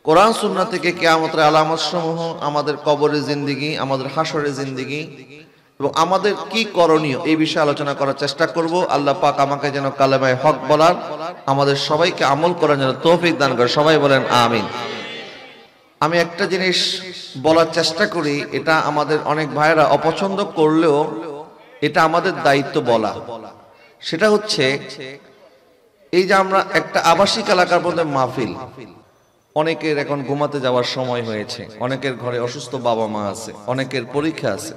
কোরআন সুন্নাহ থেকে কিয়ামতের আলামত সমূহ, আমাদের কবরের জিন্দেগি, আমাদের হাসরের জিন্দেগি এবং আমাদের কি করণীয় এই বিষয়ে আলোচনা করার চেষ্টা করব। আল্লাহ পাক আমাকে যেন কালেমায়ে হক বলার, আমাদের সবাইকে আমল করার যেন তৌফিক দান করে। সবাই বলেন আমিন। আমি একটা জিনিস বলার চেষ্টা করি, এটা আমাদের অনেক ভাইরা অপছন্দ করলেও এটা আমাদের দায়িত্ব বলা। সেটা হচ্ছে এই যে আমরা একটা আবাসিক এলাকার মধ্যে মাহফিল, অনেকের এখন ঘুমাতে যাওয়ার সময় হয়েছে, অনেকের ঘরে অসুস্থ বাবা মা আছে, অনেকের পরীক্ষা আছে।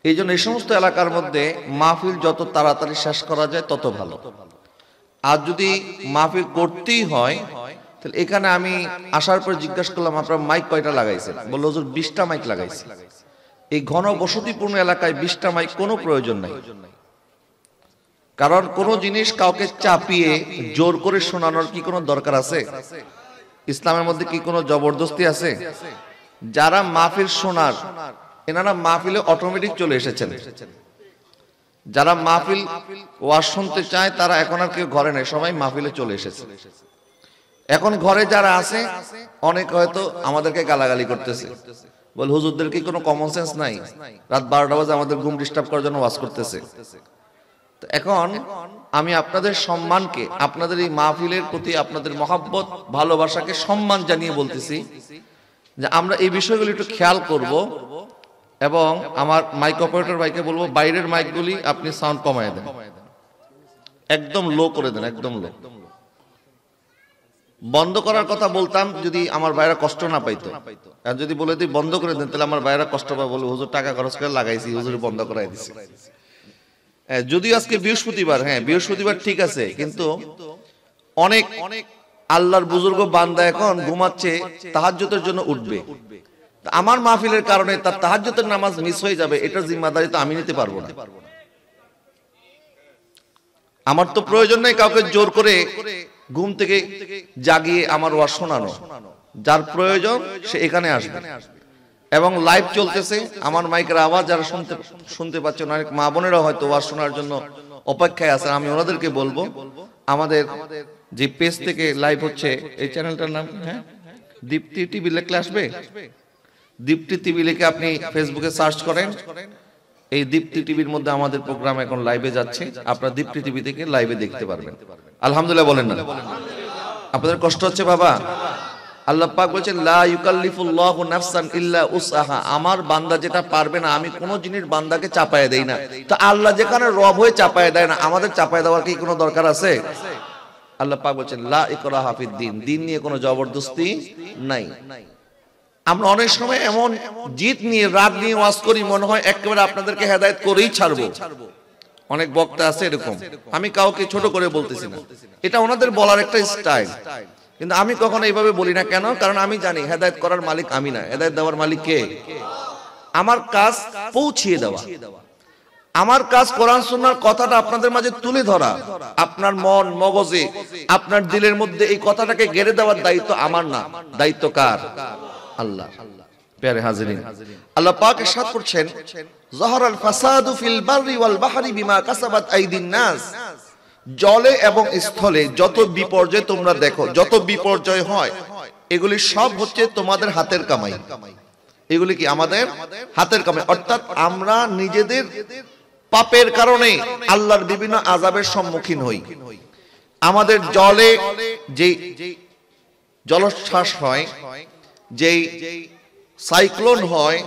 এই জন্য এই সমস্ত এলাকার মধ্যে মাহফিল যত তাড়াতাড়ি শেষ করা যায় তত ভালো। আর যদি মাহফিল করতেই হয় তাহলে এখানে আমি আসার পর জিজ্ঞাসা করলাম আপনার মাইক কয়টা লাগাইছেন? বললো হুজুর 20টা মাইক লাগাইছি। এই ঘন বসতিপূর্ণ এলাকায় 20টা মাইক কোনো প্রয়োজন নাই। কারণ কোন জিনিস কাউকে চাপিয়ে জোর করে শোনানোর কি কোনো দরকার আছে? ইসলামের মধ্যে কি কোনো জবরদস্তি আছে? যারা মাহফিল শোনার, এনারা মাহফিলে অটোমেটিক চলে এসেছেন। যারা মাহফিল ওয়াজ শুনতে চায় তারা এখন আর কেউ ঘরে নেই, সবাই মাহফিলে চলে এসেছে। এখন ঘরে যারা আছে অনেক হয়তো আমাদেরকে গালাগালি করতেছে, বল হুজুরদের কি কোনো কমন সেন্স নাই? রাত 12টা বাজে আমাদের ঘুম ডিস্টার্ব করার জন্য ওয়াজ করতেছে। তো এখন আমি আপনাদের সম্মানকে, আপনাদের এই মাহফিলের প্রতি আপনাদের মহব্বত ভালোবাসাকে সম্মান জানিয়ে বলতেছি যে আমরা এই বিষয়গুলো একটু খেয়াল করব। এবং আমার মাইক অপারেটর ভাইকে বলবো বাইরের মাইকগুলি আপনি সাউন্ড কমায় দেন, একদম লো করে দেন, একদম লো। বন্ধ করার কথা বলতাম যদি আমার ভাইরা কষ্ট না পাইতো, আর যদি বলে দিই বন্ধ করে দেন তাহলে আমার ভাইরা কষ্ট পায়, বলবো হুজুর টাকা খরচ করে লাগাইছি, হুজুর বন্ধ করাই দিছি। যদিও আজকে বৃহস্পতিবার, হ্যাঁ বৃহস্পতিবার ঠিক আছে, কিন্তু অনেক আল্লাহর বুজুর্গ বান্দা এখন ঘুমাচ্ছে, তাহাজ্জুদের জন্য উঠবে। আমার মাহফিলের কারণে তার তাহাজ্জুদের নামাজ মিস হয়ে যাবে, এটার জিম্মাদারি তো আমি নিতে পারবো না। আমার তো প্রয়োজন নেই কাউকে জোর করে ঘুম থেকে জাগিয়ে আমার ওয়াজ শোনানো। যার প্রয়োজন সে এখানে আসবে। এবং লাইভ চলতেছে, আমার মাইকের আওয়াজ যারা শুনতে পাচ্ছেন, অনেক মা বোনেরা হয়তো ওয়াজ শোনার জন্য অপেক্ষায় আছে। আমি ওনাদেরকে বলবো আমাদের যে পেজ থেকে লাইভ হচ্ছে, এই চ্যানেলটার নাম হ্যাঁ দীপ্তি টিভি লিখলে আসবে। দীপ্তি টিভি লিখে আপনি ফেসবুকে সার্চ করেন, এই দীপ্তি টিভির মধ্যে আমাদের প্রোগ্রাম এখন লাইভে যাচ্ছে। আপনারা দীপ্তি টিভি থেকে লাইভে দেখতে পারবেন। আলহামদুলিল্লাহ বলেন না? আপনাদের কষ্ট হচ্ছে বাবা? আল্লাহ পাক বলেছেন লা ইউকাল্লিফুল্লাহু নাফসান ইল্লা উসআহা। আমার বান্দা যেটা পারবে না আমি কোনো জিনিস বান্দাকে চাপায় দেই না। তো আল্লাহ যেখানে রব হয়ে চাপায় দেয় না, আমাদের চাপায় দেওয়ার কি কোনো দরকার আছে? আল্লাহ পাক বলেছেন লা ইকরাহা ফিদ্দিন, দিন নিয়ে কোনো জবরদস্তি নাই। আমরা অনেক সময় এমন জিদ নিয়ে রাগ নিয়ে ওয়াজ করি, মনে হয় একেবারে আপনাদেরকে হেদায়েত করেই ছাড়বো। অনেক বক্তা আছে এরকম, আমি কাউকে ছোট করে বলতেছি না, এটা ওনাদের বলার একটা স্টাইল, কিন্তু আমি কখনো এইভাবে বলি না। কেন? কারণ আমি জানি হেদায়েত করার মালিক আমি না, হেদায়েত দেওয়ার মালিক কে? আমার কাজ পৌঁছিয়ে দেওয়া, আমার কাজ কোরআন সুন্নাহর কথাটা আপনাদের মাঝে তুলে ধরা। আপনার মন মগজে, আপনার দিলের মধ্যে এই কথাটাকে গেড়ে দেওয়ার দায়িত্ব আমার না, দায়িত্ব কার? আল্লাহ। প্যারে হাজিরিন, আল্লাহ পাক ইরশাদ করছেন যাহারাল ফাসাদু ফিল বাররি ওয়াল বাহরি বিমা কাসাবাত আইদিন নাস। জলে এবং স্থলে যত বিপর্যয় তোমরা দেখো, যত বিপর্যয় হয়, এগুলি সব হচ্ছে তোমাদের হাতের কামাই। এগুলি কি আমাদের হাতের কামাই। অর্থাৎ আমরা নিজেদের পাপের কারণে আল্লাহর বিভিন্ন আযাবের সম্মুখীন হই। আমাদের জলে যে জলোচ্ছ্বাস হয়, যেই সাইক্লোন হয়,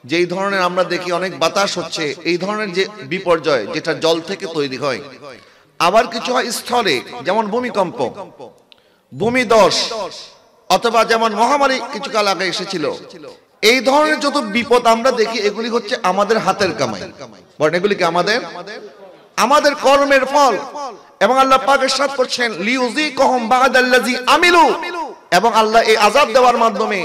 যেই ধরনের আমরা দেখি অনেক বাতাস হচ্ছে, এই ধরনের যে বিপর্যয় যেটা জল থেকে তৈরি হয়। আবার কিছু হয় স্থলে, যেমন ভূমিকম্প, ভূমিধস, অথবা যেমন মহামারী কিছুকাল আগে এসেছিল। এই ধরনের যত বিপদ আমরা দেখি এগুলি হচ্ছে আমাদের হাতের কামাই। বলেন এগুলি কি আমাদের কর্মের ফল। এবং আল্লাহ পাক ইরশাদ করছেন লিউযিকুহুম বা'দাল্লাযী আমিলু, এবং আল্লাহ এই আযাব দেওয়ার মাধ্যমে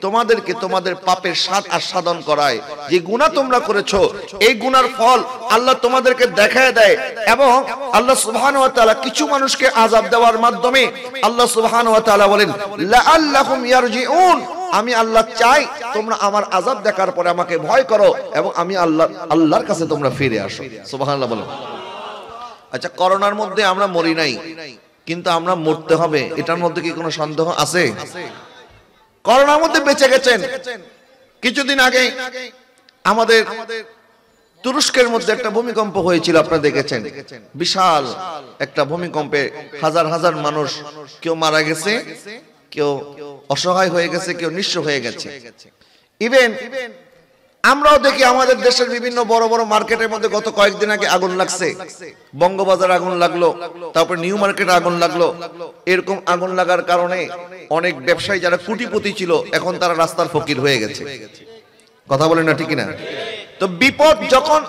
তোমাদেরকে তোমাদের পাপের স্বাদ আস্বাদন করায়। যে গুনাহ তোমরা করেছো এই গুনার ফল আল্লাহ তোমাদেরকে দেখায় দেয়। এবং আল্লাহ সুবহানাহু ওয়া তাআলা কিছু মানুষকে আযাব দেওয়ার মাধ্যমে আল্লাহ সুবহানাহু ওয়া তাআলা বলেন লাআল্লাহুম ইয়ারজিউন, আমি আল্লাহ চাই তোমরা আমার আযাব দেখার পরে আমাকে ভয় করো এবং আমি আল্লাহর কাছে তোমরা ফিরে আসো। সুবহানাল্লাহ বলো। আচ্ছা, করোনার মধ্যে আমরা মরি নাই, কিন্তু আমরা মরতে হবে, এটার মধ্যে কি কোনো সন্দেহ আছে? করোনার মধ্যে বেঁচে গেছেন। কিছুদিন আগে আমাদের তুরস্কের মধ্যে একটা ভূমিকম্প হয়েছিল, আপনারা দেখেছেন। বিশাল একটা ভূমিকম্পে হাজার হাজার মানুষ, কেউ মারা গেছে, কেউ অসহায় হয়ে গেছে, কেউ নিঃস্ব হয়ে গেছে। ইভেন আমরাও দেখি আমাদের দেশের বিভিন্ন বড় বড় মার্কেটের মধ্যে গত কয়েকদিন আগে আগুন লাগছে, বঙ্গবাজার আগুন লাগলো, তারপর নিউ মার্কেটে আগুন লাগলো। এরকম আগুন লাগার কারণে অনেক ব্যবসায়ী যারা কোটিপতি ছিল এখন তারা রাস্তার ফকির হয়ে গেছে। কথা বলেন না, ঠিক না? তো বিপদ যখন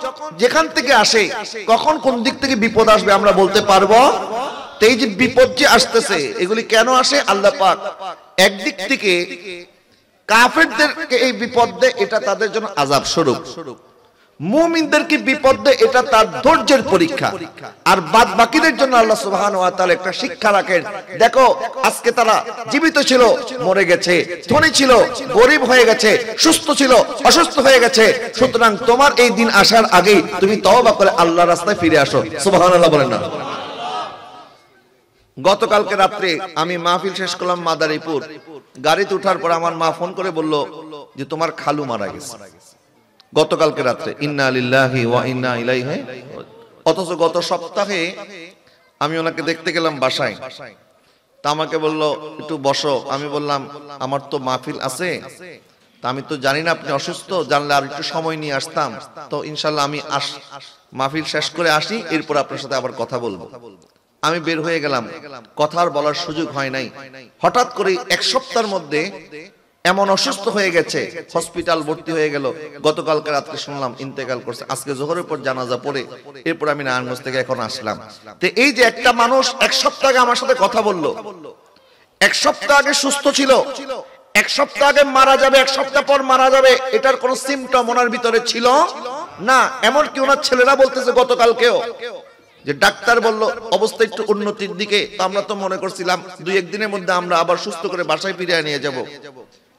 যেখান থেকে আসে, কখন কোন দিক থেকে বিপদ আসবে আমরা বলতে পারবো। তো এই যে বিপদ যে আসতেছে, এগুলি কেন আসে? আল্লাহ পাক একদিক থেকে কাফেরদেরকে এই বিপদ দেয়, এটা তাদের জন্য আযাব স্বরূপ। মুমিনদেরকে বিপদ দেয়, এটা তার ধৈর্যের পরীক্ষা। আর বাদ বাকিদের জন্য আল্লাহ সুবহানাহু ওয়া তাআলা একটা শিক্ষা রাখেন। দেখো, আজকে তারা জীবিত ছিল, মরে গেছে, ধনী ছিল, গরিব হয়ে গেছে, সুস্থ ছিল, অসুস্থ হয়ে গেছে। সুতরাং তোমার এই দিন আসার আগেই তুমি তওবা করে আল্লাহর রাস্তায় ফিরে আসো। সুবহানাল্লাহ বলেন না? গতকালকে রাত্রে আমি মাহফিল শেষ করলাম মাদারীপুর। গাড়িতে ওঠার পর আমার মা ফোন করে বলল যে তোমার খালু মারা গেছে গতকালকে রাত্রে। ইন্না লিল্লাহি ওয়া ইন্না ইলাইহি। অথচ গত সপ্তাহে আমি ওনাকে দেখতে গেলাম বাসায়, তা আমাকে বলল একটু বসো। আমি বললাম আমার তো মাহফিল আছে, তা আমি তো জানি না আপনি অসুস্থ, জানলে আর একটু সময় নিয়ে আসতাম। তো ইনশাল্লাহ আমি মাহফিল শেষ করে আসি, এরপর আপনার সাথে আবার কথা বলবো। আমি বের হয়ে গেলাম, কথা আর বলার সুযোগ হয় নাই। হঠাৎ করে এক সপ্তাহের মধ্যে এমন অসুস্থ হয়ে গেছে, হসপিটাল ভর্তি হয়ে গেল। গতকালকে রাত্রে শুনলাম ইন্তেকাল করছে। আজকে যোহরের পর জানাজা পড়ে এরপর আমি নারায়ণগঞ্জ থেকে এখন আসলাম। তো এই যে একটা মানুষ এক সপ্তাহ আগে আমার সাথে কথা বললো, এক সপ্তাহ আগে সুস্থ ছিল, এক সপ্তাহ আগে মারা যাবে, এক সপ্তাহ পর মারা যাবে, এটার কোন সিমটম ওনার ভিতরে ছিল না। এমনকি ওনার ছেলেরা বলতেছে গতকালকেও যে ডাক্তার বলল অবস্থা একটু উন্নতির দিকে। তো আমরা তো মনে করছিলাম 2-1 দিনের মধ্যে আমরা আবার সুস্থ করে বাসায় ফিরে নিয়ে যাব।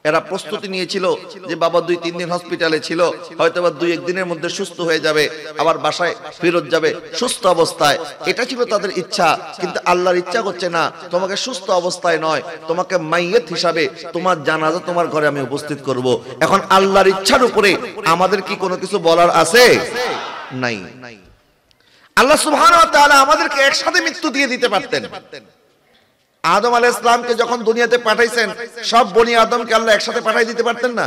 এরা প্রস্তুতি নিয়েছিল যে বাবা 2-3 দিন হসপিটালে ছিল, হয়তো বা 2-1 দিনের মধ্যে সুস্থ হয়ে যাবে, আবার বাসায় ফেরত যাবে সুস্থ অবস্থায়। এটা ছিল তাদের ইচ্ছা। কিন্তু আল্লাহর ইচ্ছা করছে না, তোমাকে সুস্থ অবস্থায় নয়, তোমাকে মাইয়িত হিসাবে তোমার জানাজা তোমার ঘরে আমি উপস্থিত করব। এখন আল্লাহর ইচ্ছার উপরে আমাদের কি কোনো কিছু বলার আছে? নাই। আল্লাহ সুবহানাহু ওয়া তাআলা আমাদেরকে একসাথে মৃত্যু দিয়ে দিতে পারতেন। আদম আলাইহিস সালামকে যখন দুনিয়াতে পাঠাইছেন, সব বনি আদমকে আল্লাহ একসাথে পাঠাই দিতে পারতেন না?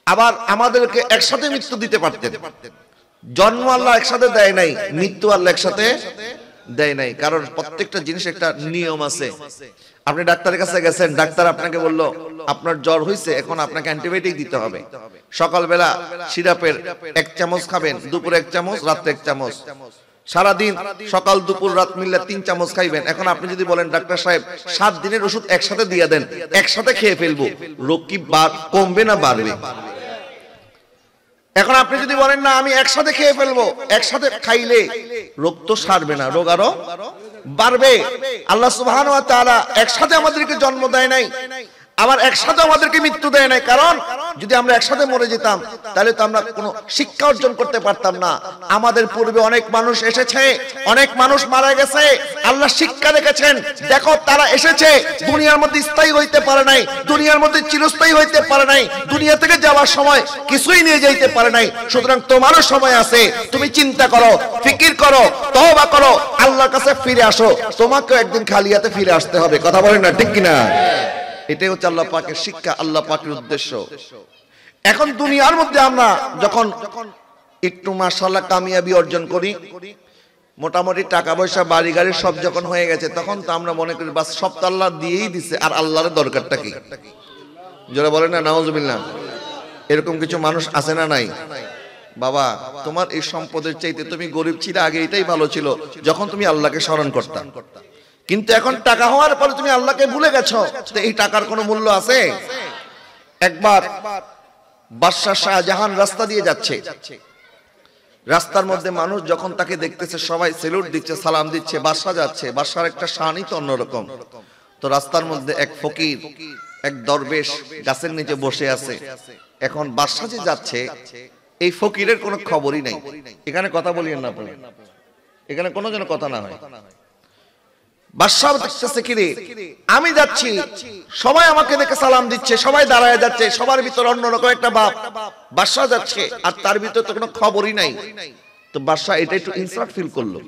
আবার আমাদেরকে একসাথে মৃত্যু দিতে পারতেন। জন্ম আল্লাহ একসাথে দেয় নাই, মৃত্যু আল্লাহ একসাথে দেয় নাই। কারণ প্রত্যেকটা জিনিস একটা নিয়ম আছে। আপনি ডাক্তারের কাছে গেছেন, ডাক্তার আপনাকে বলল আপনার জ্বর হয়েছে, এখন আপনাকে অ্যান্টিবায়োটিক দিতে হবে। সকালবেলা সিরাপের 1 চামচ খাবেন, দুপুরে 1 চামচ, রাত্রে 1 চামচ, সারাদিন সকাল দুপুর রাত মিলে 3 চামচ খাইবেন। এখন আপনি যদি বলেন ডাক্তার সাহেব 7 দিনের ওষুধ একসাথে দিয়ে দেন, একসাথে খেয়ে ফেলবো, রোগ কি কমবে না বাড়বে? এখন আপনি যদি বলেন না আমি একসাথে খেয়ে ফেলবো, একসাথে খাইলে রোগ তো সারবে না, রোগ আরো বাড়বে। আল্লাহ সুবহানাহু ওয়া তাআলা একসাথে আমাদেরকে জন্ম দেয় নাই, আবার একসাথে আমাদেরকে মৃত্যু দেয় নাই। কারণ যদি আমরা একসাথে মরে যেতাম তাহলে তো আমরা কোনো শিক্ষা অর্জন করতে পারতাম না। আমাদের পূর্বে অনেক মানুষ এসেছে, অনেক মানুষ মারা গেছে, আল্লাহ শিক্ষা রেখেছেন। দেখো তারা এসেছে, দুনিয়ার মধ্যে স্থায়ী হইতে পারে নাই, দুনিয়ার মধ্যে চিরস্থায়ী হইতে পারে নাই, দুনিয়া থেকে যাওয়ার সময় কিছুই নিয়ে যাইতে পারে নাই। সুতরাং তোমারও সময় আছে, তুমি চিন্তা করো, ফিকির করো, তওবা করো, আল্লাহর কাছে ফিরে আসো। তোমাকেও একদিন খালি হাতে ফিরে আসতে হবে। কথা বলেন না, ঠিক কিনা? এটাই হচ্ছে আল্লাহ পাকের শিক্ষা, আল্লাহ পাকের উদ্দেশ্য। এখন দুনিয়ার মধ্যে আমরা যখন একটু মাশাআল্লাহ কামিয়াবি অর্জন করি, মোটামুটি টাকা পয়সা বাড়ি গাড়ি সব যখন হয়ে গেছে, তখন তো আমরা মনে করি বাস সব তো আল্লাহ দিয়েই দিছে, আর আল্লাহর দরকারটা কি? যারা বলেন না নাউজুবিল্লাহ। এরকম কিছু মানুষ আছে না নাই? বাবা তোমার এই সম্পদের চাইতে তুমি গরিব ছিলে আগে, এটাই ভালো ছিল যখন তুমি আল্লাহকে স্মরণ করতা। কিন্তু এখন টাকা হওয়ার পরে তুমি আল্লাহকে ভুলে গেছো। তো এই টাকার কোনো মূল্য আছে? একবার বাদশা শাহজাহান রাস্তা দিয়ে যাচ্ছে, রাস্তার মধ্যে মানুষ যখন তাকে দেখতেছে সবাই সেলুট দিচ্ছে, সালাম দিচ্ছে, বাদশা যাচ্ছে। বাদশার একটা শানই তো অন্যরকম। তো রাস্তার মধ্যে এক ফকির, এক দরবেশ গাছের নিচে বসে আছে। এখন বাদশা যে যাচ্ছে, এই ফকিরের কোনো খবরই নাই। এখানে কথা বলিয়েন না, এখানে কোনো যেন কথা না হয়। বাদশাহ দেখতেছে কি রে, আমি যাচ্ছি, সবাই আমাকে দেখে সালাম দিচ্ছে, সবাই দাঁড়ায় যাচ্ছে, সবার ভিতর অন্যরকম একটা ভাব। বাদশাহ যাচ্ছে আর তার ভিতর তো কোনো খবরই নাই। তো বাদশাহ এটা একটু ইনসাল্ট ফিল করলো।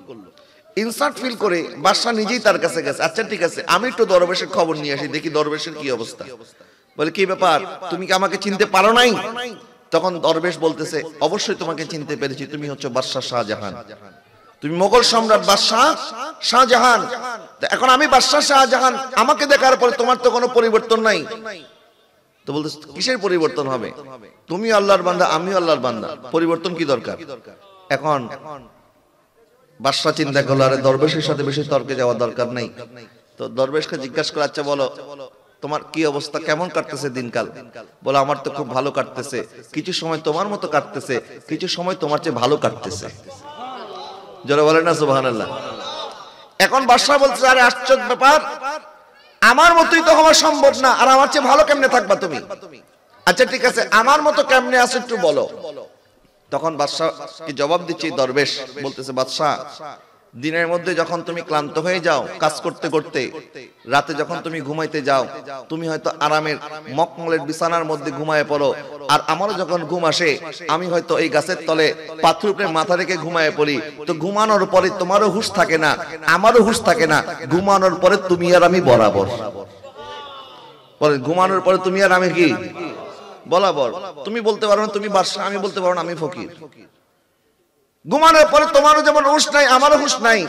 ইনসাল্ট ফিল করে বাদশাহ নিজেই তার কাছে গেছে, আচ্ছা ঠিক আছে আমি একটু দরবেশের খবর নিয়ে আসি, দেখি দরবেশের কি অবস্থা। বলে কি ব্যাপার, তুমি কি আমাকে চিনতে পারো নাই? তখন দরবেশ বলতেছে, অবশ্যই তোমাকে চিনতে পেরেছি, তুমি হচ্ছে বাদশাহ শাহজাহান, তুমি মোগল সম্রাট বাদশাহ শাহজাহান। এখন আমি বাদশাহ শাহজাহান, আমাকে দেখার পরে তোমার তো কোনো পরিবর্তন নাই। তো বলতেছে কিসের পরিবর্তন হবে, তুমি আল্লাহর বান্দা, আমিও আল্লাহর বান্দা, পরিবর্তন কি দরকার? এখন বাদশাহ চিন্তা করলো, আরে দরবেশের সাথে বেশি তর্কে যাওয়ার দরকার নাই। তো দরবেশকে জিজ্ঞাসা করে, আচ্ছা বলো তোমার কি অবস্থা, কেমন কাটতেছে দিনকাল? বলে আমার তো খুব ভালো কাটতেছে, কিছু সময় তোমার মতো কাটতেছে, কিছু সময় তোমার চেয়ে ভালো কাটতেছে। যারা বলে না সুবহানাল্লাহ। এখন বাদশাহ বলছে, আরে আশ্চর্য ব্যাপার, আমার মতোই তো হওয়া সম্ভব না, আর আমার চেয়ে ভালো কেমনে থাকবা তুমি? আচ্ছা ঠিক আছে, আমার মতো কেমনে আছো একটু বলো। তখন বাদশাহ কি জবাব দিচ্ছে দরবেশ, বলতেছে বাদশাহ, দিনের মধ্যে যখন তুমি ক্লান্ত হয়ে যাও কাজ করতে করতে, রাতে যখন তুমি ঘুমাইতে যাও, তুমি হয়তো আরামের মখমলের বিছানার মধ্যে ঘুমায় পড়ো, আর আমারও যখন ঘুম আসে আমি হয়তো এই গাছের তলে পাথর উপরে মাথা রেখে ঘুমায় পড়ি। তো ঘুমানোর পরে তোমারও হুঁশ থাকে না, আমারও হুঁশ থাকে না, ঘুমানোর পরে তুমি আর আমি বরাবর। পরে ঘুমানোর পরে তুমি আর আমি কি বরাবর। তুমি বলতে পারো না তুমি বাদশাহ, আমি বলতে পারো না আমি ফকির। ঘুমানোর পরে তোমারও যেমন হুঁশ নাই, আমারও হুঁশ নাই।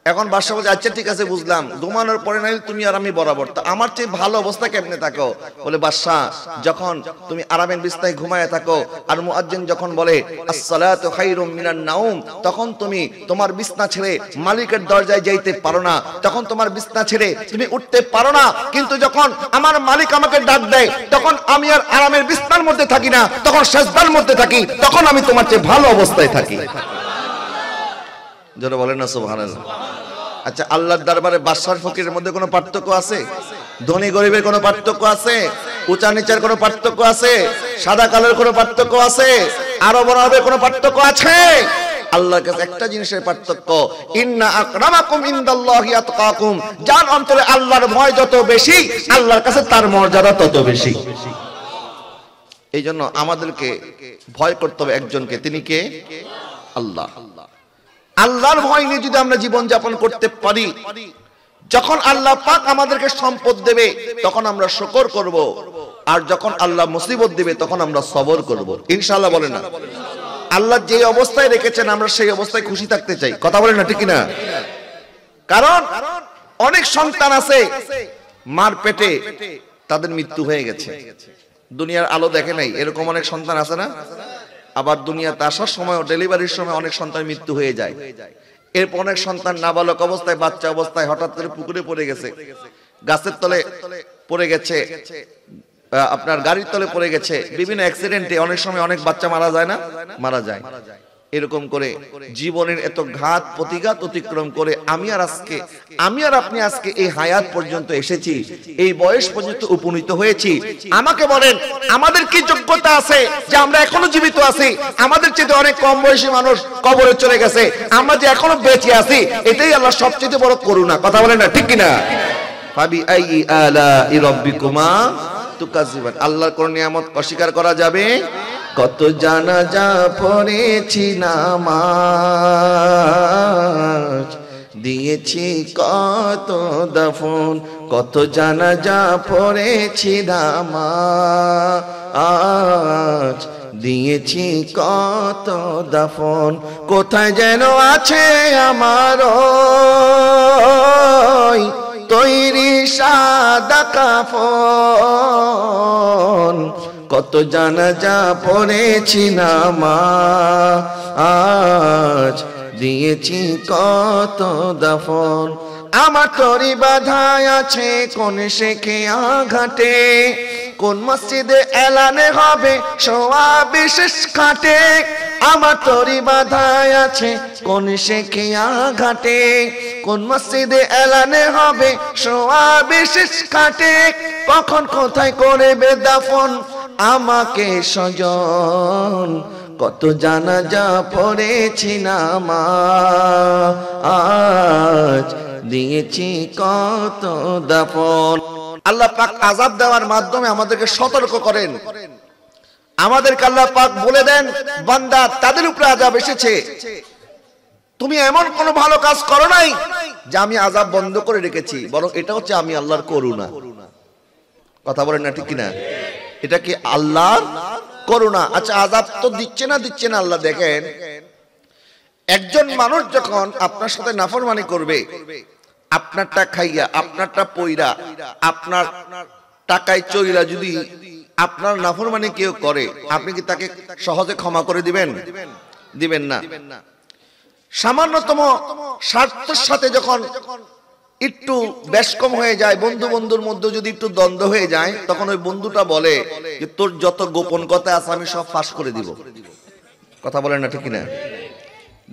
এখন বাদশাহ বলছে, আচ্ছা ঠিক আছে বুঝলাম, ঘুমানোর পরে নাই তুমি আর আমি বরাবর, তো আমার চেয়ে ভালো অবস্থা কেমনে থাকো? বলে বাদশাহ, যখন তুমি আরামের বিছানায় ঘুমায় থাকো আর মুয়াজ্জিন যখন বলে আসসালাতু খায়রুম মিনান নাওম, তখন তুমি তোমার বিছানা ছেড়ে মালিকের দরজায় যাইতে পারো না, তখন তোমার বিছানা ছেড়ে তুমি উঠতে পারো না। কিন্তু যখন আমার মালিক আমাকে ডাক দেয়, তখন আমি আর আরামের বিছানার মধ্যে থাকি না, তখন সিজদার মধ্যে থাকি, তখন আমি তোমার চেয়ে ভালো অবস্থায় থাকি। যারা বলেন না সুবহানাল্লাহ। আচ্ছা, আল্লাহর দরবারে বাদশার ফকিরের মধ্যে কোনো পার্থক্য আছে? ধনী গরিবের কোনো পার্থক্য আছে? উঁচা নিচের কোনো পার্থক্য আছে? সাদা কালোর কোনো পার্থক্য আছে? আরব আরবের কোনো পার্থক্য আছে? আল্লাহর কাছে একটা জিনিসের পার্থক্য, ইন্না আকরামাকুম ইনদাল্লাহি আতকাকুম। যার অন্তরে আল্লাহর ভয় যত বেশি, আল্লাহর কাছে তার মর্যাদা তত বেশি। এই জন্য আমাদেরকে ভয় করতে হবে একজনকে, তিনি কে? আল্লাহ। আল্লাহর ভয় নিয়ে যদি আমরা জীবন যাপন করতে পারি, যখন আল্লাহ পাক আমাদেরকে সম্পদ দেবে তখন আমরা শুকর করব, আর যখন আল্লাহ মুসিবত দেবে তখন আমরা সবর করব, ইনশাআল্লাহ। বলেন না, আল্লাহ যে অবস্থায় রেখেছেন আমরা সেই অবস্থায় খুশি থাকতে চাই। কথা বলেন না, ঠিক কি না? কারণ অনেক সন্তান আছে মার পেটে তাদের মৃত্যু হয়ে গেছে, দুনিয়ার আলো দেখে নাই, এরকম অনেক সন্তান আছে না? আবার দুনিয়াতে আসার সময়, ডেলিভারির সময় অনেক সন্তান মৃত্যু হয়ে যায়। এরপর অনেক সন্তান নাবালক অবস্থায়, বাচ্চা অবস্থায় হঠাৎ করে পুকুরে পড়ে গেছে, গাছের তলে পড়ে গেছে, আপনার গাড়ির তলে পড়ে গেছে, বিভিন্ন অ্যাক্সিডেন্টে অনেক সময় অনেক বাচ্চা মারা যায় না? মারা যায়। এরকম করে জীবনের এত ঘাত প্রতিঘাত অতিক্রম করে আমি আর আপনি আজকে এই হায়াত পর্যন্ত এসেছি, এই বয়স পর্যন্ত উপনীত হয়েছি। আমাকে বলেন, আমাদের কি যোগ্যতা আছে যে আমরা এখনো জীবিত আছি? আমাদের চেয়ে অনেক কম বয়সী মানুষ কবরে চলে গেছে, আমরা যে এখনো বেঁচে আছি, এটাই আল্লাহ সবচেয়ে বড় করুণা। কথা বলেন না, ঠিক কিনা? ফাবি আইয়ি আলাই রাব্বিকুমা তুকাজ্জিবান। আল্লাহর কোন নিয়ামত অস্বীকার করা যাবে? কত জানাজা পড়েছি নামাজ, দিয়েছি কত দাফন, কত জানাজা পড়েছি নামাজ, দিয়েছি কত দাফন, কোথায় যেন আছে আমার তৈরি সাদা কাফন, কত জানাজা পড়েছি নামাজ, দিয়েছি কত দাফন। আমার তরি বাধায় আছে কোন শেখে আঘাটে, কোন মসজিদে এলানে হবে সোয়া বিশেষ খাটে। আমার তরি বাধায় আছে কোন শেখে আঘাটে, কোন মসজিদে এলানে হবে সোয়া বিশেষ খাটে। কখন কোথায় করবে দাফন আমাকে স্বজন, কত জানাজা পড়েছি নামাজ, দিয়েছি কত দাফন। আল্লাহ পাক আযাব দেওয়ার মাধ্যমে আমাদেরকে সতর্ক করেন। আমাদেরকে আল্লাহ পাক বলে দেন, বান্দা তাদের উপরে আযাব এসেছে, তুমি এমন কোন ভালো কাজ করো নাই যে আমি আযাব বন্ধ করে রেখেছি, বরং এটা হচ্ছে আমি আল্লাহর করুণা। কথা বলেন না ঠিক কিনা? এটা কি আল্লাহর করুণা। আচ্ছা, আযাব তো দিচ্ছে না আল্লাহ। দেখেন, একজন মানুষ যখন আপনার সাথে নাফরমানি করবে, আপনারটা খাইয়া, আপনারটা পয়রা, আপনার টাকায় চইলা যদি আপনার নাফরমানি কেউ করে, আপনি কি তাকে সহজে ক্ষমা করে দিবেন? দিবেন না। সামান্যতম স্বার্থের সাথে যখন একটু বেশকম হয়ে যায়, বন্ধুর মধ্যে যদি একটু দ্বন্দ্ব হয়ে যায়, তখন ওই বন্ধুটা বলে যে তোর যত গোপন কথা আছে আমি সব ফাঁস করে দিব। কথা বলেন না ঠিক কিনা?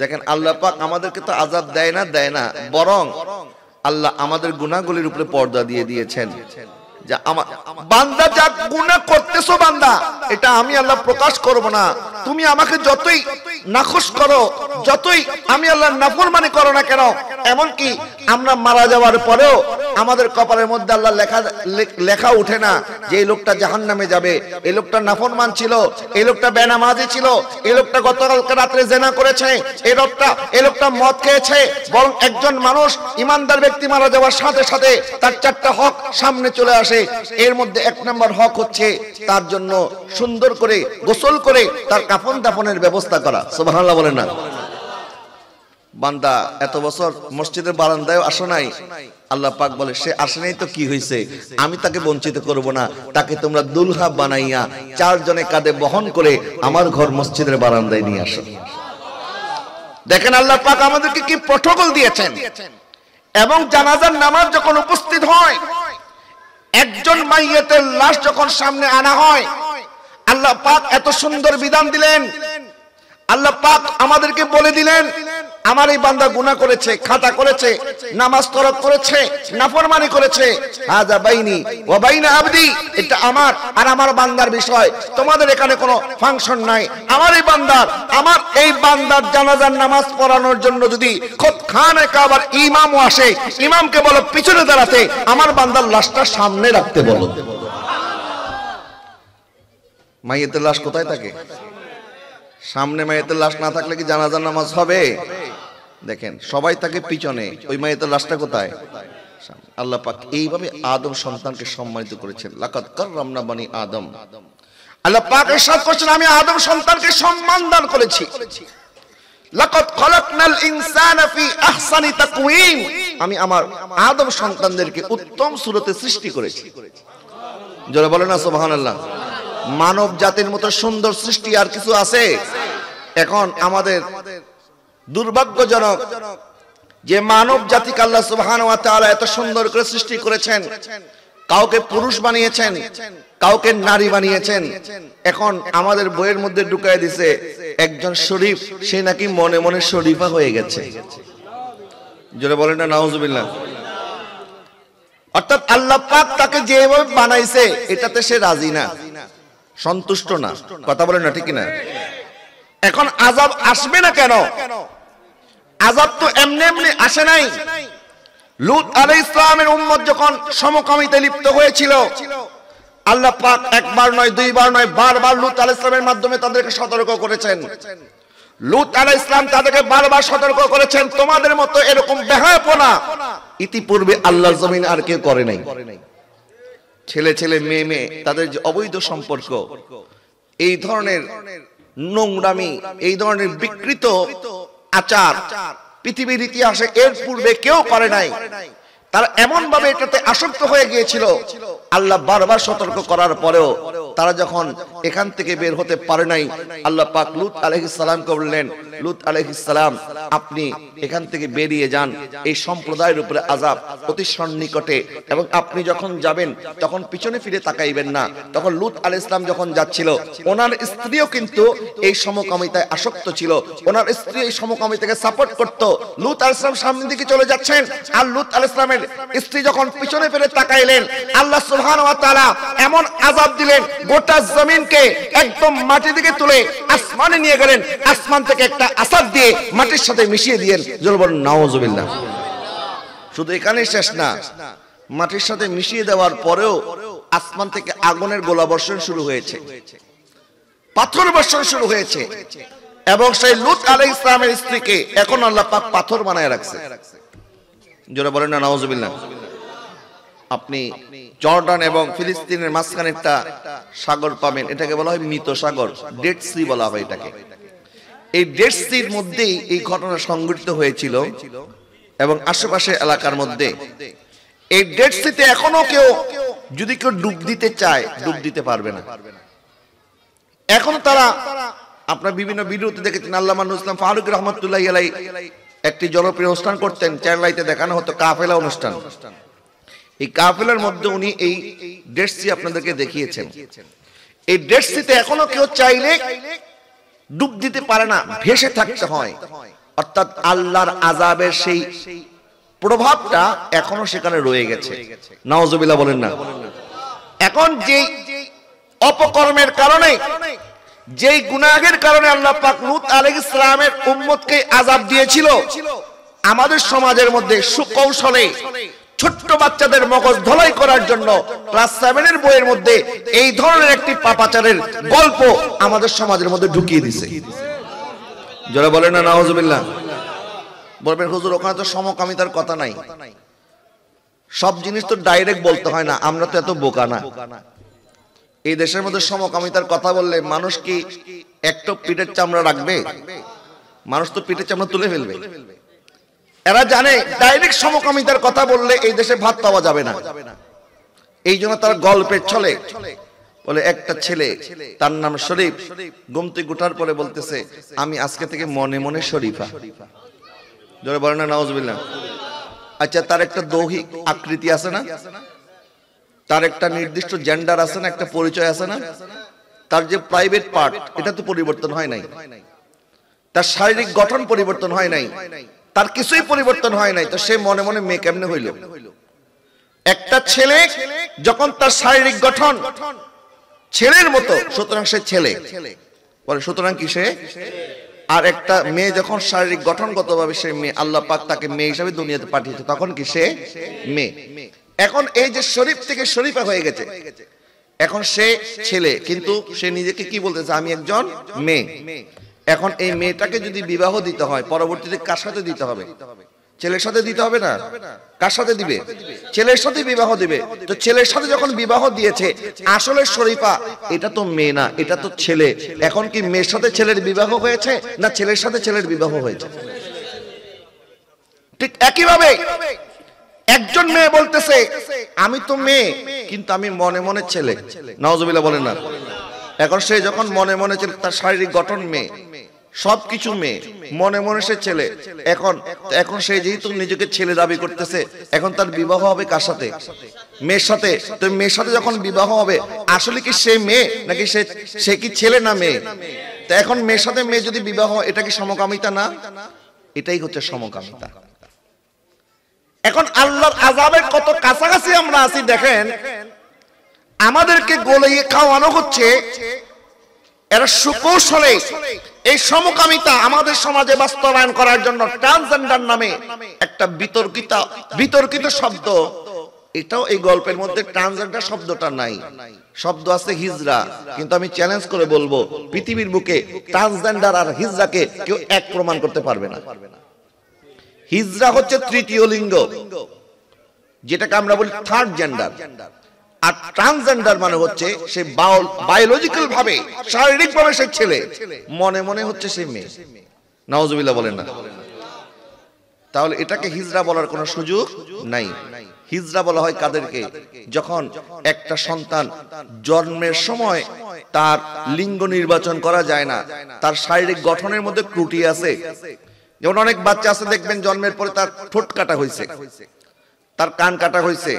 দেখেন, আল্লাহ পাক আমাদেরকে তো আযাব দেয় না, বরং আল্লাহ আমাদের গুনাহগুলির উপরে পর্দা দিয়ে দিয়েছেন। যে আমার বান্দা যা গুনাহ করতেছো বান্দা, এটা আমি আল্লাহ প্রকাশ করব না। তুমি আমাকে যতই নাখুশ করো, যতই আমি আল্লাহর নাফরমানি করো না কেন, এমন কি আমরা মারা যাওয়ার পরেও আমাদের কপালের মধ্যে আল্লাহ লেখা উঠে না যে এই লোকটা জাহান্নামে যাবে, এই লোকটা নাফরমান ছিল, এই লোকটা বেনামাজি ছিল, এই লোকটা গতকালকে রাতে জিনা করেছে, এই লোকটা মদ খেয়েছে। বরং একজন মানুষ ইমানদার ব্যক্তি মারা যাওয়ার সাথে সাথে তার চারটা হক সামনে চলে আসে। এর মধ্যে এক নম্বর হক হচ্ছে তার জন্য সুন্দর করে গোসল করে তার কাফন দাফনের ব্যবস্থা করা। সুবহানাল্লাহ বলেন না? বান্দা এত বছর মসজিদের বারান্দায় আসে নাই, আল্লাহ পাক বলে সে আসে নাই তো কি হয়েছে, আমি তাকে বঞ্চিত করব না। তাকে তোমরা দুলহা বানাইয়া চারজনে কাঁধে বহন করে আমার ঘর মসজিদের বারান্দায় নিয়ে আসো। দেখেন আল্লাহ পাক আমাদেরকে কি প্রটোকল দিয়েছেন। এবং জানাজার নামাজ যখন উপস্থিত হয়, একজন মাইয়েতের লাশ যখন সামনে আনা হয়, আল্লাহ পাক এত সুন্দর বিধান দিলেন। আল্লাহ পাক আমাদেরকে বলে দিলেন, আমার এই বান্দা গুনাহ করেছে, খাতা করেছে, নামাজ তরক করেছে, নাফরমানি করেছে, হাযা বাইনি ওয়া বাইনা আবদি, এটা আমার আর আমার বান্দার বিষয়। তোমাদের এখানে কোনো ফাংশন নাই। আমার এই বান্দার জানাজার নামাজ পড়ানোর জন্য যদি খানে কাবার ইমামও আসে, ইমামকে বলো পিছনে দাঁড়াতে, আমার বান্দার লাশটা সামনে রাখতে বলো। মাইয়েতের লাশ কোথায় থাকে? সামনে। মাইয়েতের লাশ না থাকলে কি জানাজার নামাজ হবে? দেখেন, সবাই থাকে পিছনে, ওই মাইয়েতের লাশটা কোথায়? আল্লাহ পাক এইভাবে আদম সন্তানকে সম্মানিত করেছেন। লাকাদ কাররামনা বানি আদম। আল্লাহ পাক ইরশাদ করেছেন, আমি আদম সন্তানকে সম্মান দান করেছি। লাকাদ খালাকনাল ইনসানা ফি আহসানি তাকওয়িম, আমি আমার আদম সন্তানদেরকে উত্তম সূরতে সৃষ্টি করেছি। জোরে বলেন না সুবহানাল্লাহ। মানব জাতির মতো সুন্দর সৃষ্টি আর কিছু আছে? এখন আমাদের দুর্ভাগ্যজনক যে মানব জাতিকে আল্লাহ সুবহানাহু ওয়া তাআলা এত সুন্দর করে সৃষ্টি করেছেন, কাউকে পুরুষ বানিয়েছেন, কাউকে নারী বানিয়েছেন। এখন আমাদের বইয়ের মধ্যে ঢুকায় দিছে একজন শরীফ, সে নাকি মনে মনে শরীফা হয়ে গেছে। জোরে বলেন না নাউজুবিল্লাহ। অর্থাৎ আল্লাহ পাক তাকে যেভাবে বানাইছে এটাতে সে রাজি না, সন্তুষ্ট না। কথা বলেন না ঠিক কিনা? এখন আযাব আসবে না কেন? আযাব তো এমনি এমনি আসে নাই। লূত আলাইহিস সালামের উম্মত যখন সমকামিতায় লিপ্ত হয়েছিল, আল্লাহ পাক একবার নয়, দুইবার নয়, বারবার লূত আলাইহিস সালামের মাধ্যমে তাদেরকে সতর্ক করেছেন। লূত আলাইহিস সালাম তাদেরকে বারবার সতর্ক করেছেন, তোমাদের মতো এরকম বেহায়াপনা ইতিপূর্বে আল্লাহর জমিনে আর কেউ করে নাই। ছেলে ছেলে, মেয়ে মেয়ে, তাদের যে অবৈধ সম্পর্ক, এই ধরনের নোংরামি, এই ধরনের বিকৃত আচার পৃথিবীর ইতিহাসে এর পূর্বে কেউ করে নাই। তারা এমন ভাবে এটাতে আসক্ত হয়ে গিয়েছিল, আল্লাহ বারবার সতর্ক করার পরেও তারা যখন এখান থেকে বের হতে পারে নাই, আল্লাহ পাক লূত আলাইহিস সালামকে বললেন, লূত আলাইহিস সালাম আপনি এখান থেকে বেরিয়ে যান, এই সম্প্রদায়ের উপরে আযাব অতি সন্নিকটে, এবং আপনি যখন যাবেন তখন পিছনে ফিরে তাকাইবেন না। তখন লূত আলাইহিস সালাম যখন যাচ্ছিল, ওনার স্ত্রীও কিন্তু এই সমকামিতায় আসক্ত ছিল, ওনার স্ত্রী এই সমকামিতাকে সাপোর্ট করত। লূত আলাইহিস সালাম সামনের দিকে চলে যাচ্ছেন, আর লূত আলাইহিস সালামের স্ত্রী যখন পিছনে ফিরে তাকাইলেন, আল্লাহ সুবহানাহু ওয়া তাআলা এমন আযাব দিলেন, গোটা জমিনকে একদম মাটি থেকে তুলে আসমানে নিয়ে গেলেন, আসমান থেকে একটা আসাদ দিয়ে মাটির সাথে মিশিয়ে দিলেন। জোরে বলেন নাউজুবিল্লাহ। শুধু এখানেই শেষ না, মাটির সাথে মিশিয়ে দেওয়ার পরেও আসমান থেকে আগুনের গোলা বর্ষণ শুরু হয়েছে, পাথর বর্ষণ শুরু হয়েছে, এবং সেই লূত আলাইহিস সালামের স্ত্রীকে এখন আল্লাহ পাক পাথর বানায় রাখছে। জোরে বলেন না নাউজুবিল্লাহ। আপনি জর্ডান এবং ফিলিস্তিনের মাঝখানে একটা সাগর পাবেন, এটাকে বলা হয় মৃত সাগর, ডেড সি বলা হয় এটাকে। এই ডেড সির মধ্যেই এই ঘটনা সংঘটিত হয়েছিল এবং আশেপাশে এলাকার মধ্যে। এই ডেড সিতে এখনো কেউ যদি কেউ ডুব দিতে চায় ডুব দিতে পারবে না। এখন তারা, আপনার বিভিন্ন ভিডিওতে দেখেছেন, আল্লামা নজরুল ইসলাম ফারুকী রহমাতুল্লাহি আলাইহি একটি জনপ্রিয় অনুষ্ঠান করতেন, চ্যানেলাইতে দেখানো হতো কাফেলা অনুষ্ঠান। এই কাফেলার মধ্যে উনি এই ডেড সি আপনাদেরকে দেখিয়েছেন। এই ডেড সিতে এখনো কেউ চাইলে ডুব দিতে পারে না, ভেসে থাকতে হয়। অর্থাৎ আল্লাহর আযাবের সেই প্রভাবটা এখনো সেখানে রয়ে গেছে। নাউজুবিল্লাহ বলেন না। এখন যে অপকর্মের কারণে, যেই গুনাহের কারণে আল্লাহ পাক লূত আলাইহিস সালামের উম্মতকে আযাব দিয়েছিল, আমাদের সমাজের মধ্যে সুকৌশলে ছোট্ট বাচ্চাদের মগজ ধোলাই করার জন্য ক্লাস 7 এর বইয়ের মধ্যে এই ধরনের একটি পাপাচারের গল্প আমাদের সমাজের মধ্যে ঢুকিয়ে দিয়েছে। যারা বলেন না নাউজুবিল্লাহ। বলবেন হুজুর ওখানে তো সমকামিতার কথা নাই, সব জিনিস তো ডাইরেক্ট বলতে হয় না, আমরা তো এত বোকা না। এই দেশের মধ্যে সমকামিতার কথা বললে মানুষ কি একটু পিঠের চামড়া রাখবে? মানুষ তো পিঠের চামড়া তুলে ফেলবে। এরা জানে ডাইরেক্ট সমকামিতার কথা বললে এই দেশে ভাত পাওয়া যাবে না। এই জন্য তার গল্পের ছলে বলে, একটা ছেলে তার নাম শরীফ, ঘুম থেকে ওঠার পরে বলতেছে আমি আজকে থেকে মনে মনে শরীফা। ধরে বলে না নাউজুবিল্লাহ। আচ্ছা, তার একটা দৈহিক আকৃতি আছে না, তার একটা নির্দিষ্ট জেন্ডার আছে না, একটা পরিচয় আছে না, তার যে প্রাইভেট পার্ট এটা তো পরিবর্তন হয় নাই, তার শারীরিক গঠন পরিবর্তন হয় নাই, তার কিছুই পরিবর্তন হয় নাই, তো সে মনে মনে মেয়ে কেমনে হইল? একটা ছেলে যখন তার শারীরিক গঠন ছেলের মতো, সুতরাং সে ছেলে বলে, সুতরাং কি সে? আর একটা মেয়ে যখন শারীরিক গঠনগতভাবে সে মেয়ে, আল্লাহ পাক তাকে মেয়ে হিসেবে দুনিয়াতে পাঠিয়েছে, তখন কি সে মেয়ে। এখন এই যে শরীফ থেকে শরীফা হয়ে গেছে, এখন সে ছেলে, কিন্তু সে নিজেকে কি বলতেছে? আমি একজন মেয়ে। এখন এই মেয়েটাকে যদি বিবাহ দিতে হয়, পরবর্তীতে কার সাথে দিতে হবে? ছেলের সাথে দিতে হবে না? কার সাথে দিবে? ছেলের সাথে বিবাহ দিবে। তো ছেলের সাথে যখন বিবাহ দিয়েছে, আসলে শরীফা এটা তো মেয়ে না, এটা তো ছেলে। এখন কি মেয়ের সাথে ছেলের বিবাহ হয়েছে না ছেলের সাথে ছেলের বিবাহ হয়েছে? ঠিক একইভাবে একজন মেয়ে বলতেছে আমি তো মেয়ে, কিন্তু আমি মনে মনে ছেলে। নাউজুবিল্লাহ বলেন না। এখন সে যখন মনে মনে ছেলে, তার শারীরিক গঠন মেয়ে, সবকিছু মেয়ে, মনে মনে সে ছেলে। এখন সে যেহেতু নিজেকে ছেলে দাবি করতেছে, এখন তার বিবাহ হবে কার সাথে? মেয়ের সাথে। তো মেয়ের সাথে যখন বিবাহ হবে, আসলে কি সে মেয়ে নাকি সে কি ছেলে না মেয়ে? তো এখন মেয়ের সাথে মেয়ে যদি বিবাহ, এটা কি সমকামিতা না? এটাই হচ্ছে সমকামিতা। এখন আল্লাহর আযাবের কত কাছাকাছি আমরা আছি দেখেন। আমাদেরকে গলিয়ে খাওয়ানো হচ্ছে, এরা সুকৌশলে এই সমকামিতা আমাদের সমাজে বাস্তবায়ন করার জন্য ট্রান্সজেন্ডার নামে একটা বিতর্কিত শব্দ, এটাও এই গল্পের মধ্যে ট্রান্সজেন্ডার শব্দটা নাই, শব্দ আছে হিজরা। কিন্তু আমি চ্যালেঞ্জ করে বলবো, পৃথিবীর বুকে ট্রান্সজেন্ডার আর হিজরাকে কেউ এক প্রমাণ করতে পারবে না। হিজরা হচ্ছে তৃতীয় লিঙ্গ, যেটাকে আমরা বলি থার্ড জেন্ডার। আর ট্রান্সজেন্ডার মানে হচ্ছে সে বায়োলজিক্যাল ভাবে, শারীরিক ভাবে সে ছেলে, মনে মনে হচ্ছে সে মেয়ে। নাউজুবিল্লাহ বলেন না। তাহলে এটাকে হিজরা বলার কোনো সুযোগ নাই। হিজরা বলা হয় কাদেরকে? যখন একটা সন্তান জন্মের সময় তার লিঙ্গ নির্বাচন করা যায় না, তার শারীরিক গঠনের মধ্যে ত্রুটি আছে। যেমন অনেক বাচ্চা আছে দেখবেন জন্মের পরে তার ঠোঁট কাটা হয়েছে, তার কান কাটা হয়েছে,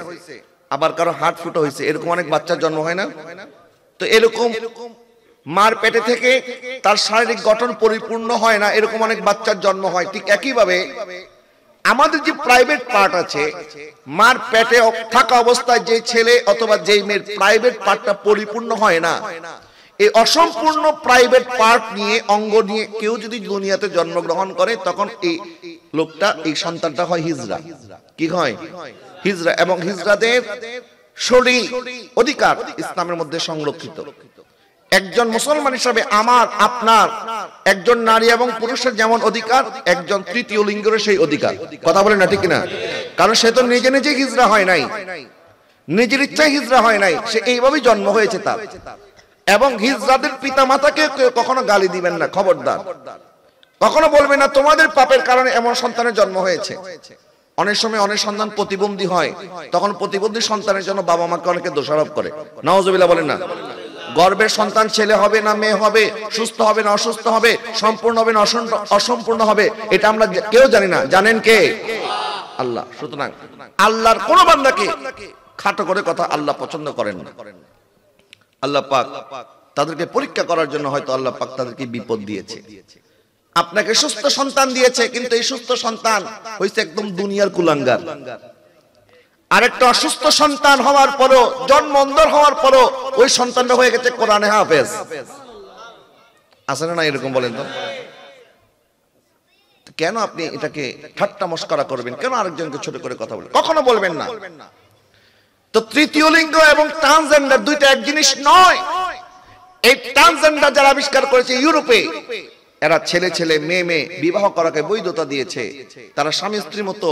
আবার কারো হাত ফুটো হয়েছে, এরকম অনেক বাচ্চার জন্ম হয় না? তো এরকম মার পেটে থেকে তার শারীরিক গঠন পরিপূর্ণ হয় না, এরকম অনেক বাচ্চার জন্ম হয়। ঠিক একইভাবে আমাদের যে প্রাইভেট পার্ট আছে, মার পেটে থাকা অবস্থায় যে ছেলে অথবা যেই মেয়ের প্রাইভেট পার্টটা পরিপূর্ণ হয় না, এই অসম্পূর্ণ প্রাইভেট পার্ট নিয়ে, অঙ্গ নিয়ে কেউ যদি দুনিয়াতে জন্মগ্রহণ করে, তখন এই লোকটা, এই সন্তানটা হয় হিজড়া। কি হয়? হিজড়া। এবং হিজড়াদের শরীর অধিকার ইসলামের মধ্যে সংরক্ষিত। একজন মুসলমান হিসাবে আমার আপনার, একজন নারী এবং পুরুষের যেমন অধিকার, একজন তৃতীয় লিঙ্গের সেই অধিকার। কথা বলেন না, ঠিক না? কারণ সে তো নিজে নিজে হিজড়া হয় নাই, নিজের ইচ্ছায় হিজড়া হয় নাই, সে এইভাবেই জন্ম হয়েছে তার। এবং হিজড়াদের পিতা মাতাকে কখনো গালি দিবেন না, খবরদার। কখনো বলবেন না তোমাদের পাপের কারণে এমন সন্তানের জন্ম হয়েছে। অনেক সময় অনেক সন্তান প্রতিবন্ধী হয়, তখন প্রতিবন্ধী সন্তানের জন্য বাবা মাকে অনেকে দোষারোপ করে। নাউজুবিল্লাহ বলেন না। গর্ভের সন্তান ছেলে হবে না মেয়ে হবে, সুস্থ হবে না অসুস্থ হবে, সম্পূর্ণ হবে না অসম্পূর্ণ হবে, এটা আমরা কেউ জানি না। জানেন কে? আল্লাহ। সুতরাং আল্লাহর কোন বান্দাকে খাটো করে কথা আল্লাহ পছন্দ করেন না। আল্লাহ পাক তাদেরকে পরীক্ষা করার জন্য হয়তো আল্লাহ পাক তাদেরকে বিপদ দিয়েছে। আপনাকে সুস্থ সন্তান দিয়েছে, কিন্তু এই সুস্থ সন্তান হইছে একদম দুনিয়ার কুলাঙ্গার। আরেকটা অসুস্থ সন্তান হওয়ার পরও, জন্ম অন্ধর হওয়ার পরও ওই সন্তানটা হয়ে গেছে কোরআনে হাফেজ। আছে না এরকম? বলেন তো কেন আপনি এটাকে ঠাট্টা মস্করা করবেন? কেন আরেকজনকে ছোট করে কথা বলবেন? কখনো বলবেন না। তো তৃতীয় লিঙ্গ এবং ট্রান্সজেন্ডার দুইটা এক জিনিস নয়। এই ট্রান্সজেন্ডার যারা আবিষ্কার করেছে ইউরোপে, এরা ছেলে ছেলে মেয়ে মেয়ে বিবাহ করাকে বৈধতা দিয়েছে। তারা স্বামী স্ত্রীর মতো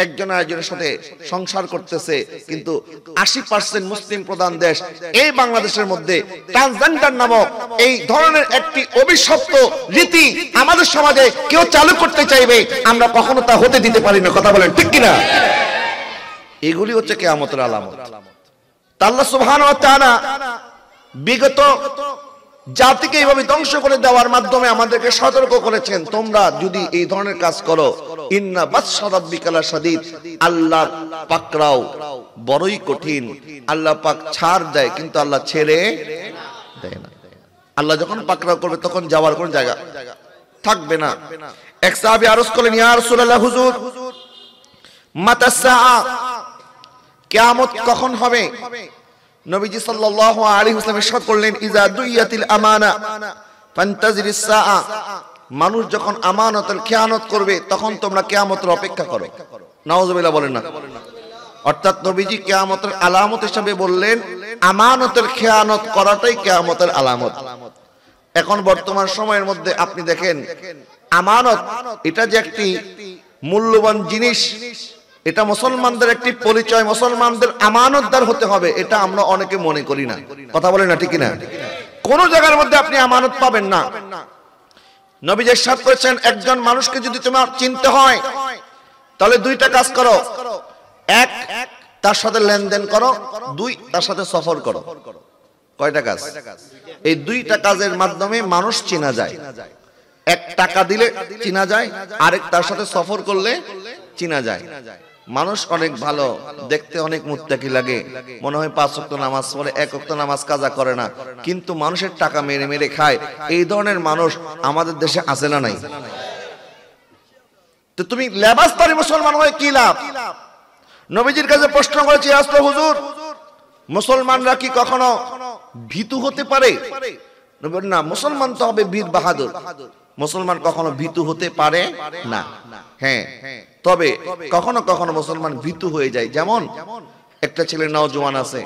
একজন আরেকজনের সাথে সংসার করতেছে। কিন্তু 80% মুসলিম প্রধান দেশ এই বাংলাদেশের মধ্যে ট্রান্সজেন্ডার নামক এই ধরনের একটি অভিশপ্ত রীতি আমাদের সমাজে কেউ চালু করতে চাইবে, আমরা কখনো তা হতে দিতে পারি না। কথা বলেন ঠিক কিনা? এগুলি হচ্ছে কিয়ামতের আলামত। আল্লাহ সুবহানাহু ওয়া তাআলা বিগত জাতিকে এইভাবে ধ্বংস করে দেওয়ার মাধ্যমে আমাদেরকে সতর্ক করেছেন, তোমরা যদি এই ধরনের কাজ করো, ইন্না বাতশা রাব্বিকা লাশাদীদ, আল্লাহর পাকড়াও বড়ই কঠিন। আল্লাহ পাক ছাড় দেয়, কিন্তু আল্লাহ ছেড়ে দেয় না। আল্লাহ যখন পাকড়াও করবে তখন যাওয়ার কোন জায়গা থাকবে না। এক সাহাবী আরজ করলেন, ইয়া রাসূলুল্লাহ, হুজুর মাতা সাআ, কিয়ামত কখন হবে? নবীজি সাল্লাল্লাহু আলাইহি ওয়াসাল্লাম ইরশাদ করলেন, ইজা দুইয়াতিল আমানা ফান্তাজিরিস সাআ, মানুষ যখন আমানতের খেয়ানত করবে তখন তোমরা কিয়ামতের অপেক্ষা করো। নাউজুবিল্লাহ বলেন না। অর্থাৎ নবীজি কিয়ামতের আলামত হিসেবে বললেন আমানতের খেয়ানত করাটাই কিয়ামতের আলামত। এখন বর্তমান সময়ের মধ্যে আপনি দেখেন, আমানত এটা যে একটি মূল্যবান জিনিস, এটা মুসলমানদের একটি পরিচয়, মুসলমানদের আমানতদার হতে হবে, এটা আমরা অনেকে মনে করি না। কথা বলেন না, ঠিক না? কোন জায়গার মধ্যে আপনি আমানত পাবেন না। নবী যে ইরশাদ করেছেন, একজন মানুষকে যদি তোমার চিনতে হয় তাহলে দুইটা কাজ করো। এক, তার সাথে লেনদেন করো। দুই, তার সাথে সফর করো। কয়টা কাজ? এই দুইটা কাজের মাধ্যমে মানুষ চেনা যায়। এক, টাকা দিলে চেনা যায়। আরেক, তার সাথে সফর করলে চেনা যায়। মানুষ অনেক ভালো দেখতে, অনেক মুত্তাকি লাগে, মনে হয় 5 ওয়াক্ত নামাজ পড়ে, 1 ওয়াক্ত নামাজ কাজা করে না, কিন্তু মানুষের টাকা মেরে মেরে খায়। এই ধরনের মানুষ আমাদের দেশে আছে না নাই? তো তুমি লেবাসদারি মুসলমান হয়ে কি লাভ? নবীজির কাছে প্রশ্ন করেছি, আসলে হুজুর, মুসলমানরা কি কখনো ভীতু হতে পারে? নবী বলেন, না, মুসলমান তো হবে বীর বাহাদুর। মুসলমান কখনো ভীতু হতে পারে না। হ্যাঁ, তবে কখনো কখনো মুসলমান ভীতু হয়ে যায়। যেমন একটা ছেলে নওজোয়ান আছে,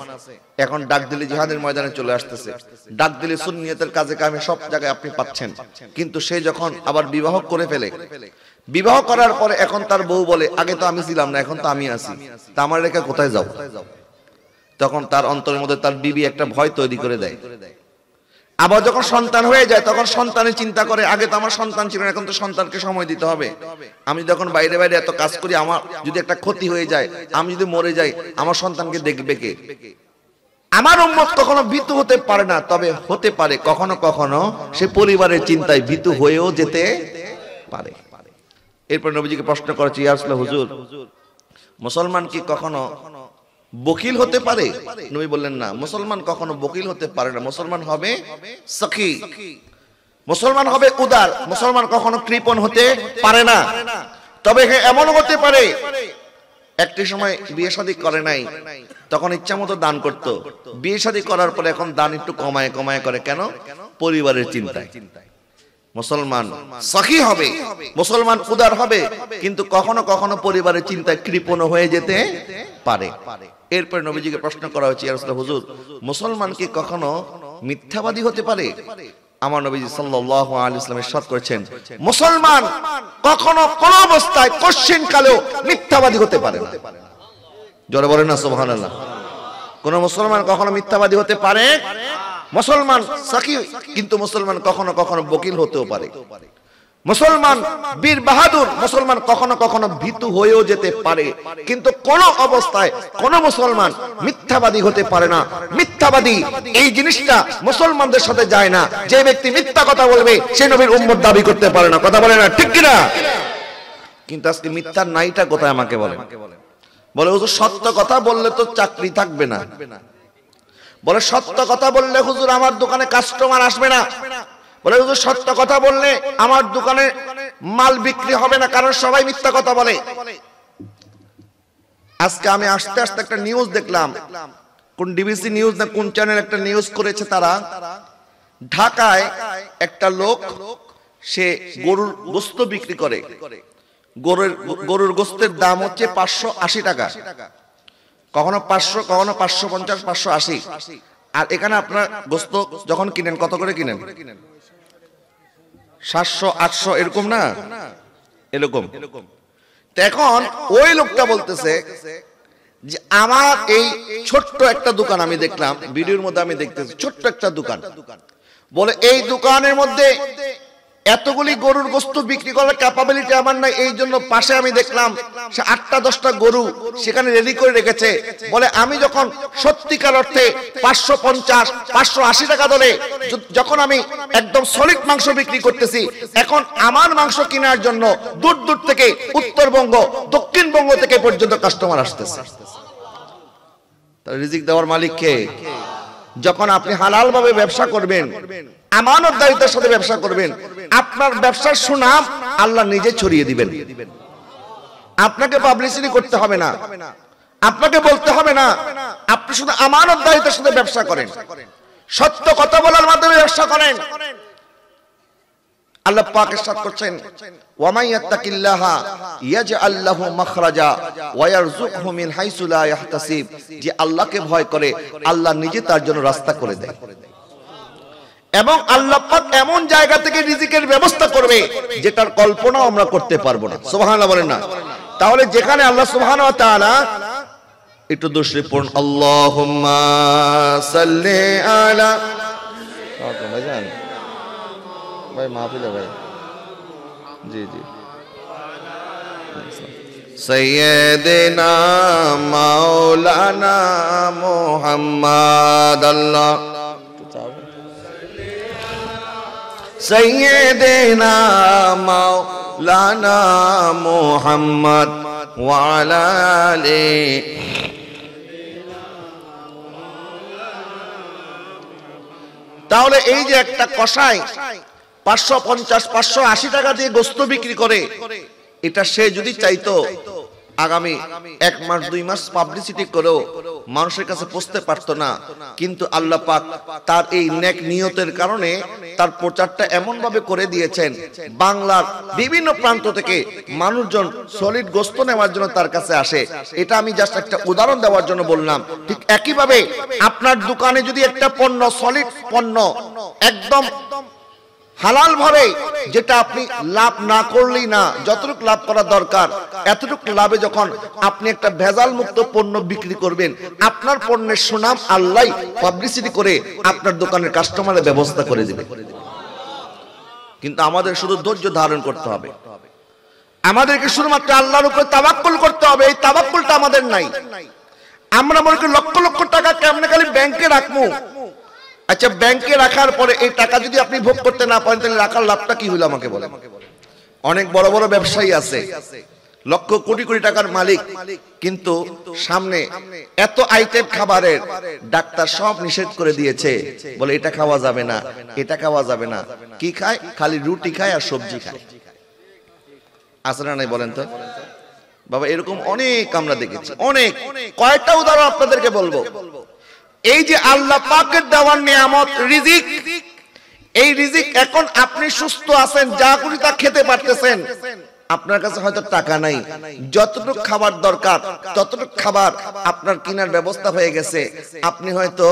এখন ডাক দিলে জিহাদের ময়দানে চলে আসতেছে, ডাক দিলে সুন্নিয়তের কাজে কামে সব জায়গায় আপনি পাচ্ছেন, কিন্তু সে যখন আবার বিবাহ করে ফেলে, বিবাহ করার পরে এখন তার বউ বলে, আগে তো আমি ছিলাম না, এখন তো আমি আছি, তা আমার রেখে কোথায় যাও? তখন তার অন্তরের মধ্যে তার বিবি একটা ভয় তৈরি করে দেয়। আবার যখন সন্তান হয়ে যায় তখন সন্তানের চিন্তা করে, আগে তো আমার সন্তান ছিল না, এখন তো সন্তানকে সময় দিতে হবে। আমি যখন বাইরে বাইরে এত কাজ করি, আমার যদি একটা ক্ষতি হয়ে যায়, আমি যদি মরে যাই, আমার সন্তানকে দেখবে কে? আমার উম্মত কখনো ভীতু হতে পারে না, তবে হতে পারে কখনো কখনো সে পরিবারের চিন্তায় ভীতু হয়েও যেতে পারে। এরপর নবীজিকে প্রশ্ন করেছি, ইয়া রাসূলুল্লাহ, হুজুর, মুসলমান কি কখনো বকিল হতে পারে? নবী বললেন, না, মুসলমান কখনো বকিল হতে পারে না। মুসলমান হবে সখী, মুসলমান হবে উদার, মুসলমান কখনো কৃপণ হতে পারে না। তবে এমন হতে পারে একটি সময় বিয়ে শাদী করে নাই, তখন ইচ্ছা মতো দান করতো। বিয়ে শাদী করার পরে এখন দান একটু কমায় কমায় করে, কেন? পরিবারের চিন্তায়। মুসলমান সখী হবে, মুসলমান উদার হবে, কিন্তু কখনো কখনো পরিবারের চিন্তায় কৃপণ হয়ে যেতে পারে। এরপর নবীজিকে প্রশ্ন করা হয়েছে, ইয়া রাসূলুল্লাহ, হুজুর মুসলমান কি কখনো মিথ্যাবাদী হতে পারে? আমার নবীজি সাল্লাল্লাহু আলাইহি ওয়াসাল্লাম ইরশাদ করেছেন, মুসলমান কখনো কোন অবস্থায় কোশ্চিন কালেও মিথ্যাবাদী হতে পারে না। জোরে বলেন না সুবহানাল্লাহ। কোন মুসলমান কখনো মিথ্যাবাদী হতে পারে? মুসলমান সাকি, কিন্তু মুসলমান কখনো কখনো বকিল হতেও পারে। মুসলমান বীর বাহাদুর, মুসলমান কখনো কখনো ভীতু হয়েও যেতে পারে, কিন্তু কোন অবস্থায় কোন মুসলমান মিথ্যাবাদী হতে পারে না। মিথ্যাবাদী এই জিনিসটা মুসলমানদের সাথে যায় না। যে ব্যক্তি মিথ্যা কথা বলবে সে নবীর উম্মত দাবি করতে পারে না। কথা বলে না, ঠিক কিনা? কিন্তু আজকে মিথ্যার নাইটা কোথায় আমাকে বলেন? বলে হুজুর সত্য কথা বললে তো চাকরি থাকবে না। বলে সত্য কথা বললে হুজুর আমার দোকানে কাস্টমার আসবে না। বলে হুজুর সত্য কথা বললে আমার দোকানে মাল বিক্রি হবে না, কারণ সবাই মিথ্যা কথা বলে। আজকে আমি আস্তে আস্তে একটা নিউজ দেখলাম, কোন ডিবিসি নিউজ না কোন চ্যানেল একটা নিউজ করেছে, তারা ঢাকায় একটা লোক, সে গরুর গোশত বিক্রি করে। গরুর গোশতের দাম হচ্ছে 580 টাকা, কখনো 500, কখনো 550, 580। আর এখানে আপনার গোশত যখন কিনেন কত করে কিনেন? 700, 800 এরকম না, এরকম। এখন ওই লোকটা বলতেছে যে আমার এই ছোট্ট একটা দোকান, আমি দেখলাম ভিডিওর মধ্যে, আমি দেখতেছি ছোট্ট একটা দোকান, বলে এই দোকানের মধ্যে এতগুলি গরুর গোশত বিক্রি করার ক্যাপাবিলিটি আমার নাই। এই জন্য পাশে আমি দেখলাম সে 8টা 10টা গরু সেখানে রেডি করে রেখেছে। বলে আমি যখন সত্যিকার অর্থে 550, 580 টাকা দরে যখন আমি একদম সলিড মাংস বিক্রি করতেছি, এখন আমার মাংস কেনার জন্য দূর দূর থেকে, উত্তরবঙ্গ, দক্ষিণবঙ্গ থেকে পর্যন্ত কাস্টমার আসতেছে। তার রিজিক দেওয়ার মালিক কে? যখন আপনি হালাল ভাবে ব্যবসা করবেন, আমানতদারিতার সাথে ব্যবসা করবেন, আপনার ব্যবসার সুনাম আল্লাহ নিজে ছড়িয়ে দিবেন। আপনাকে পাবলিসিটি করতে হবে না, আপনাকে বলতে হবে না। আপনি শুধু আমানতদারিতার সাথে ব্যবসা করেন, সত্য কথা বলার মাধ্যমে ব্যবসা করেন। আল্লাহ পাক ইরশাদ করছেন, ওয়া মান ইয়াত্তাকিল্লাহা ইয়াজআল লাহু মাখরাজা ওয়া ইয়ারযুকহু মিন হাইসু লা ইয়াহতাসিব। যে আল্লাহকে ভয় করে আল্লাহ নিজে তার জন্য রাস্তা করে দেয়, এবং আল্লাহ পাক এমন জায়গা থেকে রিজিকের ব্যবস্থা করবে যেটার কল্পনাও আমরা করতে পারবো না। সুবহানাল্লাহ বলেন না? তাহলে যেখানে আল্লাহ সুবহানাহু ওয়া তাআলা, একটু দুরূদ পড়ুন, আল্লাহুম্মা সাল্লি আলা, ভাইজান ভাই মাহফিলে ভাই, জি জি, সাইয়্যিদিনা মাওলানা মুহাম্মদ, আল্লাহ সাইয়্যিদিনা মাওলানা মুহাম্মদ ওয়া আলা আলিহি। তাহলে এই যে একটা কসাই 550, 580 টাকা দিয়ে গোশত বিক্রি করে, এটা সে যদি চাইতো আগামী 1 মাস 2 মাস পাবলিসিটি করেও মানুষের কাছে পৌঁছতে পারতো না। কিন্তু আল্লাহ পাক তার এই নেক নিয়তের কারণে তার প্রচারটা এমন ভাবে করে দিয়েছেন, বাংলার বিভিন্ন প্রান্ত থেকে মানুষজন সলিড গোশত নেওয়ার জন্য তার কাছে আসে। এটা আমি জাস্ট একটা উদাহরণ দেওয়ার জন্য বললাম। ঠিক একই ভাবে আপনার দোকানে যদি একটা পণ্য, সলিড পণ্য, একদম হালাল ভাবে, যেটা আপনি লাভ না করলেই না, যতটুকু লাভ করা দরকার এতটুকু লাভে যখন আপনি একটা ভেজাল মুক্ত পণ্য বিক্রি করবেন, আপনার পণ্যের সুনাম আল্লাহ পাবলিসিটি করে আপনার দোকানের কাস্টমারের ব্যবস্থা করে দিবে। কিন্তু আমাদের শুধু ধৈর্য ধারণ করতে হবে, আমাদেরকে শুধুমাত্র আল্লাহর উপরে তাওয়াক্কুল করতে হবে। এই তাওয়াক্কুলটা আমাদের নাই। আমরা মনে করি লক্ষ লক্ষ টাকা কেমনে খালি ব্যাংকে রাখবো। আচ্ছা, ব্যাংকে রাখার পরে এই টাকা যদি আপনি ভোগ করতে না পারেন, তাহলে রাখার লাভটা কি হলো আমাকে বলেন? অনেক বড় বড় ব্যবসায়ী আছে, লক্ষ কোটি কোটি টাকার মালিক, কিন্তু সামনে এত আইটেম খাবারের, ডাক্তার সব নিষেধ করে দিয়েছে, বলে এটা খাওয়া যাবে না, এটা খাওয়া যাবে না। কি খায়? খালি রুটি খায় আর সবজি খায়। আছে না নাই বলেন তো? বাবা এরকম অনেক আমরা দেখেছি, অনেক। কয়েকটা উদাহরণ আপনাদেরকে বলবো। এই যে আল্লাহ পাকের দেওয়ার নিয়ামত রিজিক, এই রিজিক এখন আপনি সুস্থ আছেন, যা খুশি তা খেতে পারতেছেন, আপনার কাছে হয়তো টাকা নাই, যতটুকু খাবার দরকার ততটুকু খাবার আপনার কেনার ব্যবস্থা হয়ে গেছে। আপনি হয়তো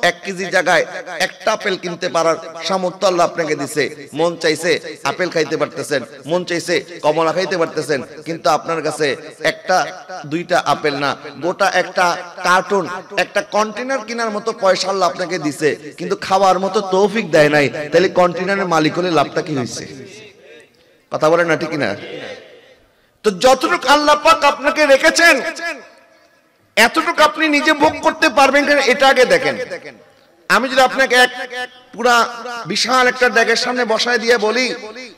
1 কেজি জায়গায় একটা আপেল কিনতে পারার সামর্থ্য আল্লাহ আপনাকে দিছে। মন চাইছে আপেল খাইতে পারতেছেন, মন চাইছে কমলা খাইতে পারতেছেন, কিন্তু আপনার কাছে একটা দুইটা আপেল না, গোটা একটা কার্টুন, একটা কন্টেনার কেনার মতো পয়সা আল্লাহ আপনাকে দিছে, কিন্তু খাওয়ার মতো তৌফিক দেয় নাই। তাহলে কন্টেনারের মালিক হলে লাভটা কি হয়েছে? কথা বলেন না, ঠিক না? তো যতটুকু আল্লাহ পাক আপনাকে রেখেছেন এতটুকু আপনি নিজে ভোগ করতে পারবেন কিনা এটা আগে দেখেন। আমি যদি আপনাকে এক পুরা বিশাল একটা ডেকের সামনে বসায় দিয়ে বলি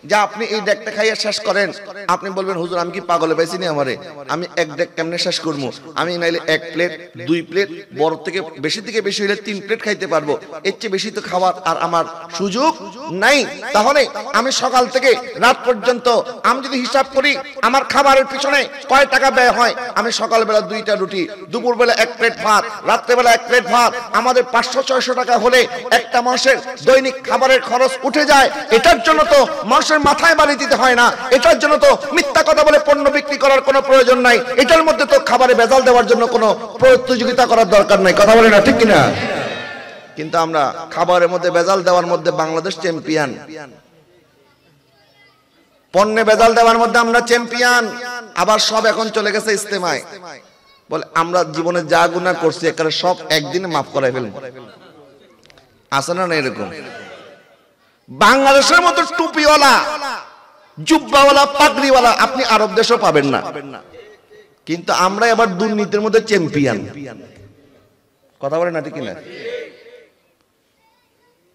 যে আপনি এই ডেকটা খাইয়া শেষ করেন, আপনি বলবেন হুজুর আমি কি পাগলে পাইছি নি আমারে, আমি এক ডেক কেমনে শেষ করবো? আমি নাইলে 1 প্লেট 2 প্লেট, বড় থেকে বেশি হইলে 3 প্লেট খাইতে পারবো, এর চেয়ে বেশি তো খাওয়ার আর আমার সুযোগ নাই। তাহলে আমি সকাল থেকে রাত পর্যন্ত আমি যদি হিসাব করি আমার খাবারের পিছনে কয় টাকা ব্যয় হয়, আমি সকালবেলা 2টা রুটি, দুপুরবেলা 1 প্লেট ভাত, রাত্রেবেলা 1 প্লেট ভাত, আমাদের 500-600 টাকা হলে একটা মাসের দৈনিক খাবারের খরচ উঠে যায়। এটার জন্য তো মানুষের মাথায় বাড়ি দিতে হয় না, এটার জন্য তো মিথ্যা কথা বলে পণ্য বিক্রি করার কোনো প্রয়োজন নাই, এটার মধ্যে তো খাবারে ভেজাল দেওয়ার জন্য কোনো প্রতিযোগিতা করার দরকার নাই। কথা বলে না, ঠিক কিনা? কিন্তু আমরা খাবারের মধ্যে ভেজাল দেওয়ার মধ্যে বাংলাদেশ চ্যাম্পিয়ন, পণ্যে ভেজাল দেওয়ার মধ্যে আমরা চ্যাম্পিয়ন। আবার সব এখন চলে গেছে ইস্তেমায়, বলে আমরা জীবনে যা গুনাহ করছি একেবারে সব একদিনে মাফ করাই ফেলবো। আছে না এরকম? বাংলাদেশের মতো টুপিওয়ালা, জুব্বাওয়ালা, পাগড়িওয়ালা আপনি আরব দেশও পাবেন না। কিন্তু আমরা এবার দুর্নীতির মধ্যে চ্যাম্পিয়ন। কথা বলে না, ঠিক না?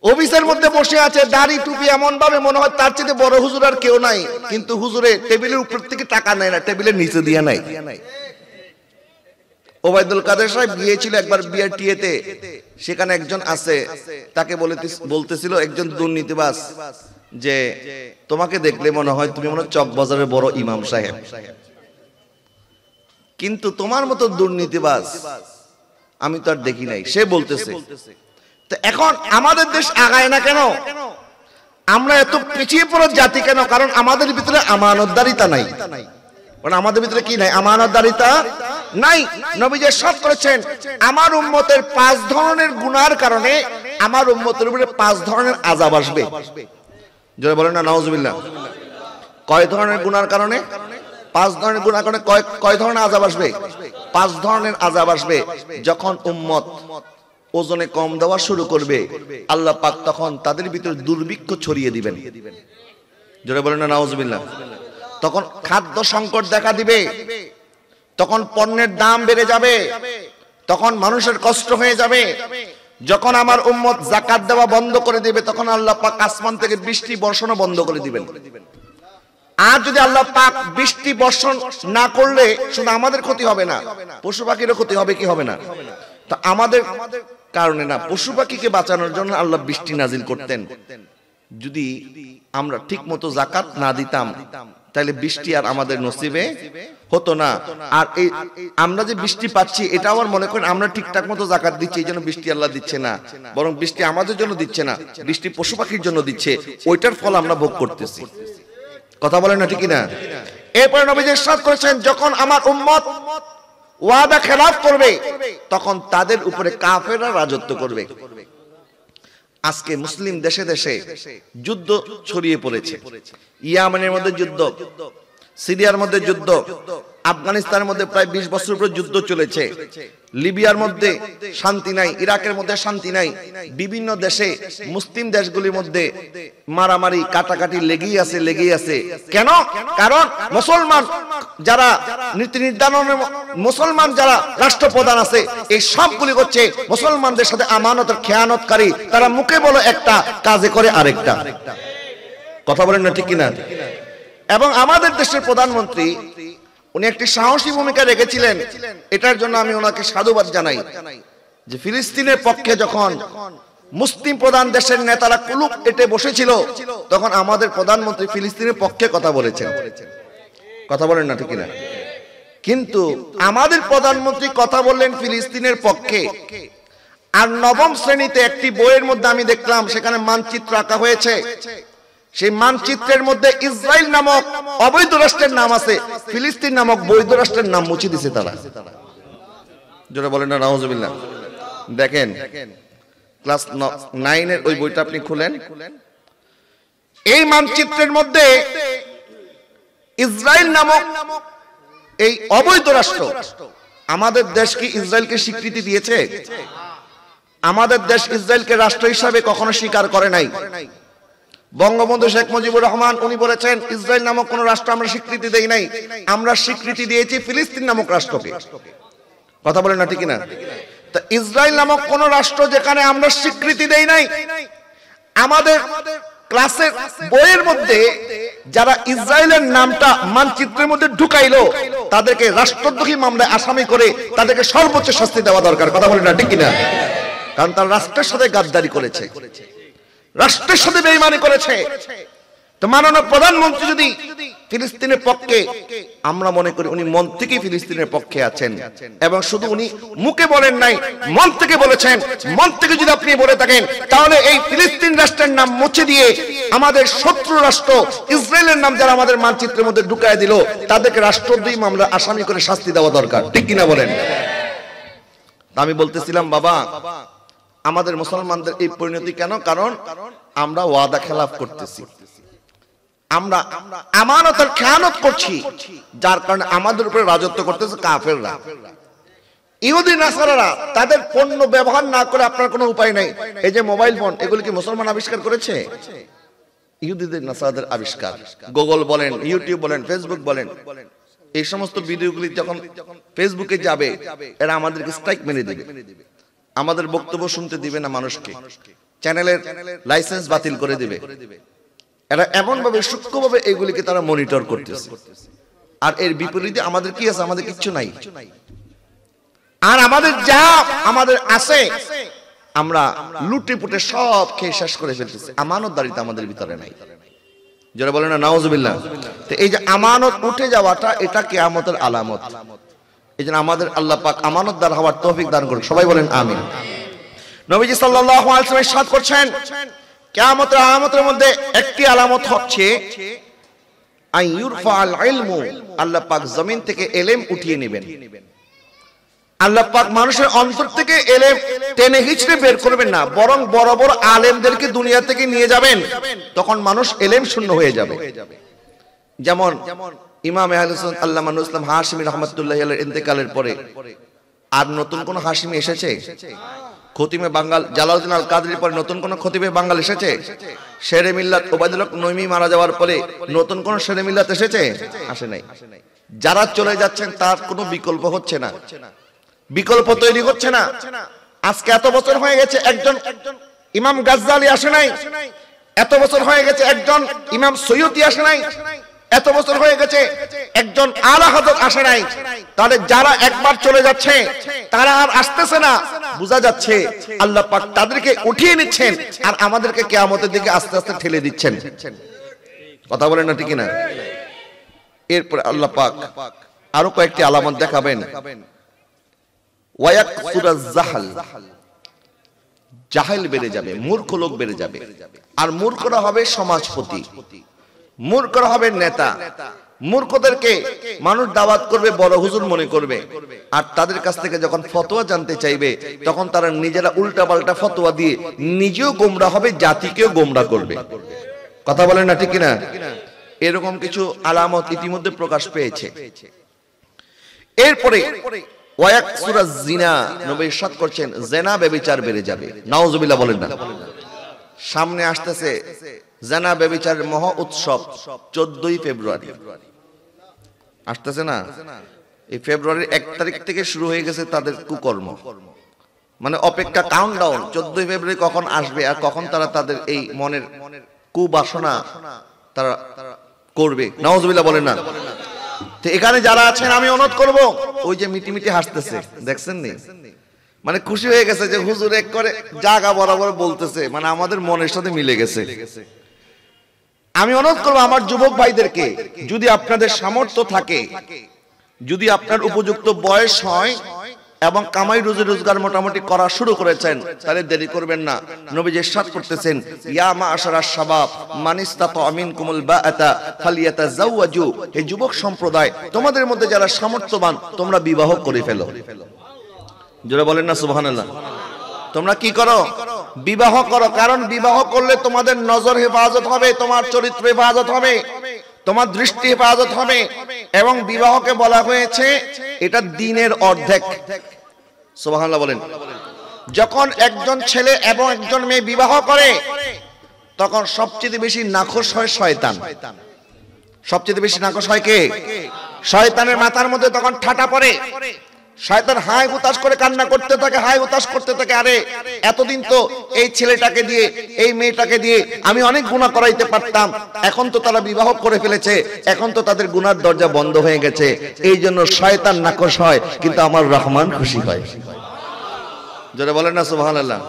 অফিসের মধ্যে বসে আছে দাড়ি টুপি, এমন ভাবে মনে হয় তার চেয়ে বড় হুজুর আর কেউ নাই, কিন্তু হুজুরে টেবিলের উপর থেকে টাকা নেয় না, টেবিলের নিচে দিয়ে নাই। ওবায়দুল কাদের সাহেব গিয়েছিল একবার বিআরটিএতে, সেখানে একজন আছে, তাকে বলতেছিল একজন দুর্নীতিবাজ যে তোমাকে দেখলে মনে হয় তুমি মনে হয় চকবাজারের বড় ইমাম সাহেব, কিন্তু তোমার মতো দুর্নীতিবাজ আমি তো আর দেখি নাই। সে বলতেছে তো এখন আমাদের দেশ আগায় না কেন? আমরা এত পিছিয়ে পড়া জাতি কেন? কারণ আমাদের ভিতরে আমানতদারিতা নাই। আমাদের ভিতরে কি নাই? আমানতদারিতা নাই। নবীজি ইরশাদ করেছেন আমার উম্মতের 5 ধরনের গুনার কারণে আমার উম্মতের উপরে 5 ধরনের আযাব আসবে। জোরে বলেন না নাউজুবিল্লাহ। কয় ধরনের গুনার কারণে? 5 ধরনের গুনার কারণে কয় ধরনের আযাব আসবে? 5 ধরনের আযাব আসবে। যখন উম্মত ওজনে কম দেওয়া শুরু করবে, আল্লাহ পাক তখন তাদের ভিতরে দুর্ভিক্ষ ছড়িয়ে দিবেন। জোরে বলেন না নাউজুবিল্লাহ। তখন খাদ্য সংকট দেখা দিবে, তখন পণ্যের দাম বেড়ে যাবে, তখন মানুষের কষ্ট হয়ে যাবে। যখন আমার উম্মত যাকাত দেওয়া বন্ধ করে দিবে, তখন আল্লাহ পাক আসমান থেকে বৃষ্টি বর্ষণও বন্ধ করে দিবেন। আর যদি আল্লাহ পাক বৃষ্টি বর্ষণ না করলে শুধু আমাদের ক্ষতি হবে না, পশু পাখিরও ক্ষতি হবে, কি হবে না? তা আমাদের কারণে না, পশু পাখিকে বাঁচানোর জন্য আল্লাহ বৃষ্টি নাজিল করতেন। যদি আমরা ঠিক মতো যাকাত না দিতাম তাহলে বৃষ্টি আর আমাদের নসিবে হতো না। আর এই আমরা যে বৃষ্টি পাচ্ছি এটা আমার মনে করেন আমরা ঠিকঠাক মতো যাকাত দিচ্ছি, এই জন্য বৃষ্টি আল্লাহ দিচ্ছে না, বরং বৃষ্টি আমাদের জন্য দিচ্ছে না, বৃষ্টি পশু পাখির জন্য দিচ্ছে, ওইটার ফল আমরা ভোগ করতেছি। কথা বলেন না, ঠিক না? এরপরে নবীজি ইরশাদ করেছেন যখন আমার উম্মত ওয়াদা খেলাফ করবে তখন তাদের উপরে কাফেররা রাজত্ব করবে। আজকে মুসলিম দেশে দেশে যুদ্ধ ছড়িয়ে পড়েছে। ইয়ামানের মধ্যে যুদ্ধ, সিরিয়ার মধ্যে যুদ্ধ, আফগানিস্তানের মধ্যে প্রায় 20 বছর উপরে যুদ্ধ চলেছে, লিবিয়ার মধ্যে শান্তি নাই, ইরাকের মধ্যে শান্তি নাই, বিভিন্ন দেশে মুসলিম দেশগুলির মধ্যে মারামারি কাটাকাটি লেগেই আছে। কেন? কারণ মুসলমান যারা নীতি নির্ধারণের, মুসলমান যারা রাষ্ট্রপ্রধান আছে, এই সবগুলি হচ্ছে মুসলমানদের সাথে আমানতের খেয়ানতকারী। তারা মুখে বলে একটা, কাজে করে আরেকটা। কথা বলেন না, ঠিক কিনা? এবং আমাদের দেশের প্রধানমন্ত্রী উনি একটি সাহসী ভূমিকা রেখেছিলেন, এটার জন্য আমি ওনাকে সাধুবাদ জানাই। যে ফিলিস্তিনের পক্ষে যখন মুসলিম প্রধান দেশের নেতারা কুলুপ এঁটে বসেছিল, তখন আমাদের প্রধানমন্ত্রী ফিলিস্তিনের পক্ষে কথা বলেছেন। কথা বলেন না, ঠিক কিনা? কিন্তু আমাদের প্রধানমন্ত্রী কথা বললেন ফিলিস্তিনের পক্ষে, আর নবম শ্রেণীতে একটি বইয়ের মধ্যে আমি দেখলাম সেখানে মানচিত্র আঁকা হয়েছে, সেই মানচিত্রের মধ্যে ইসরায়েল নামক অবৈধ রাষ্ট্রের নাম আছে, ফিলিস্তিন নামক বৈধ রাষ্ট্রের নাম মুছে দিয়েছে তারা। যেটা বলেন না নাউজুবিল্লাহ। দেখেন ক্লাস 9 এর ওই বইটা আপনি খুলেন, এই মানচিত্রের মধ্যে ইসরায়েল নামক এই অবৈধ রাষ্ট্র, আমাদের দেশ কি ইসরায়েলকে স্বীকৃতি দিয়েছে? আমাদের দেশ ইসরায়েলকে রাষ্ট্র হিসাবে কখনো স্বীকার করে নাই। বঙ্গবন্ধু শেখ মুজিবুর রহমান উনি বলেছেন ইসরায়েল নামক কোন রাষ্ট্র আমরা স্বীকৃতি দেই নাই, আমরা স্বীকৃতি দিয়েছি ফিলিস্তিন নামক রাষ্ট্রকে। কথা বলেন না ঠিক না? তা ইসরায়েল নামক কোন রাষ্ট্র যেখানে আমরা স্বীকৃতি দেই নাই, আমাদের ক্লাসের বইয়ের মধ্যে যারা ইসরায়েলের নামটা মানচিত্রের মধ্যে ঢুকাইলো তাদেরকে রাষ্ট্রদ্রোহী মামলায় আসামি করে তাদেরকে সর্বোচ্চ শাস্তি দেওয়া দরকার। কথা বলেন না ঠিক কিনা? কারণ তারা রাষ্ট্রের সাথে গাদ্দারি করেছে, রাষ্ট্রের সাথে বেঈমানি করেছে। তো মাননীয় প্রধানমন্ত্রী যদি ফিলিস্তিনের পক্ষে, আমরা মনে করি উনি মন থেকে ফিলিস্তিনের পক্ষে আছেন, এবং শুধু উনি মুখে বলেন নাই, মন থেকে বলেছেন। মন থেকে যদি আপনি বলে থাকেন তাহলে এই ফিলিস্তিন রাষ্ট্রের নাম মুছে দিয়ে আমাদের শত্রু রাষ্ট্র ইসরায়েলের নাম যারা আমাদের মানচিত্রের মধ্যে ঢুকায় দিল তাদেরকে রাষ্ট্রদ্রোহী মামলা আসামি করে শাস্তি দেওয়া দরকার, ঠিক কিনা বলেন? আমি বলতেছিলাম বাবা, আমাদের মুসলমানদের এই পরিণতি কেন? কারণ আমরা ওয়াদা খেলাফ করতেছি, আমরা আমানতের খেয়ানত করছি, যার কারণে আমাদের উপরে রাজত্ব করতেছে কাফেররা। ইহুদি নাসারারা তাদের পণ্য ব্যবহার না করে আপনার কোনো উপায় নাই। এই যে মোবাইল ফোন, এগুলি কি মুসলমান আবিষ্কার করেছে? ইহুদিদের নাসারাদের আবিষ্কার। গুগল বলেন, ইউটিউব বলেন, ফেসবুক বলেন, এই সমস্ত ভিডিওগুলি যখন ফেসবুকে যাবে এরা আমাদেরকে স্ট্রাইক মেরে দিবে, আমাদের বক্তব্য শুনতে দিবে না মানুষকে, চ্যানেলের লাইসেন্স বাতিল করে দিবে। এরা এমন ভাবে সূক্ষ্মভাবে এগুলিকে তারা মনিটর করতেছে। আর এর বিপরীতে আমাদের কি আছে? আমাদের কিচ্ছু নাই। আর আমাদের যা আমাদের আছে আমরা লুটে পুটে সব খেয়ে শেষ করে ফেলতেছি। আমানতদারিতা আমাদের ভিতরে নাই। যারা বলে না নাউজুবিল্লাহ। তো এই যে আমানত উঠে যাওয়াটা, এটা কিয়ামতের আলামত। এই জন্য আমাদের আল্লাহ পাক আমানতদার হওয়ার তৌফিক দান করুন। সবাই বলেন আমিন। নবীজি সাল্লাল্লাহু আলাইহি ওয়াসাল্লাম ইরশাদ করছেন, কিয়ামতের আলামতের মধ্যে একটি আলামত হচ্ছে আইয়ুরফাল ইলমু, আল্লাহ পাক জমিন থেকে ইলম উঠিয়ে নেবেন। আল্লাহ পাক মানুষের অন্তর থেকে ইলম টেনে হিচড়ে বের করবেন না, বরং বড় বড় আলেমদেরকে দুনিয়া থেকে নিয়ে যাবেন, তখন মানুষ ইলম শূন্য হয়ে যাবে। যেমন ইমাম আহলে সুন্নাত আল্লামা নুরুল ইসলাম হাশিমি রাহমাতুল্লাহি আলাইহির ইন্তেকালের পরে আর নতুন কোন হাশিমি এসেছে? খতিবে বাঙ্গাল জালালউদ্দিন আল কাদরির পরে নতুন কোন খতিবে বাঙ্গাল এসেছে? শেরে মিল্লাত ওবায়দুল হক নইমি মারা যাওয়ার পরে নতুন কোন শেরে মিল্লাত এসেছে? আসে নাই। যারা চলে যাচ্ছেন তার কোনো বিকল্প হচ্ছে না, বিকল্প তৈরি হচ্ছে না। আজকে এত বছর হয়ে গেছে একজন ইমাম গাজ্জালি আসে নাই, এত বছর হয়ে গেছে একজন ইমাম সৈয়দী আসে নাই, এত বছর হয়ে গেছে একজন আলা হযরত আসে নাই। তাহলে যারা একবার চলে যাচ্ছে তারা আর আসতেছে না, বোঝা যাচ্ছে আল্লাহ পাক তাদেরকে উঠিয়ে নিচ্ছেন আর আমাদেরকে কিয়ামতের দিকে আস্তে আস্তে ঠেলে দিচ্ছেন। কথা বলেন না ঠিক না? এরপর আল্লাহ পাক আরো কয়েকটি আলামত দেখাবেন। ওয়ায়াকসুরাজ জাহাল, জাহেল বেড়ে যাবে, মূর্খ লোক বেড়ে যাবে। আর মূর্খরা হবে সমাজপতি, মূর্খরা হবে নেতা। মূর্খদেরকে মানুষ দাওয়াত করবে, বড় হুজুর মনে করবে, আর তাদের কাছ থেকে যখন ফতোয়া জানতে চাইবে তখন তারা নিজেরা উল্টা পাল্টা ফতোয়া দিয়ে নিজেও গোমরা হবে, জাতিকেও গোমরা করবে। কথা বলেন না ঠিক কিনা? এরকম কিছু আলামত ইতিমধ্যে প্রকাশ পেয়েছে। এরপরে ওয়ায়াকসুরাজ জিনা, নবী ইরশাদ করছেন জিনা ব্যভিচার বেড়ে যাবে। নাউজুবিল্লাহ বলেন না। সামনে আসতেছে জিনা ব্যভিচারের মহা উৎসব 14ই ফেব্রুয়ারি আসতেছে না? এই ফেব্রুয়ারির 1 তারিখ থেকে শুরু হয়ে গেছে তাদের কুকর্ম, মানে অপেক্ষা, কাউন্টডাউন 14ই ফেব্রুয়ারি কখন আসবে আর কখন তারা তাদের এই মনের কুবাসনা তারা করবে। নাউজুবিল্লাহ বলেন না। তো এখানে যারা আছেন আমি অনুরোধ করব, ওই যে মিটি মিটি হাসতেছে দেখছেন নি, মানে খুশি হয়ে গেছে যে হুজুর এক করে জায়গা বরাবর বলতেছে, মানে আমাদের মনের সাথে মিলে গেছে। আমি অনুরোধ করব আমার যুবক ভাইদেরকে, যদি আপনাদের সামর্থ্য থাকে যদি আপনার উপযুক্ত বয়স হয় এবং কামাই রুজি রোজগার মোটামুটি করা শুরু করেছেন, তাহলে দেরি করবেন না। নবীজি ইরশাদ করতেছেন, ইয়া মাআশারাশ শাবাব মান ইসতাতা মিনকুমুল বাআতা ফালিয়াতাযাওয়াজু। হে যুবক সম্প্রদায়, তোমাদের মধ্যে যারা সামর্থ্যবান তোমরা বিবাহ করে ফেলো। জোরে বলেন না সুবহানাল্লাহ। তোমরা কি করো? বিবাহ করো। কারণ বিবাহ করলে তোমাদের নজর হেফাজত হবে, তোমার চরিত্র হেফাজত হবে, তোমার দৃষ্টি হেফাজত হবে। এবং বিবাহকে বলা হয়েছে এটা দ্বীনের অর্ধেক। সুবহানাল্লাহ বলেন। যখন একজন ছেলে এবং একজন মেয়ে বিবাহ করে তখন সবচেয়ে বেশি নাখোশ হয় শয়তান। সবচেয়ে বেশি নাখোশ হয় কে? শয়তানের মাথার মধ্যে তখন ঠাটা পড়ে। শয়তান হাই হুতাশ করে কান্না করতে থাকে, হাই হুতাশ করতে থাকে, আরে এতদিন তো এই ছেলেটাকে দিয়ে এই মেয়েটাকে দিয়ে আমি অনেক গুনাহ করাইতে পারতাম, এখন তো তারা বিবাহ করে ফেলেছে, এখন তো তাদের গুনার দরজা বন্ধ হয়ে গেছে। এই জন্য শয়তান নাকশ হয়, কিন্তু আমার রহমান খুশি হয়। যারা বলেন না সুবহানাল্লাহ।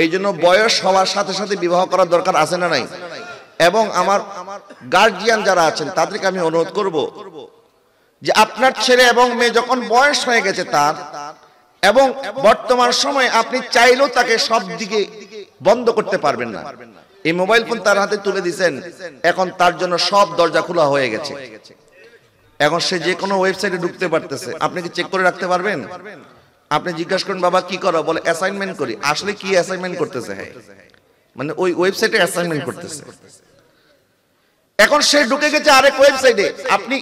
এই জন্য বয়স হওয়ার সাথে সাথে বিবাহ করার দরকার আছে না নাই? এবং আমার গার্জিয়ান যারা আছেন তাদেরকে আমি অনুরোধ করব যে আপনার ছেলে এবং মেয়ে যখন বয়স হয়ে গেছে তার, এবং বর্তমান সময়ে আপনি চাইলেও তাকে সব দিকে বন্ধ করতে পারবেন না। এই মোবাইল ফোন তার হাতে তুলে দিয়েছেন, এখন তার জন্য সব দরজা খোলা হয়ে গেছে। এখন সে যে কোনো ওয়েবসাইটে ঢুকতে পারতেছে। আপনি কি চেক করে রাখতে পারবেন? আপনি জিজ্ঞাসা করেন, বাবা কি করো? বলে অ্যাসাইনমেন্ট করি। আসলে কি অ্যাসাইনমেন্ট করতেছে? হ্যাঁ, মানে ওই ওয়েবসাইটে অ্যাসাইনমেন্ট করতেছে। এখন সে ঢুকে গেছে আরেক ওয়েবসাইটে। আপনি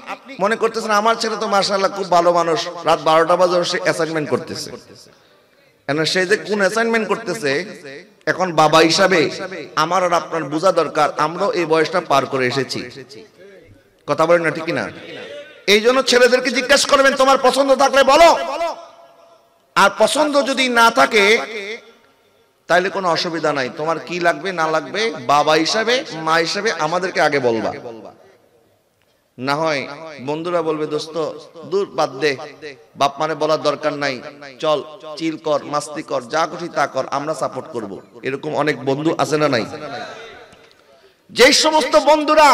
মনে করতেছেন আমার ছেলে তো মাশাআল্লাহ খুব ভালো মানুষ, রাত 12টা বাজে সে অ্যাসাইনমেন্ট করতেছে। এখন সে যে কোন অ্যাসাইনমেন্ট করতেছে, এখন বাবা হিসাবে আমার আর আপনার বোঝা দরকার, আমরাও এই বয়সটা পার করে এসেছি। কথা বলেন না, ঠিক না? এই জন্য ছেলেদেরকে জিজ্ঞাসা করবেন তোমার পছন্দ থাকলে বলো, আর পছন্দ যদি না থাকে তাইলে কোনো অসুবিধা নাই। তোমার কি লাগবে না লাগবে বাবা হিসাবে মা হিসাবে আমাদেরকে আগে বলবা। না হয় বন্ধুরা বলবে দোস্ত দূর বাদ দে, বাপ মানে বলার দরকার নাই, চল চিল কর, মাস্তি কর, যা খুশি তা কর, আমরা সাপোর্ট করব। এরকম অনেক বন্ধু আছে না নাই? যেই সমস্ত বন্ধুরা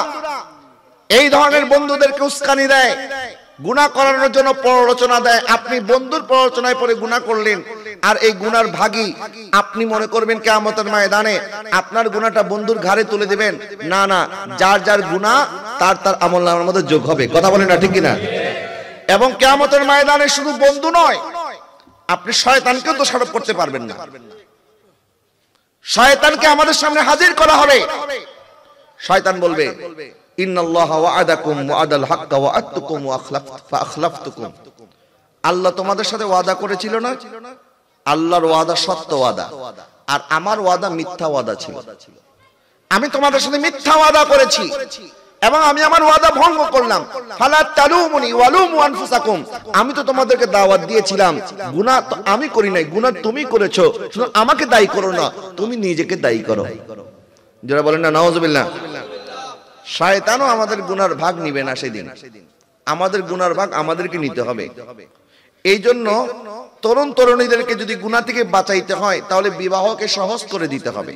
এই ধরনের বন্ধুদেরকে উস্কানি দেয়, গুনাহ করানোর জন্য প্ররোচনা দেয়, আপনি বন্ধুর প্ররোচনায় পড়ে গুনাহ করলেন, আর এই গুনার ভাগী আপনি মনে করবেন কিয়ামতের ময়দানে আপনার গুনাহটা বন্ধুর ঘাড়ে তুলে দিবেন। না না, যার যার গুনাহ তার তার আমলনামার মধ্যে যোগ হবে। কথা বলেন না, ঠিক কি না? এবং কিয়ামতের ময়দানে শুধু বন্ধু নয়, আপনি শয়তানকেও দোষারোপ করতে পারবেন না। শয়তানকে আমাদের সামনে হাজির করা হবে। শয়তান বলবে ইন্নাল্লাহা ওয়া'আদাকুম ওয়া'আদাল হাক্কা ওয়া'আদতুকুম ফাআখলাফতুকুম। আল্লাহ তোমাদের সাথে ওয়াদা করেছিল না? আল্লাহর ওয়াদা সত্য ওয়াদা, আর আমার ওয়াদা মিথ্যা ওয়াদা ছিল। আমি তোমাদের সাথে মিথ্যা ওয়াদা করেছি এবং আমি আমার ওয়াদা ভঙ্গ করলাম। ফালা তালুমুনি ওয়ালুমু আনফুসাকুম। আমি তো তোমাদেরকে দাওয়াত দিয়েছিলাম, গুনাহ তো আমি করি নাই, গুনাহ তুমি করেছো, শুধু আমাকে দায়ী করো না, তুমি নিজেকে দায়ী করো। যারা বলেন না নাউজুবিল্লাহ। শয়তানও আমাদের গুনার ভাগ নিবে না সেদিন, আমাদের গুনার ভাগ আমাদেরকে নিতে হবে। এই জন্য তরুণ তরুণীদেরকে যদি গুনাহ থেকে বাঁচাইতে হয় তাহলে বিবাহকে সহজ করে দিতে হবে।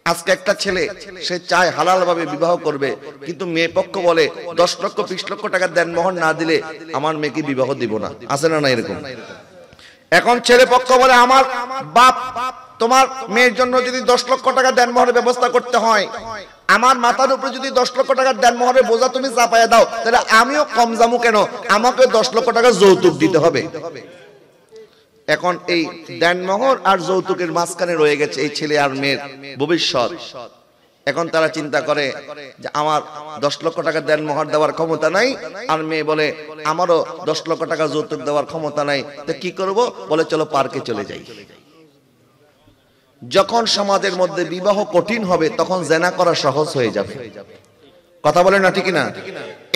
আজকে একটা ছেলে সে চায় হালাল ভাবে বিবাহ করবে, কিন্তু মেয়ে পক্ষ বলে 10 লক্ষ 20 লক্ষ টাকা দেনমোহর না দিলে আমার মেয়েকে বিবাহ দিব না। আছে না না এরকম? এখন ছেলে পক্ষ বলে আমার বাপ তোমার মেয়ের জন্য যদি 10 লক্ষ টাকা দেনমোহরের ব্যবস্থা করতে হয়, আমার মাথার উপরে যদি 10 লক্ষ টাকার দেনমোহরের বোঝা তুমি চাপায়া দাও, তাহলে আমিও কম যাবো কেন? আমাকে 10 লক্ষ টাকা যৌতুক দিতে হবে। এখন এই দেনমোহর আর যৌতুকের মাঝখানে রয়ে গেছে এই ছেলে আর মেয়ের ভবিষ্যৎ। এখন তারা চিন্তা করে যে আমার 10 লক্ষ টাকা দেনমোহর দেওয়ার ক্ষমতা নাই, আর মেয়ে বলে আমারও 10 লক্ষ টাকা যৌতুক দেওয়ার ক্ষমতা নাই, তো কি করব? বলে চলো পার্কে চলে যাই। যখন সমাজের মধ্যে বিবাহ কঠিন হবে তখন জেনা করা সহজ হয়ে যাবে। কথা বলেন না, ঠিক না?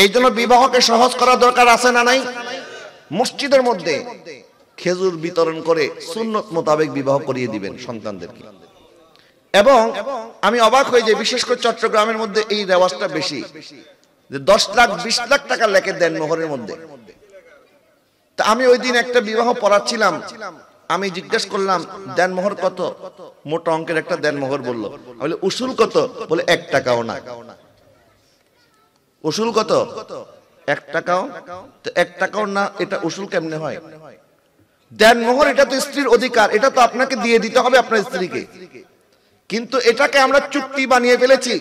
এই জন্য বিবাহকে সহজ করা দরকার আছে না নাই? মসজিদের মধ্যে খেজুর বিতরণ করে সুন্নত মোতাবেক বিবাহ করিয়ে দিবেন সন্তানদেরকে। এবং আমি অবাক হয়ে যাই, বিশেষ করে চট্টগ্রামের মধ্যে এই রেওয়াজটা বেশি, যে 10 লাখ 20 লাখ টাকা লেখে দেনমোহরের মধ্যে। তা আমি ওই দিন একটা বিবাহ পড়াচ্ছিলাম, আমি জিজ্ঞেস করলাম দেনমোহর কত? মোটা অঙ্কের একটা দেনমোহর বলল। বলে উসুল কত? বলে 1 টাকাও না। উসুল কত? 1 টাকাও না, এটা উসুল কেমনে হয়? দেনমোহর এটা তো স্ত্রীর অধিকার, এটা তো আপনাকে দিয়ে দিতে হবে আপনার স্ত্রীকে। কিন্তু এটাকে আমরা চুক্তি বানিয়ে ফেলেছি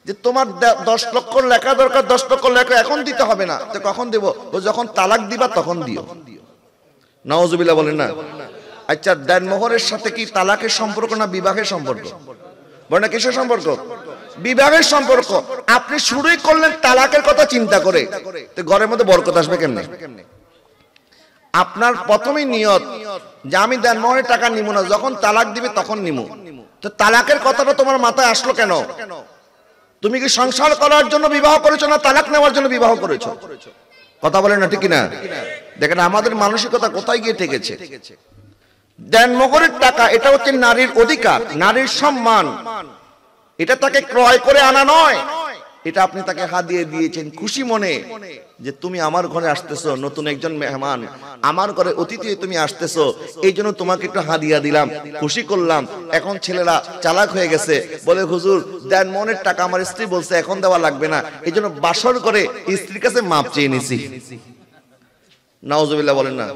যে তোমার 10 লক্ষ লেখা দরকার, 10 লক্ষ লেখা এখন দিতে হবে না, তো কখন দেব? ও যখন তালাক দিবা তখন দিও। নাউজুবিল্লাহ বলেন না। আচ্ছা, দেনমোহরের সাথে কি তালাকের সম্পর্ক না বিবাহের সম্পর্ক? বলে না কিসের সম্পর্ক? বিবাহের সম্পর্ক। আপনি শুরুই করলেন তালাকের কথা চিন্তা করে, তো ঘরের মধ্যে বরকত আসবে কেমনে? আপনার প্রথমেই নিয়ত যে আমি দেনমোহরের টাকা নিব না, যখন তালাক দিবে তখন নিব। তো তালাকের কথাটা তোমার মাথায় আসলো কেন? তুমি কি সংসার করার জন্য বিবাহ করেছো না তালাক নেওয়ার জন্য বিবাহ করেছো? কথা বলেন না, ঠিক না? দেখেন আমাদের মানসিকতা কোথায় গিয়ে ঠেকেছে। দেনমোহরের টাকা এটা হচ্ছে নারীর অধিকার, নারীর সম্মান। এটা তাকে ক্রয় করে আনা নয়, এটা আপনি তাকে হাদিয়া দিয়েছেন খুশি মনে যে তুমি আমার ঘরে আসতেছো, নতুন একজন মেহমান, আমার ঘরে অতিথি তুমি আসতেছো, এই জন্য তোমাকে একটু হাদিয়া দিলাম, খুশি করলাম। এখন ছেলেরা চালাক হয়ে গেছে, বলে হুজুর দেনমোহরের টাকা আমার স্ত্রী বলছে এখন দেওয়া লাগবে না, এই জন্য বাসর করে স্ত্রীর কাছে মাপ চেয়ে নিছি। নাউজুবিল্লাহ বলেন না।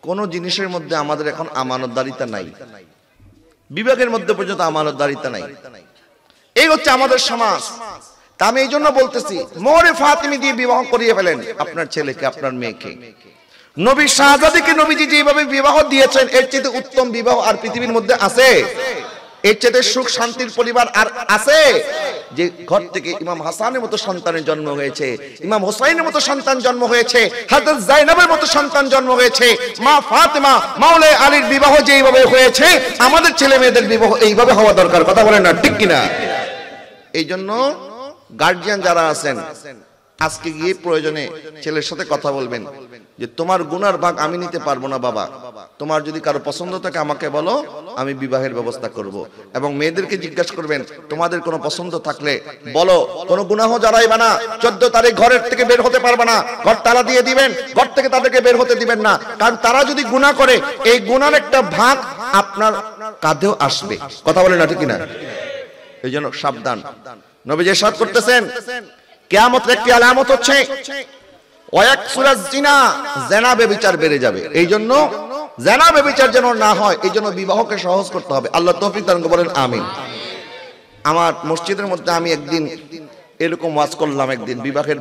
কোন জিনিসের মধ্যে আমাদের এখন আমানতদারিতা নাই, বিবেকের মধ্যে পর্যন্ত আমানতদারিতা নাই। এই হচ্ছে আমাদের সমাজ। তা আমি এই জন্য বলতেছি, মোহরে ফাতিমি দিয়ে বিবাহ করিয়ে ফেলেন আপনার ছেলেকে, আপনার মেয়েকে। নবী শাহজাদীকে নবীজি যেভাবে বিবাহ দিয়েছেন, এর চেয়ে উত্তম বিবাহ আর পৃথিবীর মধ্যে আছে? এর চেয়ে সুখ শান্তির পরিবার আর আছে? যে ঘর থেকে ইমাম হাসানের মতো সন্তানের জন্ম হয়েছে, ইমাম হোসাইনের মতো সন্তান জন্ম হয়েছে, হযরত যায়েনবের মতো সন্তান জন্ম হয়েছে, মা ফাতেমা মাওলানা আলীর বিবাহ যেইভাবে হয়েছে, আমাদের ছেলে মেয়েদের বিবাহ এইভাবে হওয়া দরকার। কথা বলেন না, ঠিক কিনা? এই জন্য গার্জিয়ান যারা আছেন, আজকে গিয়ে প্রয়োজনে ছেলের সাথে কথা বলবেন যে তোমার গুনার ভাগ আমি নিতে পারবো না বাবা, তোমার যদি কারো পছন্দ থাকে আমাকে বলো, আমি বিবাহের ব্যবস্থা করব। এবং মেয়েদেরকে জিজ্ঞাসা করবেন তোমাদের কোনো পছন্দ থাকলে বলো, কোনো গুনাহ জড়াইবা না। 14 তারিখ ঘরের থেকে বের হতে পারবে না, ঘর তালা দিয়ে দিবেন, ঘর থেকে তাদেরকে বের হতে দিবেন না। কারণ তারা যদি গুনাহ করে, এই গুনার একটা ভাগ আপনার কাঁধেও আসবে। কথা বলেন না, ঠিক কিনা? এই জন্য সাবধান। নবীজি ইরশাদ করতেছেন কিয়ামতের একটি আলামত হচ্ছে ওয়াকসুরাজ জিনা, জিনা ব্যভিচার বেড়ে যাবে। এই জন্য জিনা ব্যভিচার যেন না হয়, এই জন্য বিবাহকে সহজ করতে হবে। আল্লাহ তৌফিক দান করুন, বলেন আমিন। আমার মসজিদের মধ্যে আমি একদিন এরকম ওয়াজ করলাম, একদিন বিবাহের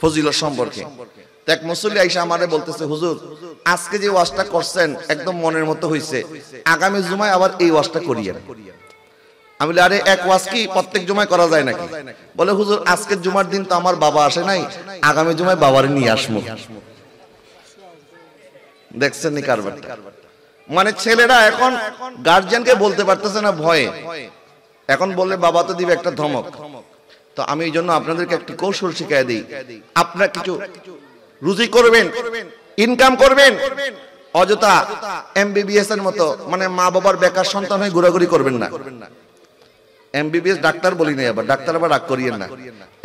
ফজিলত সম্পর্কে। এক মুসল্লি আইসা আমারে বলতেছে, হুজুর আজকে যে ওয়াজটা করছেন একদম মনের মতো হইছে, আগামী জুমায় আবার এই ওয়াজটা করিয়েন। আমি বলি আরে এক ওয়াজ কি প্রত্যেক জুমায় করা যায় নাকি? বলে হুজুর আজকের জুমার দিন তো আমার বাবা আসে নাই, আগামী জুমায় বাবারে নিয়ে আসবো। দেখছেন নি কারবারটা? মানে ছেলেরা এখন গার্জিয়ানকে বলতে পারতেছে না ভয়ে, এখন বললে বাবা তো দিবে একটা ধমক। তো আমি এই জন্য আপনাদেরকে একটি কৌশল শিখিয়ে দিই। আপনারা কিছু রুজি করবেন, ইনকাম করবেন, অযথা এমবিবিএস এর মতো মানে মা বাবার বেকার সন্তান হয়ে ঘোরাঘুরি করবেন না। এমবিবিএস ডাক্তার বলি না, আবার ডাক্তার আবার রাগ করিয়েন না।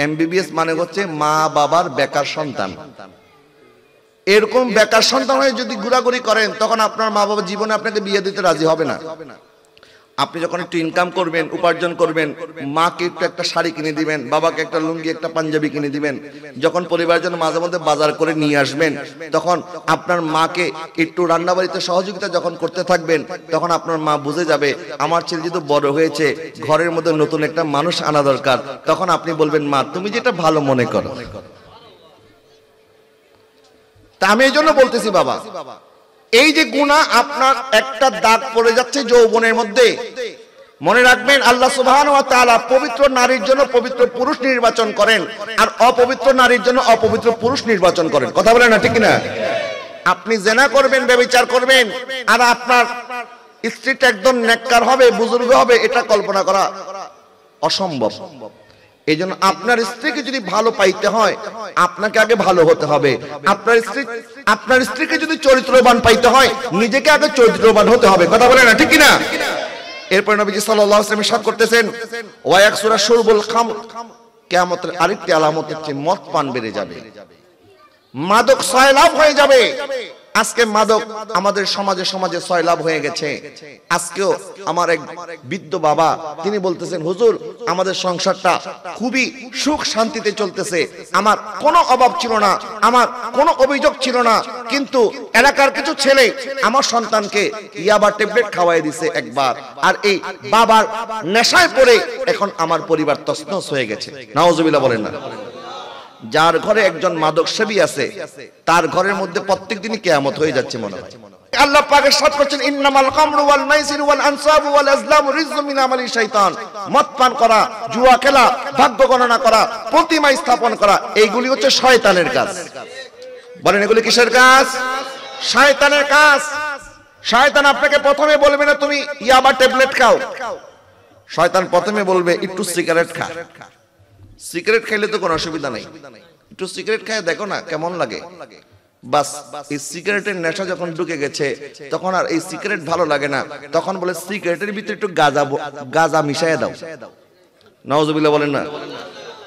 এমবিবিএস মানে হচ্ছে মা বাবার বেকার সন্তান। এরকম বেকার সন্তান হয়ে যদি ঘোরাঘুরি করেন, তখন আপনার মা বাবা জীবনে আপনাকে বিয়ে দিতে রাজি হবে না। আপনি যখন একটু ইনকাম করবেন, উপার্জন করবেন, মাকে একটু একটা শাড়ি কিনে দিবেন, বাবাকে একটা লুঙ্গি একটা পাঞ্জাবি কিনে দিবেন, যখন পরিবারের জন্য মাঝে মধ্যে বাজার করে নিয়ে আসবেন, তখন আপনার মাকে একটু রান্নাবাড়িতে সহযোগিতা যখন করতে থাকবেন, তখন আপনার মা বুঝে যাবে আমার ছেলে যেহেতু বড় হয়েছে, ঘরের মধ্যে নতুন একটা মানুষ আনা দরকার। তখন আপনি বলবেন মা তুমি যেটা ভালো মনে করো। তা আমি এই জন্য বলতেছি বাবা, এই যে গুনাহ আপনার একটা দাগ পড়ে যাচ্ছে যৌবনের মধ্যে, মনে রাখবেন আল্লাহ সুবহানাহু ওয়া তাআলা পবিত্র নারীর জন্য পবিত্র পুরুষ নির্বাচন করেন, আর অপবিত্র নারীর জন্য অপবিত্র পুরুষ নির্বাচন করেন। কথা বলেন না, ঠিক না? আপনি জিনা করবেন, ব্যভিচার করবেন, আর আপনার স্ত্রীটা একদম নেককার হবে, বুজুর্গ হবে, এটা কল্পনা করা অসম্ভব। এই জন্য আপনার স্ত্রীকে যদি ভালো পাইতে হয়, আপনাকে আগে ভালো হতে হবে। আপনার স্ত্রীকে যদি চরিত্রবান পাইতে হয়, নিজেকে আগে চরিত্রবান হতে হবে। কথা বলে না, ঠিক কিনা? এরপর নবীজি সাল্লাল্লাহু আলাইহি ওয়াসাল্লাম ইরশাদ করতেছেন ওয়া ইয়াকসুরা শুরবুল খামর, কিয়ামতের আরেকটি আলামত হচ্ছে মদ পান বেড়ে যাবে, মাদক সয়লাভ হয়ে যাবে। আজকে মাদক আমাদের সমাজে সমাজে সয়লাভ হয়ে গেছে। আজকেও আমার এক বৃদ্ধ বাবা তিনি বলতেছেন, হুজুর আমাদের সংসারটা খুবই সুখ শান্তিতে চলতেছে, আমার কোনো অভাব ছিল না, আমার কোনো অভিযোগ ছিল না, কিন্তু এলাকার কিছু ছেলে আমার সন্তানকে ইয়াবা ট্যাবলেট খাওয়াই দিছে একবার, আর এই বাবার নেশায় পড়ে এখন আমার পরিবার তছনছ হয়ে গেছে। নাউজুবিল্লাহ বলেন না। যার ঘরে একজন মাদক সেবী আছে তার ঘরের মধ্যে প্রত্যেক দিনই কিয়ামত হয়ে যাচ্ছে মনে হয়। আল্লাহ পাক ইরশাদ করছেন, ইন্নামাল খামরু ওয়াল মাইসিরু ওয়াল আনসাবু ওয়াল আজলামু রিজসুম মিন আমালি শাইতান। মদ পান করা, জুয়া খেলা, ভাগ্য গণনা করা, প্রতিমা স্থাপন করা, এইগুলি হচ্ছে শয়তানের কাজ। বলেন এগুলি কিসের কাজ? শয়তানের কাজ। শয়তান আপনাকে প্রথমে বলবে না তুমি ইয়াবা ট্যাবলেট খাও, শয়তান প্রথমে বলবে একটু সিগারেট খা। সিগারেট খাইলে তো কোনো অসুবিধা নাই, একটু সিগারেট খায় দেখো না কেমন লাগে। বাস এই সিগারেটের নেশা যখন ঢুকে গেছে তখন আর এই সিগারেট ভালো লাগে না, তখন বলে সিগারেটের ভিতরে একটু গাঁজা মিশাইয়া দাও। নাউজুবিল্লাহ বলেন না।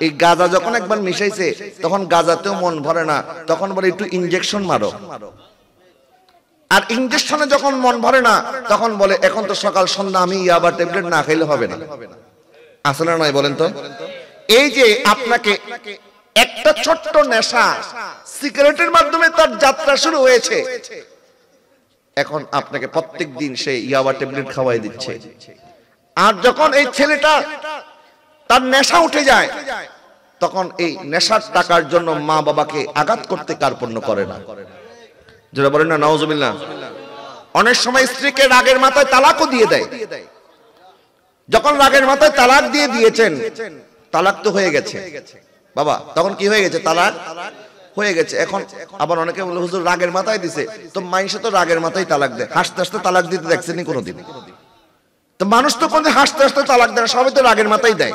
এই গাঁজা যখন একবার মিশাইছে তখন গাঁজাতেও মন ভরে না, তখন বলে একটু ইনজেকশন মারো। আর ইনজেকশনে যখন মন ভরে না তখন বলে এখন তো সকাল সন্ধ্যা আমি ইয়াবা ট্যাবলেট না খাইলে হবে না। আসলে নয় বলেন তো? এই যে আপনাকে একটা ছোট্ট নেশা সিগারেটের মাধ্যমে তার যাত্রা শুরু হয়েছে, এখন আপনাকে প্রত্যেক দিন সে ইয়াবা ট্যাবলেট খাওয়াই দিচ্ছে। আর যখন এই ছেলেটা তার নেশা উঠে যায় তখন এই নেশার টাকার জন্য মা বাবাকে আঘাত করতে কার্পণ্য করে না। যেটা বলেন না নাউজুবিল্লাহ। অনেক সময় স্ত্রীকে রাগের মাথায় তালাকও দিয়ে দেয়। যখন রাগের মাথায় তালাক দিয়ে দিয়েছেন, তালাক তো হয়ে গেছে বাবা, তখন কি হয়ে গেছে? তালাক হয়ে গেছে। এখন আবার অনেকে বলে হুজুর রাগের মাথায় দিছে, তো মানুষে তো রাগের মাথায় তালাক দেয়, হাসতে হাসতে তালাক দিতে দেখছেনি কোনোদিন? তো মানুষ তো কোনদিন হাসতে হাসতে তালাক দেয়, সবাই তো রাগের মাথায় দেয়।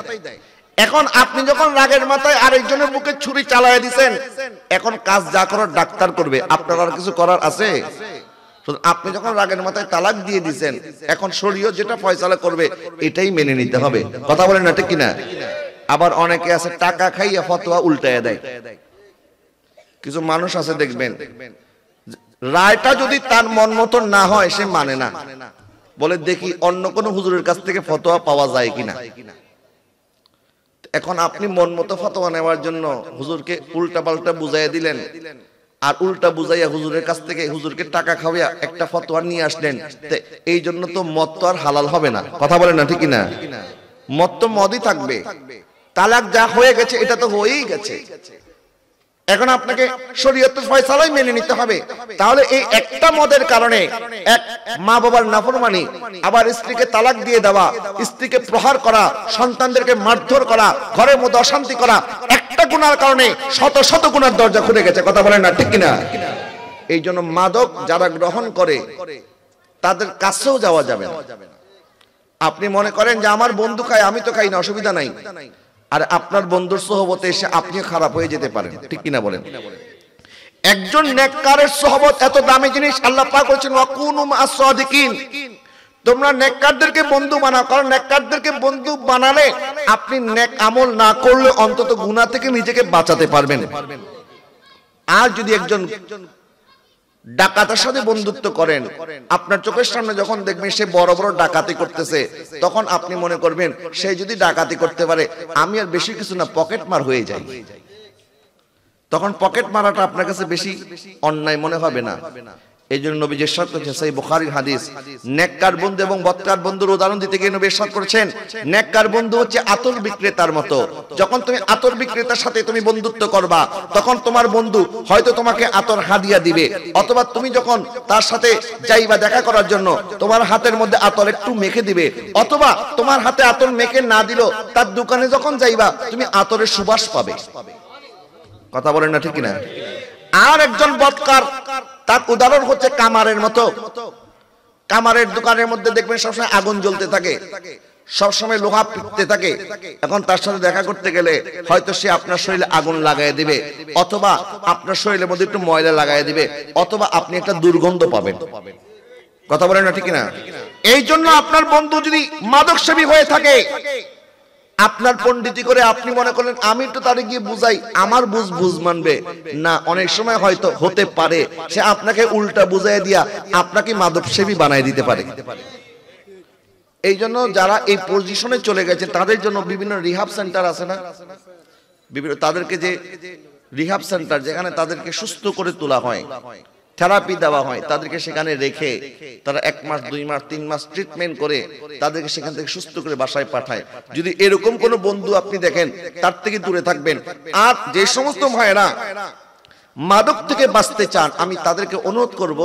এখন আপনি যখন রাগের মাথায় আরেকজনের বুকে ছুরি চালায় দিচ্ছেন, এখন কাজ যা করার ডাক্তার করবে, আপনার আর কিছু করার আছে? আপনি যখন রাগের মাথায় তালাক দিয়ে দিচ্ছেন, এখন শরীয়ত যেটা ফয়সালা করবে এটাই মেনে নিতে হবে। কথা বলেন না ঠিক কিনা? আবার অনেকে আছে টাকা খাইয়া ফতোয়া উল্টায় দেয়। কিছু মানুষ আছে দেখবেন রায়টা যদি তার মন মতো না হয় সে মানে না, বলে দেখি অন্য কোন হুজুরের কাছ থেকে ফতোয়া পাওয়া যায় কিনা। এখন আপনি মন মতো ফতোয়া নেওয়ার জন্য হুজুরকে উল্টা পাল্টা বুঝাইয়া দিলেন, আর উল্টা বুঝাইয়া হুজুরের কাছ থেকে হুজুরকে টাকা খাওয়াইয়া একটা ফতোয়া নিয়ে আসলেন। এই জন্য তো মদ তো আর হালাল হবে না। কথা বলেন না ঠিক কিনা? মদ তো মদই থাকবে। তালাক যা হয়ে গেছে এটা তো হয়েই গেছে, এখন আপনাকে শরীয়তের ফয়সালাই মেনে নিতে হবে। তাহলে এই একটা মদের কারণে এক মা বাবার নাফরমানি, আবার স্ত্রীকে তালাক দিয়ে দেওয়া, স্ত্রীকে প্রহার করা, সন্তানদেরকে মারধর করা, ঘরের মধ্যে অশান্তি করা, একটা গুনার কারণে শত শত গুনার দরজা খুলে গেছে। কথা বলেন না ঠিক কিনা? এই জন্য মাদক যারা গ্রহণ করে তাদের কাছেও যাওয়া যাবে না। আপনি মনে করেন যে আমার বন্ধু খায়, আমি তো খাই না, অসুবিধা নাই, আর আপনার বন্ধুর সোহবতে এসে আপনিও খারাপ হয়ে যেতে পারেন। ঠিক কিনা বলেন? একজন নেককারের সোহবত এত দামি জিনিস। আল্লাহ পাক বলেছেন ওয়াকুনু মা'আস সাদিকিন, তোমরা নেককারদেরকে বন্ধু বানাও, কারণ নেককারদেরকে বন্ধু বানালে আপনি নেক আমল না করলে অন্তত গুনাহ থেকে নিজেকে বাঁচাতে পারবেন। আর যদি একজন ডাকাতের সাথে বন্ধুত্ব করেন, আপনার চোখের সামনে যখন দেখবেন সে বড় বড় ডাকাতি করতেছে, তখন আপনি মনে করবেন সে যদি ডাকাতি করতে পারে আমি আর বেশি কিছু না, পকেট মার হয়ে যাই। তখন পকেট মারাটা আপনার কাছে বেশি অন্যায় মনে হবে না। এই জন্য নবী ইরশাদ করেছেন, সহিহ বুখারীর হাদিস, নেককার বন্ধু এবং বদকার বন্ধুর উদাহরণ দিতে গিয়ে নবী ইরশাদ করেছেন, নেককার বন্ধু হচ্ছে আতর বিক্রেতার মতো। যখন তুমি আতর বিক্রেতার সাথে তুমি বন্ধুত্ব করবা, তখন তোমার বন্ধু হয়তো তোমাকে আতর হাদিয়া দিবে, অথবা তুমি যখন তার সাথে যাইবা দেখা করার জন্য তোমার হাতের মধ্যে আতর একটু মেখে দিবে, অথবা তোমার হাতে আতর মেখে না দিলেও তার দোকানে যখন যাইবা তুমি আতরের সুবাস পাবে। কথা বলেন না ঠিক কিনা? আর একজন বদকার, তার উদাহরণ হচ্ছে কামারের মতো। কামারের দোকানের মধ্যে দেখবেন সবসময় আগুন জ্বলতে থাকে, সবসময় লোহা পিটতে থাকে। এখন তার সাথে দেখা করতে গেলে হয়তো সে আপনার শরীরে আগুন লাগাই দিবে, অথবা আপনার শরীরের মধ্যে একটু ময়লা লাগাই দিবে, অথবা আপনি একটা দুর্গন্ধ পাবেন। কথা বলেন না ঠিক কিনা? এই জন্য আপনার বন্ধু যদি মাদক সেবী হয়ে থাকে আপনার পণ্ডিতি করে আপনি মনে করলেন আমি তো তারে গিয়ে বুঝাই, আমার বুঝ মানবে না। অনেক সময় হয়তো হতে পারে সে আপনাকে উল্টা বুঝাই দিয়া আপনাকে মাদকসেবী বানাই দিতে পারে। এই জন্য যারা এই পজিশনে চলে গেছে তাদের জন্য বিভিন্ন রিহাব সেন্টার আছে না, বিভিন্ন তাদেরকে যে রিহাব সেন্টার যেখানে তাদেরকে সুস্থ করে তোলা হয়, থেরাপি দেওয়া হয়, তাদেরকে সেখানে রেখে তারা 1 মাস 2 মাস 3 মাস ট্রিটমেন্ট করে তাদেরকে সেখান থেকে সুস্থ করে বাসায় পাঠায়। যদি এরকম কোন বন্ধু আপনি দেখেন তার থেকে দূরে থাকবেন। আর যে সমস্ত ভাইরা মাদক থেকে বাঁচতে চান আমি তাদেরকে অনুরোধ করব,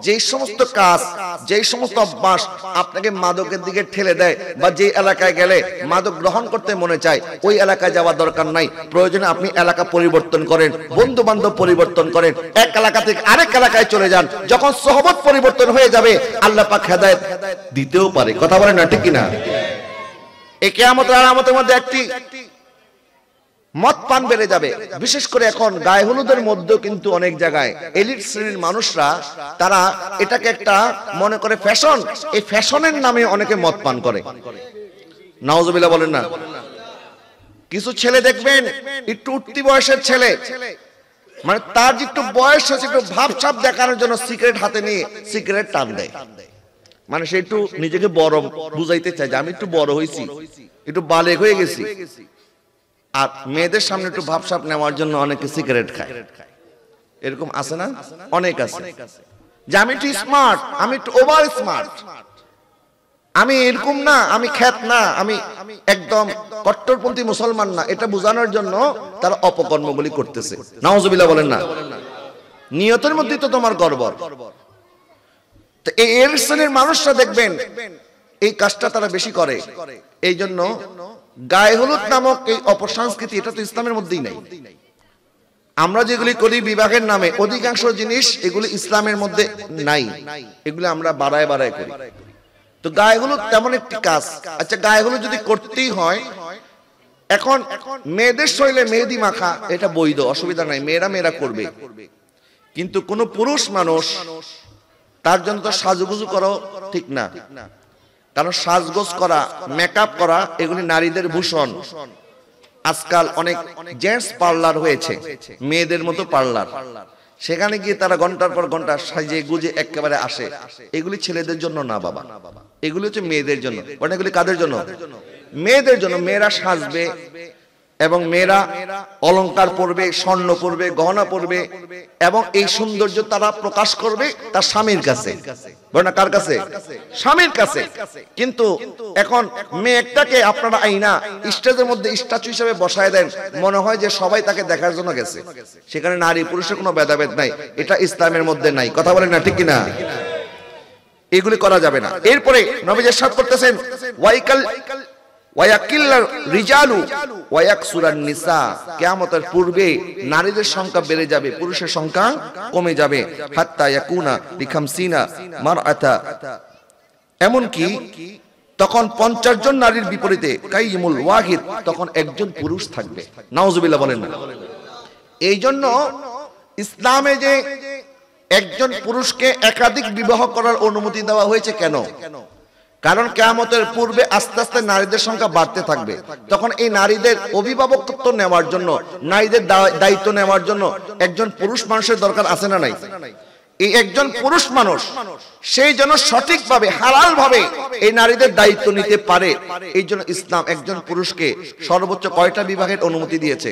যে সমস্ত কাজ যে সমস্ত অভ্যাস আপনাকে মাদকের দিকে ঠেলে দেয় বা যে এলাকায় গেলে মাদক গ্রহণ করতে মনে চায় ওই এলাকায় যাওয়ার দরকার নাই। প্রয়োজনে আপনি এলাকা পরিবর্তন করেন, বন্ধু বান্ধব পরিবর্তন করেন, এক এলাকা থেকে আরেক এলাকায় চলে যান। যখন সোহবত পরিবর্তন হয়ে যাবে আল্লাহ পাক হেদায়েত দিতেও পারে। কথা বলেন না ঠিক কিনা? এই কিয়ামতের আলামতের মধ্যে একটি মদ পান বেড়ে যাবে। বিশেষ করে এখন গায়ে হলুদের মধ্যেও কিন্তু অনেক জায়গায় এলিট শ্রেণীর মানুষরা তারা এটাকে একটা মনে করে ফ্যাশন, এই ফ্যাশনের নামে অনেকে মদ পান করে। নাউজুবিল্লাহ বলেন না। কিছু ছেলে দেখবেন একটু উঠতি বয়সের ছেলে, মানে তার যে একটু বয়স হচ্ছে একটু ভাবসাব দেখানোর জন্য সিগারেট হাতে নিয়ে সিগারেট টান দেয়। মানে সে একটু নিজেকে বড় বুঝাইতে চায় যে আমি একটু বড় হয়েছি, একটু বালেগ হয়ে গেছি। আর মেয়েদের সামনে একটু ভাবসাব নেওয়ার জন্য অনেকে সিগারেট খায়। এরকম আছে না? অনেক আছে যে আমি একটু স্মার্ট, আমি একটু ওভার স্মার্ট, আমি এরকম না, আমি খ্যাত না, আমি একদম কট্টরপন্থী মুসলমান না, এটা বোঝানোর জন্য তারা অপকর্মগুলি করতেছে। নাউজুবিল্লাহ বলেন না। নিয়তের মধ্যে তো তোমার গর্বর। তো এই শ্রেণীর মানুষরা দেখবেন এই কাজটা তারা বেশি করে। এই জন্য গায়ে হলুদ নামক এই অপসংস্কৃতি এটা তো ইসলামের মধ্যেই নাই। আমরা যেগুলি করি বিবাহের নামে অধিকাংশ জিনিস এগুলি ইসলামের মধ্যে নাই, এগুলি আমরা বাড়ায় বাড়ায় করি। তো গায়ে হলুদ তেমন একটি কাজ। আচ্ছা, গায়ে হলুদ যদি করতেই হয়, এখন মেয়েদের শরীরে মেহেদি মাখা এটা বৈধ, অসুবিধা নাই, মেয়েরা করবে। কিন্তু কোন পুরুষ মানুষ তার জন্য তো সাজুগুজু করা ঠিক না। কারণ সাজগোজ করা, মেকআপ করা এগুলি নারীদের ভূষণ। আজকাল অনেক জেন্টস পার্লার হয়েছে, মেয়েদের মতো পার্লার। সেখানে গিয়ে তারা ঘন্টার পর ঘন্টা সাজে গুজে একেবারে আসে। এগুলি ছেলেদের জন্য না বাবা, এগুলি হচ্ছে মেয়েদের জন্য। এগুলি কাদের জন্য? মেয়েদের জন্য। মেয়েরা সাজবে এবং মেয়েরা অলংকার পরবে, স্বর্ণ পরবে, গহনা পরবে এবং এই সৌন্দর্য তারা প্রকাশ করবে তার স্বামীর কাছে। বলেন কার কাছে? স্বামীর কাছে। কিন্তু এখন মেয়েটাকে আপনারা আইনা স্টেজের মধ্যে স্ট্যাচু হিসেবে বসায় দেন, মনে হয় যে সবাই তাকে দেখার জন্য গেছে। সেখানে নারী পুরুষের কোনো ভেদাভেদ নাই, এটা ইসলামের মধ্যে নাই। কথা বলেন না ঠিক কিনা? এগুলি করা যাবে না। এরপরে নবী ইরশাদ করতেছেন ওয়ায়াকিল্লার রিজালু ওয়ায়াকসুরান নিসা, কিয়ামতের পূর্বে নারীদের সংখ্যা বেড়ে যাবে, পুরুষের সংখ্যা কমে যাবে। হাত্তা ইয়াকুনা লিখামসিনা মারআতা, এমন কি তখন 50 জন নারীর বিপরীতে কাইয়িমুল ওয়াহিদ, তখন একজন পুরুষ থাকবে। নাউজুবিল্লাহ বলেন না। এই জন্য ইসলামে যে একজন পুরুষকে একাধিক বিবাহ করার অনুমতি দেওয়া হয়েছে কেন? কারণ কিয়ামতের পূর্বে আস্তে আস্তে নারীদের সংখ্যা বাড়তে থাকবে। তখন এই নারীদের অভিভাবকত্ব নেওয়ার জন্য, নারীদের দায়িত্ব নেওয়ার জন্য একজন পুরুষ মানুষের দরকার আছে না নাই? এই একজন পুরুষ মানুষ সেই জন্য সঠিকভাবে হালাল ভাবে এই নারীদের দায়িত্ব নিতে পারে। এই জন্য ইসলাম একজন পুরুষকে সর্বোচ্চ কয়টা বিবাহের অনুমতি দিয়েছে?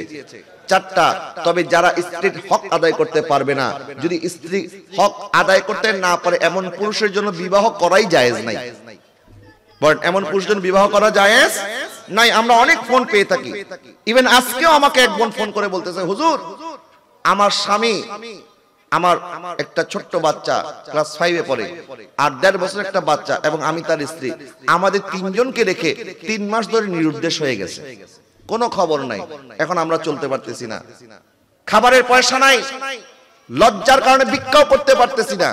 4টা। তবে যারা স্ত্রীর হক আদায় করতে পারবে না, যদি স্ত্রী হক আদায় করতে না পারে এমন পুরুষের জন্য বিবাহ করাই জায়েজ নাই। বলেন এমন পুরুষজন বিবাহ করা জায়েজ নাই। আমরা অনেক ফোন পেয়ে থাকি। ইভেন আজকেও আমাকে এক বোন ফোন করে বলতেছে, হুজুর আমার স্বামী, আমার একটা ছোট্ট বাচ্চা ক্লাস 5-এ পড়ে, আর 1.5 বছর একটা বাচ্চা এবং আমি তার স্ত্রী, আমাদের 3 জনকে রেখে 3 মাস ধরে নিরুদ্দেশ হয়ে গেছে, কোনো খবর নাই। এখন আমরা চলতে পারতেছি না, খাবারের পয়সা নাই, লজ্জার কারণে ভিক্ষাও করতে পারতেছি না।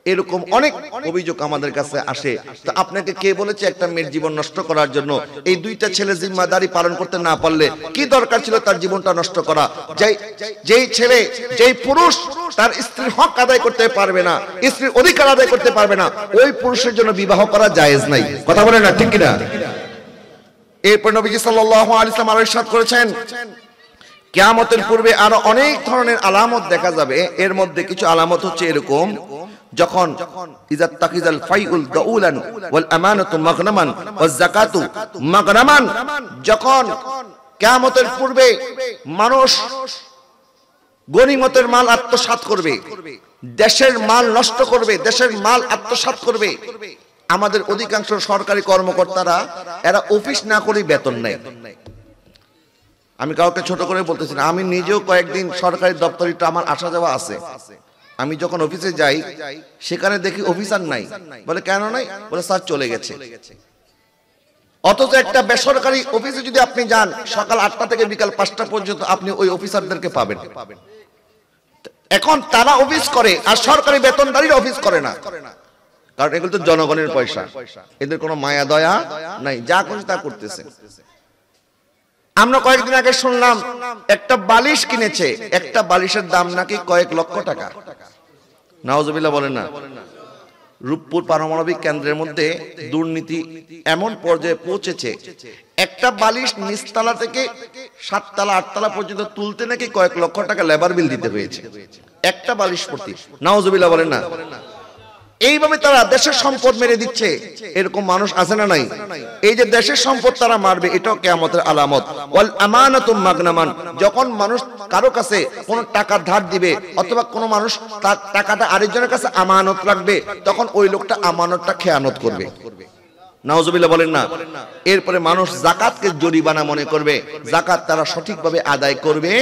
এরকম অনেক অভিযোগ আমাদের কাছে আসে। তো আপনাকে কে বলেছে একটা মেয়ের জীবন নষ্ট করার জন্য? এই 2টা ছেলে জিম্মাদারি পালন করতে না পারলে কি দরকার ছিল তার জীবনটা নষ্ট করা? যেই ছেলে, যেই পুরুষ তার স্ত্রীর হক আদায় করতে পারবে না, স্ত্রীর অধিকার আদায় করতে পারবে না, ওই পুরুষের জন্য বিবাহ করা জায়েজ নাই। কথা বলেন না ঠিক কিনা? এরপর নবীজি সাল্লাল্লাহু আলাইহি ওয়াসাল্লাম আরো ইরশাদ করেছেন কিয়ামতের পূর্বে আরো অনেক ধরনের আলামত দেখা যাবে। এর মধ্যে কিছু আলামত হচ্ছে এরকম, যখন ইজাত তাকিজাল ফাইউল দাউলান ওয়াল আমানাতু মাগনামান ওয়াজ যাকাতু মাগনামান, যখন কিয়ামতের পূর্বে মানুষ গনিমতের মাল আত্মসাৎ করবে, দেশের মাল নষ্ট করবে, দেশের মাল আত্মসাৎ করবে। আমাদের অধিকাংশ সরকারি কর্মকর্তারা এরা অফিস না করে বেতন নেয়। আমি কাউকে ছোট করে বলতেছি না, আমি নিজেও কয়েকদিন সরকারি দপ্তরে একটু আমার আসা যাওয়া আছে। আমি যখন অফিসে যাই সেখানে দেখি অফিসার নাই। বলে কেন নাই? বলে স্যার চলে গেছে। অথচ একটা বেসরকারি অফিসে যদি আপনি যান সকাল 8টা থেকে বিকাল 5টা পর্যন্ত আপনি ওই অফিসারদেরকে পাবেন। এখন তারা অফিস করে আর সরকারি বেতনদারীরা অফিস করে না, কারণ এগুলো তো জনগণের পয়সা, এদের কোনো মায়া দয়া নাই, যা খুশি তা করতেছে। আমরা কয়েকদিন আগে শুনলাম একটা বালিশ কিনেছে, একটা বালিশের দাম নাকি কয়েক লক্ষ টাকা। নাউজুবিল্লাহ বলেন না। রূপপুর পারমাণবিক কেন্দ্রের মধ্যে দুর্নীতি এমন পর্যায়ে পৌঁছেছে, একটা বালিশ নিচতলা থেকে 7তলা 8তলা পর্যন্ত তুলতে নাকি কয়েক লক্ষ টাকা লেবার বিল দিতে হয়েছে একটা বালিশ প্রতি। নাউজুবিল্লাহ বলেন না। এইভাবে তারা দেশের সম্পদ মেরে দিচ্ছে। এরকম মানুষ আছে না নাই? এই যে দেশের সম্পদ তারা মারবে, এটাও কিয়ামতের আলামত। ওয়াল আমানাতু মাগনামান, যখন মানুষ কারো কাছে কোন টাকা ধার দিবে অথবা কোন মানুষ তার টাকাটা আরেকজনের কাছে আমানত রাখবে, তখন ওই লোকটা আমানতটা খেয়ানত করবে। নাউজুবিল্লাহ বলেন না। এরপরে মানুষ যাকাতকে জরিমানা মনে করবে, যাকাত তারা সঠিকভাবে আদায় করবে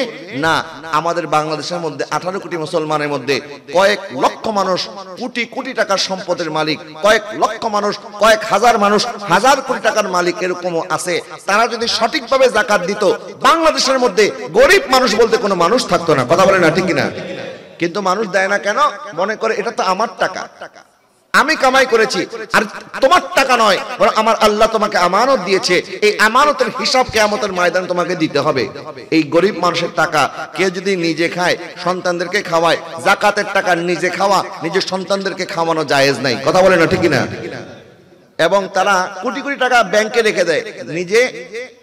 না। আমাদের বাংলাদেশের মধ্যে 18 কোটি মুসলমানের মধ্যে কয়েক লক্ষ মানুষ কোটি কোটি টাকার সম্পদের মালিক, কয়েক লক্ষ মানুষ, কয়েক হাজার মানুষ হাজার কোটি টাকার মালিক এরকমও আছে। তারা যদি সঠিকভাবে যাকাত দিত, বাংলাদেশের মধ্যে গরিব মানুষ বলতে কোনো মানুষ থাকতো না। কথা বলে না, ঠিক কিনা? কিন্তু মানুষ দেয় না কেন? মনে করে এটা তো আমার টাকা, আমি কামাই করেছি, আর তোমার টাকা নয়, বরং আমার আল্লাহ তোমাকে আমানত দিয়েছে, এই আমানতের হিসাব কিয়ামতের ময়দানে তোমাকে দিতে হবে। এই গরিব মানুষের টাকা কে যদি নিজে খায়, সন্তানদেরকে খাওয়ায়, যাকাতের টাকা নিজে খাওয়া, নিজের সন্তানদেরকে খাওয়ানো জায়েজ নাই। কথা বলে না, ঠিক না? এবং তারা কোটি কোটি টাকা ব্যাংকে রেখে দেয়, নিজে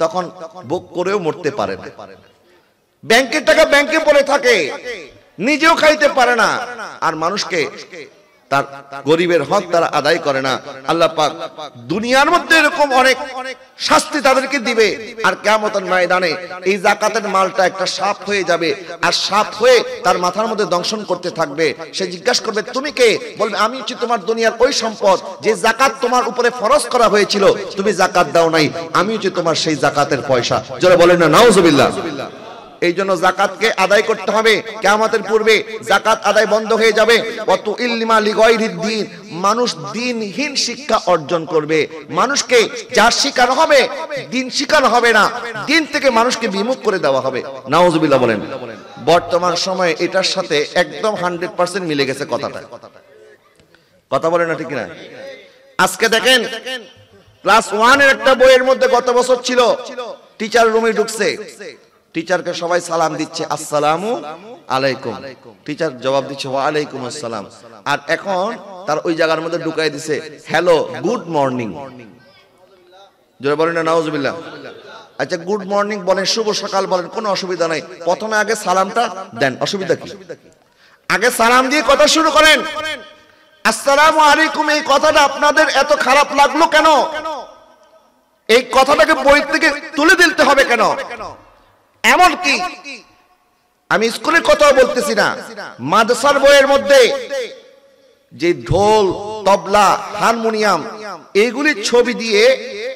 তখন ভোগ করেও মরতে পারে না। ব্যাংকের টাকা ব্যাংকে পড়ে থাকে, নিজেও খাইতে পারে না, আর মানুষকে তার গরিবের হক তারা আদায় করে না। আল্লাহ পাক দুনিয়ার মধ্যে এরকম অনেক শাস্তি তাদেরকে দিবে, আর কিয়ামতের ময়দানে এই যাকাতের মালটা একটা সাপ হয়ে যাবে, আর সাপ হয়ে তার মাথার মধ্যে দংশন করতে থাকবে। সে জিজ্ঞাসা করবে তুমি কে? বলবে আমি হচ্ছি তোমার দুনিয়ার ওই সম্পদ যে যাকাত তোমার উপরে ফরজ করা হয়েছিল, তুমি যাকাত দাও নাই, আমি হচ্ছি তোমার সেই যাকাতের পয়সা। যারা বলেন না নাউজুবিল্লাহ। এই জন্য যাকাতকে আদায় করতে হবে। কিয়ামতের পূর্বে যাকাত আদায় বন্ধ হয়ে যাবে। কত ইলমা লিগাইরিদ দ্বীন, মানুষ দ্বীনহীন শিক্ষা অর্জন করবে। মানুষকে যা শিখানো হবে দ্বীন শিখানো হবে না, দ্বীন থেকে মানুষকে বিমুখ করে দেওয়া হবে। নাউজুবিল্লাহ বলেন। বর্তমান সময়ে এটার সাথে একদম 100% মিলে গেছে কথাটা। কথা বলেন না, ঠিক না? আজকে দেখেন ক্লাস 1 এর একটা বইয়ের মধ্যে গত বছর ছিল, টিচার রুমে ঢুকছে, টিচারকে সবাই সালাম দিচ্ছে, আসসালামু আলাইকুম। টিচার জবাব দিচ্ছে ওয়া আলাইকুম আসসালাম। আর এখন তার ওই জায়গার মধ্যে ঢুকাই দিছে হ্যালো গুড মর্নিং। জোরে বলেন না নাউজুবিল্লাহ। আচ্ছা গুড মর্নিং বলেন, শুভ সকাল বলেন, কোনো অসুবিধা নাই, প্রথমে আগে সালামটা দেন, অসুবিধা কি? আগে সালাম দিয়ে কথা শুরু করেন। আসসালামু আলাইকুম এই কথাটা আপনাদের এত খারাপ লাগলো কেন? এই কথাটাকে বই থেকে তুলে দিতে হবে কেন? এমন কি আমি স্কুলের কথা বলতেছি না, মাদ্রাসার বইয়ের মধ্যে যে ঢোল, তবলা, হারমোনিয়াম এইগুলির ছবি দিয়ে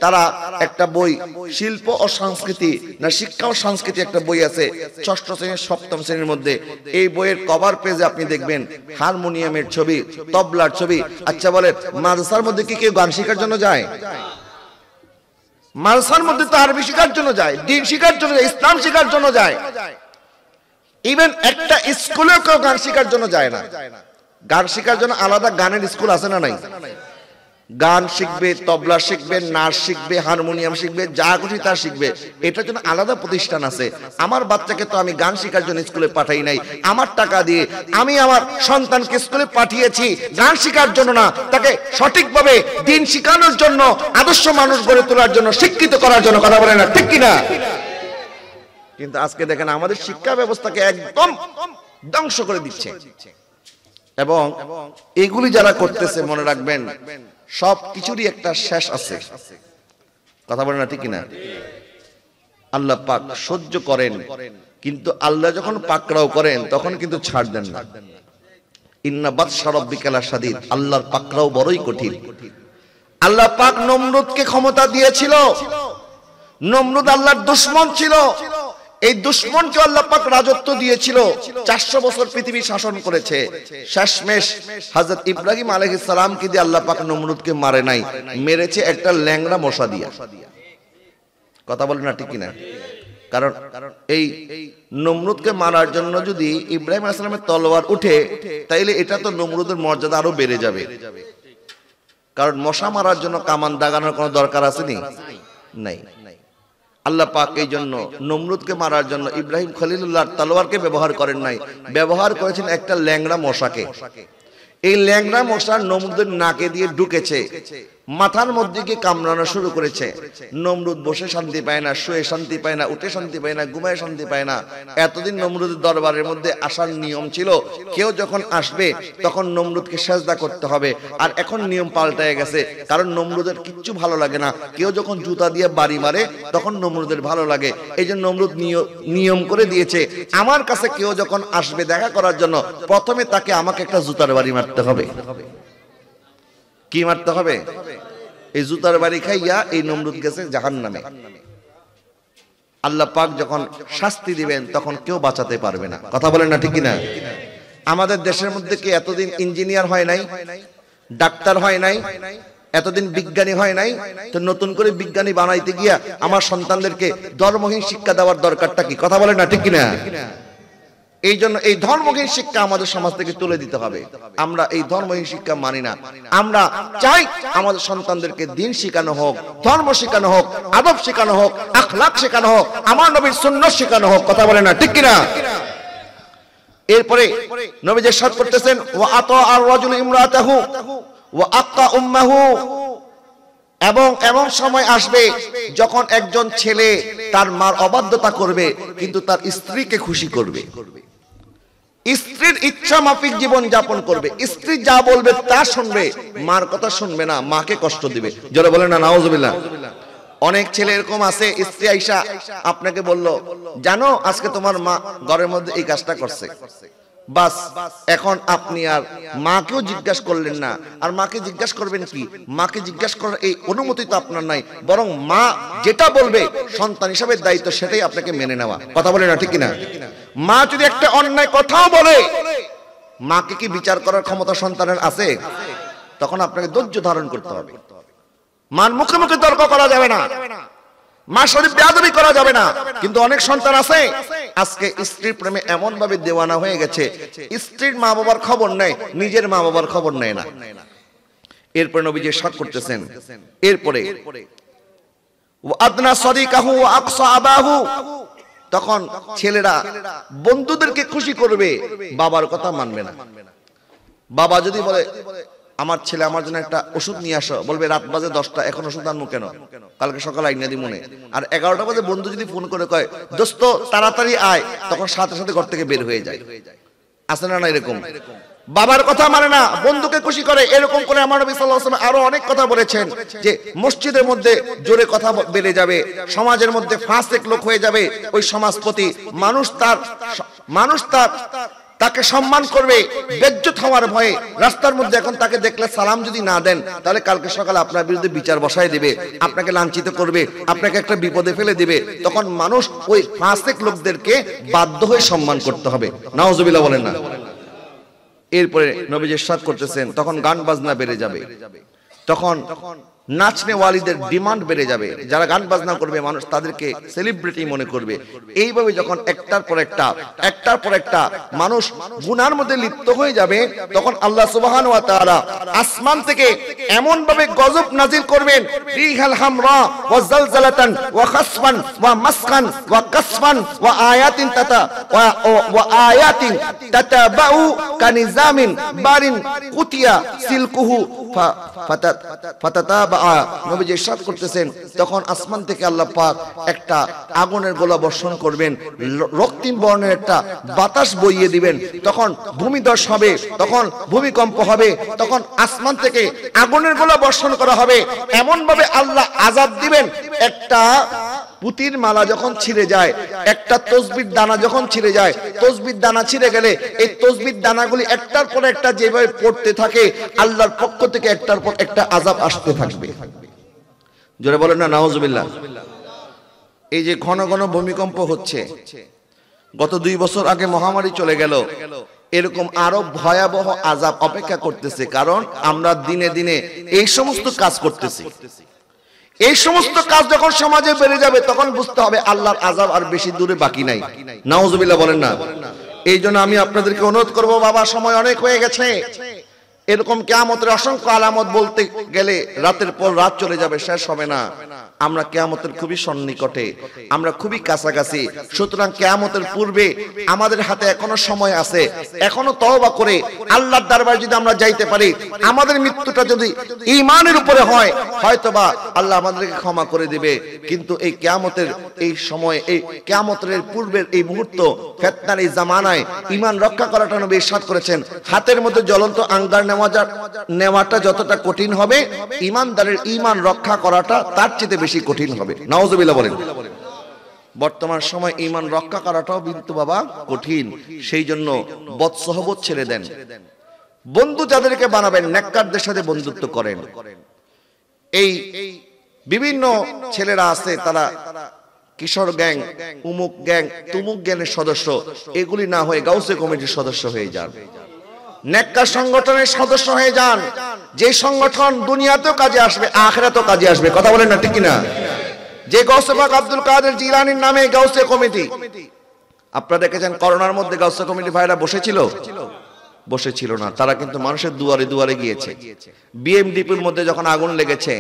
তারা একটা বই, শিল্প ও সংস্কৃতি না শিক্ষা ও সংস্কৃতি একটা বই আছে 6ষ্ঠ শ্রেণী 7ম শ্রেণীর মধ্যে। এই বইয়ের কভার পেজে আপনি দেখবেন হারমোনিয়ামের ছবি, তবলার ছবি। আচ্ছা বলেন মাদ্রাসার মধ্যে কি কেউ গান শেখার জন্য যায়? মাদ্রাসার মধ্যে তো আরবি শেখার জন্য যায়, দ্বীন শেখার জন্য যায়, ইসলাম শেখার জন্য যায়। ইভেন একটা স্কুলেও কেউ গান শেখার জন্য যায় না। গান শেখার জন্য আলাদা গানের স্কুল আছে না নাই? গান শিখবে, তবলা শিখবে, নাচ শিখবে, হারমোনিয়াম শিখবে, যা খুশি তা শিখবে। এটার জন্য আলাদা প্রতিষ্ঠান আছে। আমার বাচ্চাকে তো আমি গান শেখার জন্য স্কুলে পাঠাই নাই, আমার টাকা দিয়ে আমি আমার সন্তানকে স্কুলে পাঠিয়েছি গান শেখার জন্য না, তাকে সঠিকভাবে দিন শেখানোর জন্য, আদর্শ মানুষ গড়ে তোলার জন্য, শিক্ষিত করার জন্য। কথা বলে না ঠিক কিনা? কিন্তু আজকে দেখেন আমাদের শিক্ষা ব্যবস্থাকে একদম ধ্বংস করে দিচ্ছে। এবং এগুলি যারা করতেছে মনে রাখবেন সব কিছুরই একটা শেষ আছে। কথা বলে না ঠিক কিনা? আল্লাহ পাক সহ্য করেন, কিন্তু আল্লাহ যখন পাকড়াও করেন তখন কিন্তু ছাড় দেন না। ইন্না বাতশা রাব্বিকা লাশাদীদ, আল্লাহর পাকড়াও বড়ই কঠিন। আল্লাহ পাক নমরুদকে ক্ষমতা দিয়েছিল, নমরুদ আল্লাহর দুশমন ছিল। এই দুশমনকে আল্লাহ পাক রাজত্ব দিয়েছিল, 400 বছর পৃথিবী শাসন করেছে। শেষমেশ হযরত ইব্রাহিম আলাইহিস সালামকে দিয়ে আল্লাহ পাক নমরুদকে মারে নাই, মেরেছে একটা ল্যাংড়া মশা দিয়া। কথা বলেন না ঠিক কিনা? কারণ এই নমরুদকে মারার জন্য যদি ইব্রাহিম আলাইহিস সালামের তলোয়ার উঠে, তাইলে এটা তো নমরুদের মর্যাদা আরো বেড়ে যাবে। কারণ মশা মারার জন্য কামান দাগানোর কোনো দরকার আছে নি? নাই। আল্লাহ পাক এই জন্য নমরুদকে মারার জন্য ইব্রাহিম খলিলুল্লাহর তলোয়ারকে ব্যবহার করেন নাই, ব্যবহার করেছেন একটা ল্যাংড়া মশাকে। এই ল্যাংড়া মশা নমরুদের নাকে দিয়ে ঢুকেছে, মাথার মধ্যে গিয়ে কামড়ানো শুরু করেছে। নমরুদ বসে শান্তি পায় না, শুয়ে শান্তি পায় না, উঠে শান্তি পায় না, ঘুমায় শান্তি পায় না। এতদিন নমরুদের দরবারের মধ্যে আসার নিয়ম ছিল, কেউ যখন আসবে তখন নমরুদকে সেজদা করতে হবে। আর এখন নিয়ম পাল্টায় গেছে, কারণ নমরুদের কিচ্ছু ভালো লাগে না। কেউ যখন জুতা দিয়ে বাড়ি মারে তখন নমরুদের ভালো লাগে। এই জন্য নমরুদ নিয়ম করে দিয়েছে, আমার কাছে কেউ যখন আসবে দেখা করার জন্য, প্রথমে তাকে আমাকে একটা জুতার বাড়ি মারতে হবে। কি মারতে হবে? এই জুতার বাড়ি খাইয়া এই নমরুদ গেছে জাহান্নামে। আল্লাহ পাক যখন শাস্তি দিবেন তখন কেউ বাঁচাতে পারবে না। কথা বলেন না ঠিক কিনা? আমাদের দেশের মধ্যে কি এতদিন ইঞ্জিনিয়ার হয় নাই, ডাক্তার হয় নাই, এতদিন বিজ্ঞানী হয় নাই? তো নতুন করে বিজ্ঞানী বানাইতে গিয়া আমার সন্তানদেরকে ধর্মহীন শিক্ষা দেওয়ার দরকারটা কি? কথা বলেন না ঠিক কিনা? এই জন্য এই ধর্মহীন শিক্ষা আমাদের সমাজ থেকে তুলে দিতে হবে। আমরা এই ধর্মহীন শিক্ষা মানি না। আমরা চাই আমাদের সন্তানদেরকে দিন শেখানো হোক, ধর্ম শেখানো হোক, আদব শেখানো হোক, আখলাক শেখানো হোক, আমার নবীর সুন্নাত শেখানো হোক। কথা বলে না ঠিক কিনা? এরপরে নবী যে ইরশাদ করতেছেন, ওয়া আতা আর রাজুল ইমরাতাহু ওয়া আক্কা উম্মাহু, এবং এমন সময় আসবে যখন একজন ছেলে তার মার অবাধ্যতা করবে কিন্তু তার স্ত্রীকে খুশি করবে, স্ত্রীর ইচ্ছা মাফিক জীবন যাপন করবে, স্ত্রী যা বলবে তা শুনবে, মার কথা শুনবে না, মাকে কষ্ট দিবে। জোরে বলেন না নাউজুবিল্লাহ। অনেক ছেলে এরকম আছে, স্ত্রী আইসা আপনাকে বলল, জানো আজকে তোমার মা ঘরের মধ্যে এই কাজটা করছে, বাস এখন আপনি আর মাকেও জিজ্ঞাসা করলেন না। আর মাকে জিজ্ঞাসা করবেন কি? মাকে জিজ্ঞাসা করার এই অনুমতি তো আপনার নাই, বরং মা যেটা বলবে সন্তান হিসাবে দায়িত্ব সেটাই আপনাকে মেনে নেওয়া। কথা বলে না ঠিক কিনা? মা যদি একটা অন্যায় কথাও বলে, মাকে কি বিচার করার ক্ষমতা সন্তানের আছে? তখন আপনাকে ধৈর্য ধারণ করতে হবে। মার মুখে মুখে তর্ক করা যাবে না, মা শরীফ বেয়াদবি করা যাবে না। কিন্তু অনেক সন্তান আছে আজকে স্ত্রীর প্রেমে এমন ভাবে দেওয়ানা হয়ে গেছে, স্ত্রীর মা বাবার খবর নেয়, নিজের মা বাবার খবর নেয় না। এরপরে নবী যে ইরশাদ করতেছেন, এরপরে ওয়া আদনা সাদিকাহু ওয়া আকসা আবাহু, তখন ছেলেরা বন্ধুদেরকে খুশি করবে, বাবার কথা মানবে না। বাবা যদি বলে আমার ছেলে আমার জন্য একটা ওষুধ নিয়ে আসো, বলবে রাত বাজে 10টা, এখন ওষুধ আনবো কেন, কালকে সকালে আইনা দি মনে। আর 11টা বাজে বন্ধু যদি ফোন করে কয় দোস্ত তাড়াতাড়ি আয়, তখন সাথে সাথে ঘর থেকে বের হয়ে যায়। আছে না না এরকম? বাবার কথা মানে না, বন্ধুকে খুশি করে। এরকম করে আমার নবী সাল্লাল্লাহু আলাইহি ওয়াসাল্লাম আরো অনেক কথা বলেছেন যে মসজিদের মধ্যে জোরে কথা বেড়ে যাবে, সমাজের মধ্যে ফাসিক লোক হয়ে যাবে ওই সমাজপতি, মানুষ তাকে সম্মান করবে, বেজ্জত হওয়ার ভয়ে রাস্তার মধ্যে এখন তাকে দেখলে সালাম যদি না দেন, তাহলে কালকে সকালে আপনার বিরুদ্ধে বিচার বসায় দিবে, আপনাকে লাঞ্ছিত করবে, আপনাকে একটা বিপদে ফেলে দিবে। তখন মানুষ ওই ফাসিক লোকদেরকে বাধ্য হয়ে সম্মান করতে হবে। নাউজুবিল্লাহ বলেন না। এরপরে নবী ইরশাদ করতেছেন, তখন গান বাজনা বেড়ে যাবে, তখন নাচনে ওয়ালিদের ডিমান্ড বেড়ে যাবে, যারা গান বাজনা করবে মানুষ তাদেরকে সেলিব্রিটি মনে করবে। এইভাবে যখন একটার পর একটা মানুষ গুনার মধ্যে লিপ্ত হয়ে যাবে, তখন আল্লাহ সুবহানাহু ওয়া তাআলা আসমান থেকে এমন ভাবে গজব নাজিল করবেন, রিহাল হামরা ওয়া জালজালাতান ওয়া খাসফান ওয়া মাসখান ওয়া কাসফান ওয়া আয়াতিন তাতাবাউ কানিজামিন বারিন কুতিয়া সিলকুহু ফাতাতাবা। নবীজি ইরশাদ করতেছেন, তখন আসমান থেকে আল্লাহ পাক একটা আগুনের গোলা বর্ষণ করবেন, রক্তিম বর্ণের একটা বাতাস বইয়ে দিবেন, তখন ভূমিধস হবে, তখন ভূমিকম্প হবে, তখন আসমান থেকে আগুনের গোলা বর্ষণ করা হবে। এমন ভাবে আল্লাহ আযাব দিবেন, একটা পুতির মালা যখন ছিঁড়ে যায়, একটা তসবির দানা যখন ছিঁড়ে যায়, তসবির দানা ছিঁড়ে গেলে এই তসবির দানাগুলি একটার পর একটা যেভাবে পড়তে থাকে, আল্লাহর পক্ষ থেকে একটার পর একটা আযাব আসতে থাকবে। জোরে বলেন না নাউজুবিল্লাহ। এই যে ঘন ঘন ভূমিকম্প হচ্ছে, গত 2 বছর আগে মহামারী চলে গেল, এরকম আরো ভয়াবহ আযাব অপেক্ষা করতেছে। কারণ আমরা দিনে দিনে এই সমস্ত কাজ করতেছি। এই সমস্ত কাজ যখন সমাজে বেড়ে যাবে, তখন বুঝতে হবে আল্লাহর আযাব আর বেশি দূরে বাকি নাই। নাউজুবিল্লাহ বলেন না। এই জন্য আমি আপনাদেরকে অনুরোধ করব, বাবা সময় অনেক হয়ে গেছে। এরকম কিয়ামতের অসংখ্য আলামত বলতে গেলে রাতের পর রাত চলে যাবে, শেষ হবে না। আমরা কিয়ামতের খুবই সন্নিকটে, আমরা খুবই কাছাকাছি। সুতরাং কিয়ামতের পূর্বে আমাদের হাতে এখনো সময় আছে, এখনো তওবা করে আল্লাহর দরবারে যদি আমরা যাইতে পারি, আমাদের মৃত্যুটা যদি ঈমানের উপরে হয়, হয়তোবা আল্লাহ আমাদেরকে ক্ষমা করে দিবে। কিন্তু এই কিয়ামতের এই সময়, এই কিয়ামতের পূর্বের এই মুহূর্ত, ফিতনার এই জামানায় ঈমান রক্ষা করাটা নবী ইরশাদ করেছেন, হাতের মধ্যে জ্বলন্ত আঙ্গার নেওয়াটা যতটা কঠিন হবে, ঈমানদারের ঈমান রক্ষা করাটা তার চেয়ে বেশি কঠিন হবে। নাউজুবিল্লাহ বলেন। বর্তমান সময় ঈমান রক্ষা করাটাও কিন্তু বাবা কঠিন। সেই জন্য বদসহবত ছেড়ে দেন, বন্ধু যাদেরকে বানাবেন নেককারদের সাথে বন্ধুত্ব করেন। এই বিভিন্ন ছেলেরা আছে, তারা কিশোর গ্যাং, উমুক গ্যাং, তুমুক গ্যাংয়ের সদস্য, এগুলি না হয়ে গাউসে কমিটির সদস্য হয়ে যান, নেককার সংগঠনের সদস্য হয়ে যান। যে সংগঠন দুনিয়াতেও কাজে আসবে, আখিরাতেও কাজে আসবে। কথা বলেন না, ঠিক কিনা? যে গাউসে পাক আব্দুল কাদের জিলানীর নামে গাউসে কমিটি, আপনারা দেখেছেন করোনার মধ্যে গাউসে কমিটি ভাইরা বসেছিল না, তারা কিন্তু মানুষের দুয়ারে দুয়ারে গিয়েছে। বিএমডিপির মধ্যে যখন আগুন লেগেছে,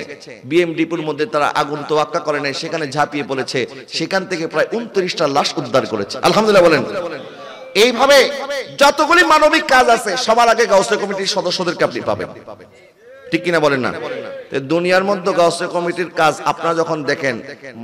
বিএমডিপির মধ্যে তারা আগুন তোয়াক্কা করে নাই, সেখানে ঝাঁপিয়ে পড়েছে, সেখান থেকে প্রায় 29টা লাশ উদ্ধার করেছে। আলহামদুলিল্লাহ বলেন। এইভাবে যতগুলি মানবিক কাজ আছে, সবার আগে গাউসে কমিটির সদস্যদেরকে আপনি পাবেন, ঠিক কিনা বলেন না? দুনিয়ার মধ্যে গাউসে কমিটির কাজ আপনারা যখন দেখেন,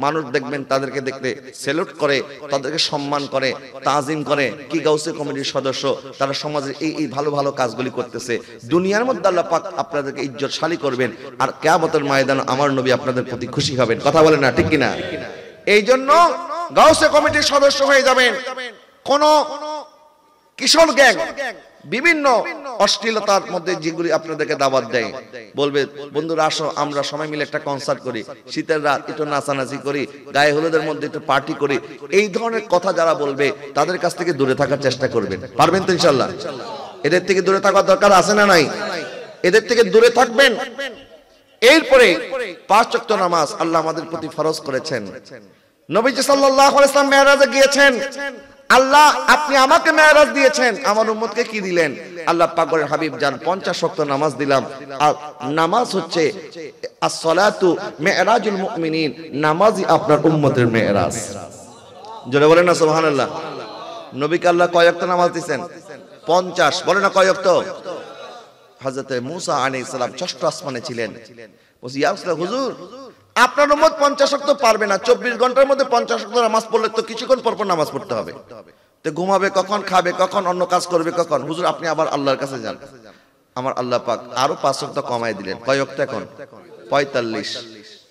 মানুষ দেখবেন তাদেরকে দেখতে স্যালুট করে, তাদেরকে সম্মান করে, তাজিম করে, কি গাউসে কমিটির সদস্য, তারা সমাজে এই ভালো ভালো কাজগুলি করতেছে। দুনিয়ার মধ্যে আল্লাহ পাক আপনাদেরকে ইজ্জতশালী করবেন, আর কিয়ামতের ময়দানে আমার নবী আপনাদের প্রতি খুশি হবেন। কথা বলেন না, ঠিক কিনা? এই জন্য গাউসে কমিটির সদস্য হয়ে যাবেন। কোন কিশোর গ্যাং বিভিন্ন অশ্লীলতার মধ্যে যেগুলি আপনাদেরকে দাওয়াত দেয়, বলবে বন্ধুরা আসো আমরা সবাই মিলে একটা কনসার্ট করি, শীতের রাত একটু নাচানাচি করি, গায়ে হলুদের মধ্যে একটু পার্টি করি, এই ধরনের কথা যারা বলবে তাদের কাছ থেকে দূরে থাকার চেষ্টা করবেন। পারবেন তো ইনশাআল্লাহ? এদের থেকে দূরে থাকার দরকার আছে না নাই? এদের থেকে দূরে থাকবেন। এরপরে 5 ওয়াক্ত নামাজ আল্লাহ আমাদের প্রতি ফরজ করেছেন। নবীজি সাল্লাল্লাহু আলাইহি ওয়াসাল্লাম মেরাজে গিয়েছেন। আল্লাহ আপনি আমাকে মেরাজ দিয়েছেন, আমার উম্মতকে কি দিলেন? আল্লাহ পাকের হাবিব জান 50 ওয়াক্ত নামাজ দিলাম। আর নামাজ হচ্ছে as-salatu mi'rajul mu'minin, নামাজই আপনার উম্মতের মেরাজ। জোরে বলেন না সুবহানাল্লাহ। নবীকে আল্লাহ কয় ওয়াক্ত নামাজ দিবেন? 50। বলেন না কয় ওয়াক্ত? হযরত মূসা আলাইহিস সালাম 6ষ্ঠ আসমানে ছিলেন। বলছি ইয়া রাসূলুল্লাহ, হুজুর আপনার উম্মত 50 ওয়াক্ত পারবে না, 24 ঘন্টার মধ্যে 50 ওয়াক্ত নামাজ পড়লে তো কিছুক্ষণ পর পর নামাজ পড়তে হবে, তো ঘুমাবে কখন, খাবে কখন, অন্য কাজ করবে কখন? হুজুর আপনি আবার আল্লাহর কাছে যান। আমার আল্লাহ পাক আরো 5 ওয়াক্ত কমায় দিলেন। কয় ওয়াক্ত এখন? 45।